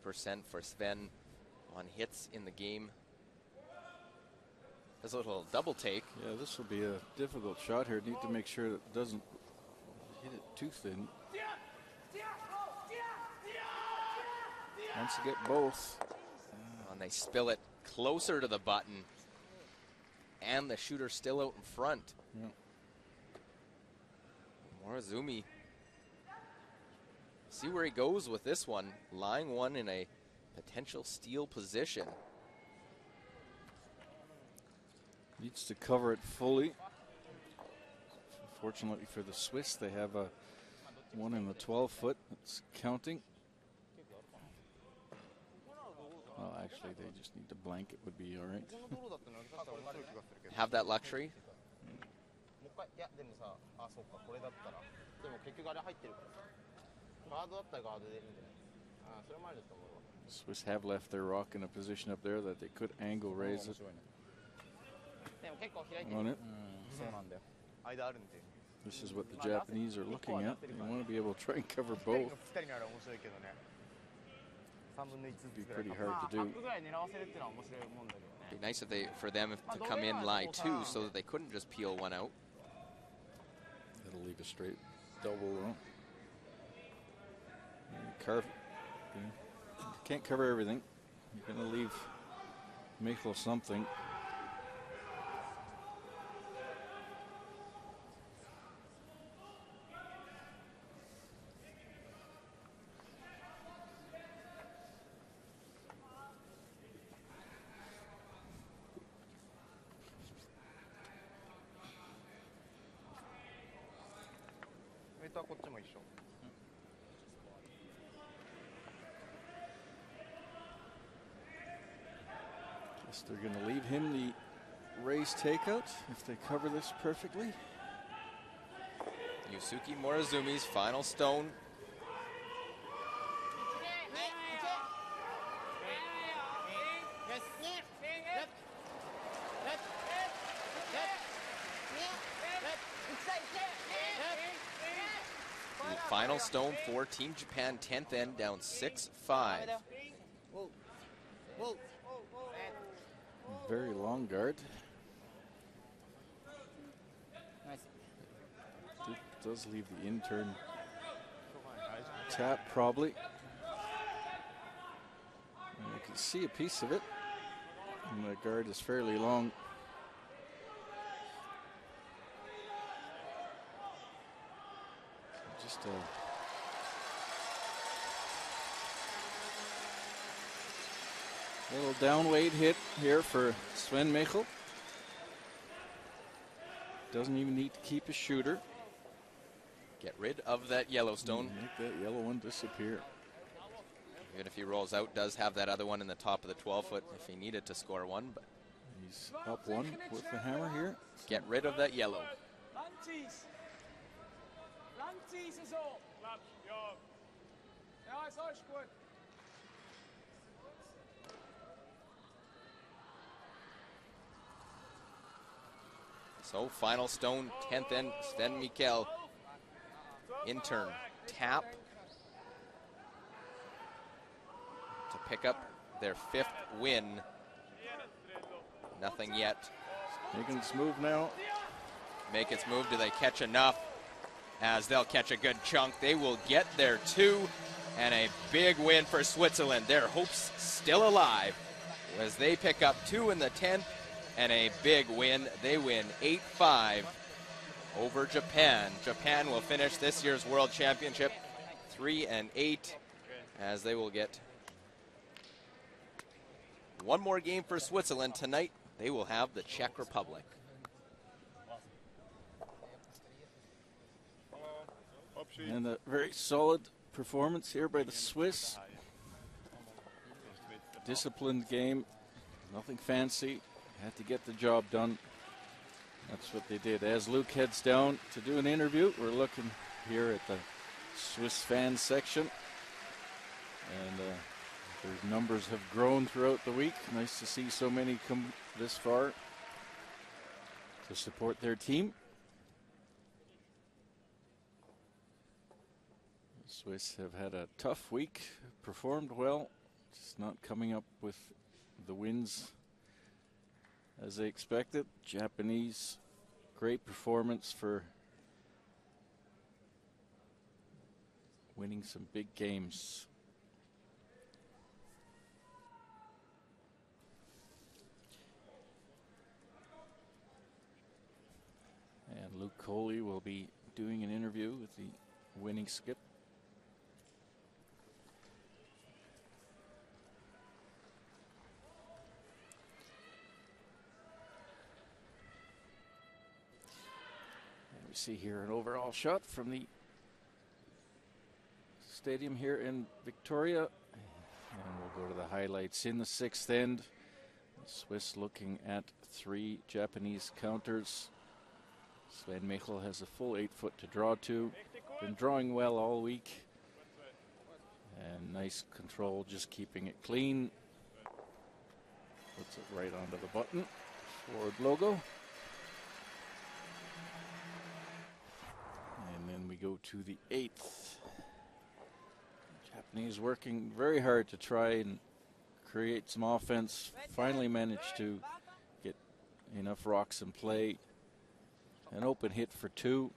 % for Sven on hits in the game. There's a little double take. Yeah, this will be a difficult shot here. Need to make sure that it doesn't hit it too thin. Once you get both. And they spill it closer to the button. And the shooter still out in front. Yeah. Morozumi. See where he goes with this one. Lying one in a potential steal position. Needs to cover it fully. Fortunately for the Swiss, they have a one in the 12-foot that's counting. Well, actually, they just need to blank. It would be all right. Have that luxury. Swiss have left their rock in a position up there that they could angle raise it on it. This is what the Japanese are looking at. They want to be able to try and cover both. It'd be pretty hard to do. It'd be nice for them to come in lie two so that they couldn't just peel one out. That'll leave a straight double though. Carve. You can't cover everything. You're going to leave Michel something. Guess they're going to leave him the raise takeout if they cover this perfectly. Yusuke Morozumi's final stone. Final stone for Team Japan, 10th end, down 6-5. Very long guard. It does leave the in-turn tap, probably. And you can see a piece of it. And the guard is fairly long. Just a little downweight hit here for Sven Michel. Doesn't even need to keep a shooter. Get rid of that yellow stone. Make that yellow one disappear. Even if he rolls out, does have that other one in the top of the 12-foot if he needed to score one. But he's up one with the hammer here. Get rid of that yellow. So final stone, 10th end, Sven Mikkel. In turn, tap to pick up their 5th win. Nothing yet. Making its move now. Make its move. Do they catch enough? As they'll catch a good chunk. They will get their 2. And a big win for Switzerland. Their hopes still alive as they pick up 2 in the 10th and a big win. They win 8-5 over Japan. Japan will finish this year's World Championship 3-8 as they will get one more game for Switzerland. Tonight they will have the Czech Republic. And a very solid performance here by the Swiss. Disciplined game, nothing fancy. Had to get the job done. That's what they did. As Luke heads down to do an interview, we're looking here at the Swiss fans section. And their numbers have grown throughout the week. Nice to see so many come this far to support their team. Swiss have had a tough week, performed well, just not coming up with the wins as they expected. Japanese, great performance for winning some big games. And Luke Coley will be doing an interview with the winning skip. See here an overall shot from the stadium here in Victoria, and we'll go to the highlights in the 6th end. The Swiss looking at 3 Japanese counters. Sven Michel has a full 8 foot to draw to. Been drawing well all week, and nice control, just keeping it clean. Puts it right onto the button. Forward logo. And then we go to the 8th. Japanese working very hard to try and create some offense. Finally managed to get enough rocks in play. An open hit for 2.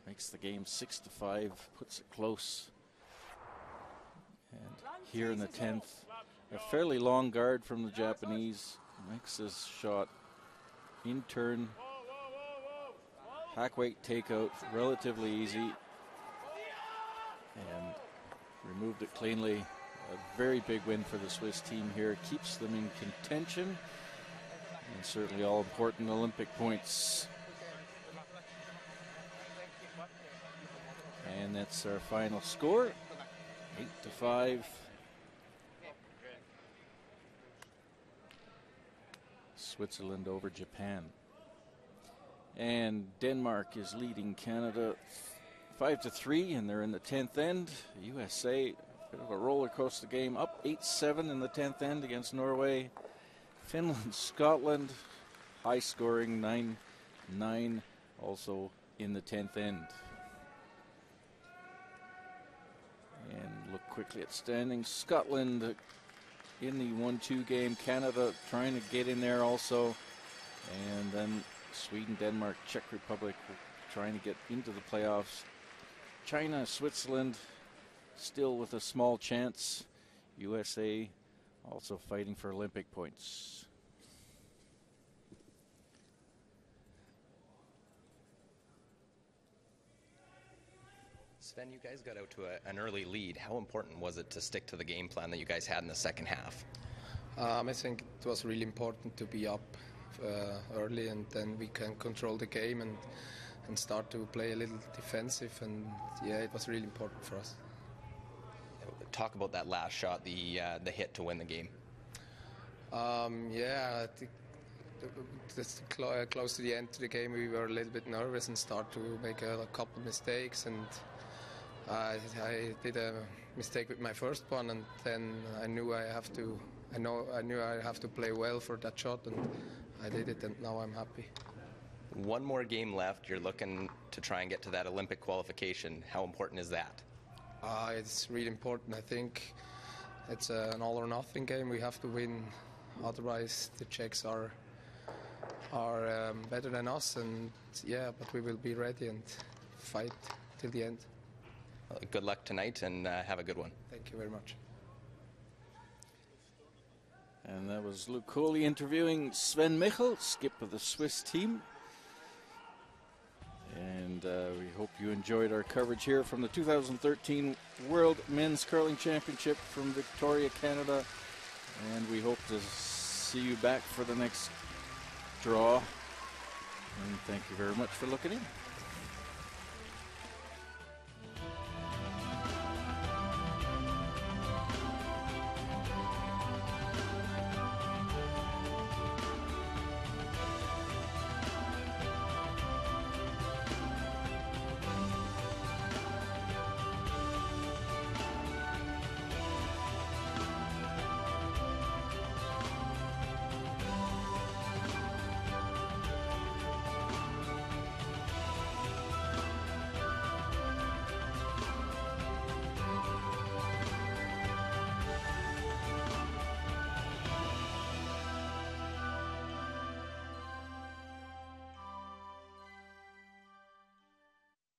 Makes the game 6-5, puts it close. And here in the 10th, a fairly long guard from the Japanese. Makes this shot in turn. Hack weight takeout, relatively easy, and removed it cleanly. A very big win for the Swiss team here. Keeps them in contention, and certainly all important Olympic points. And that's our final score, 8-5. Switzerland over Japan. And Denmark is leading Canada 5-3, and they're in the 10th end. USA, a bit of a roller coaster game, up 8-7 in the 10th end against Norway. Finland, Scotland, high scoring 9-9, also in the 10th end. And look quickly at standings. Scotland in the 1-2 game. Canada trying to get in there also. And then Sweden, Denmark, Czech Republic trying to get into the playoffs. China, Switzerland still with a small chance. USA also fighting for Olympic points. Sven, you guys got out to an early lead. How important was it to stick to the game plan that you guys had in the second half? I think it was really important to be up early, and then we can control the game and start to play a little defensive, and yeah, it was really important for us. Talk about that last shot, the hit to win the game. Yeah, I think just close to the end of the game we were a little bit nervous and start to make a couple mistakes, and I did a mistake with my first one, and then I knew I have to play well for that shot, and I did it, and now I'm happy. One more game left. You're looking to try and get to that Olympic qualification. How important is that? It's really important. I think it's an all or nothing game. We have to win, otherwise the Czechs are better than us, and yeah, but we will be ready and fight till the end. good luck tonight and have a good one. Thank you very much. And that was Luke Coley interviewing Sven Michel, skip of the Swiss team. And we hope you enjoyed our coverage here from the 2013 World Men's Curling Championship from Victoria, Canada. And we hope to see you back for the next draw. And thank you very much for looking in.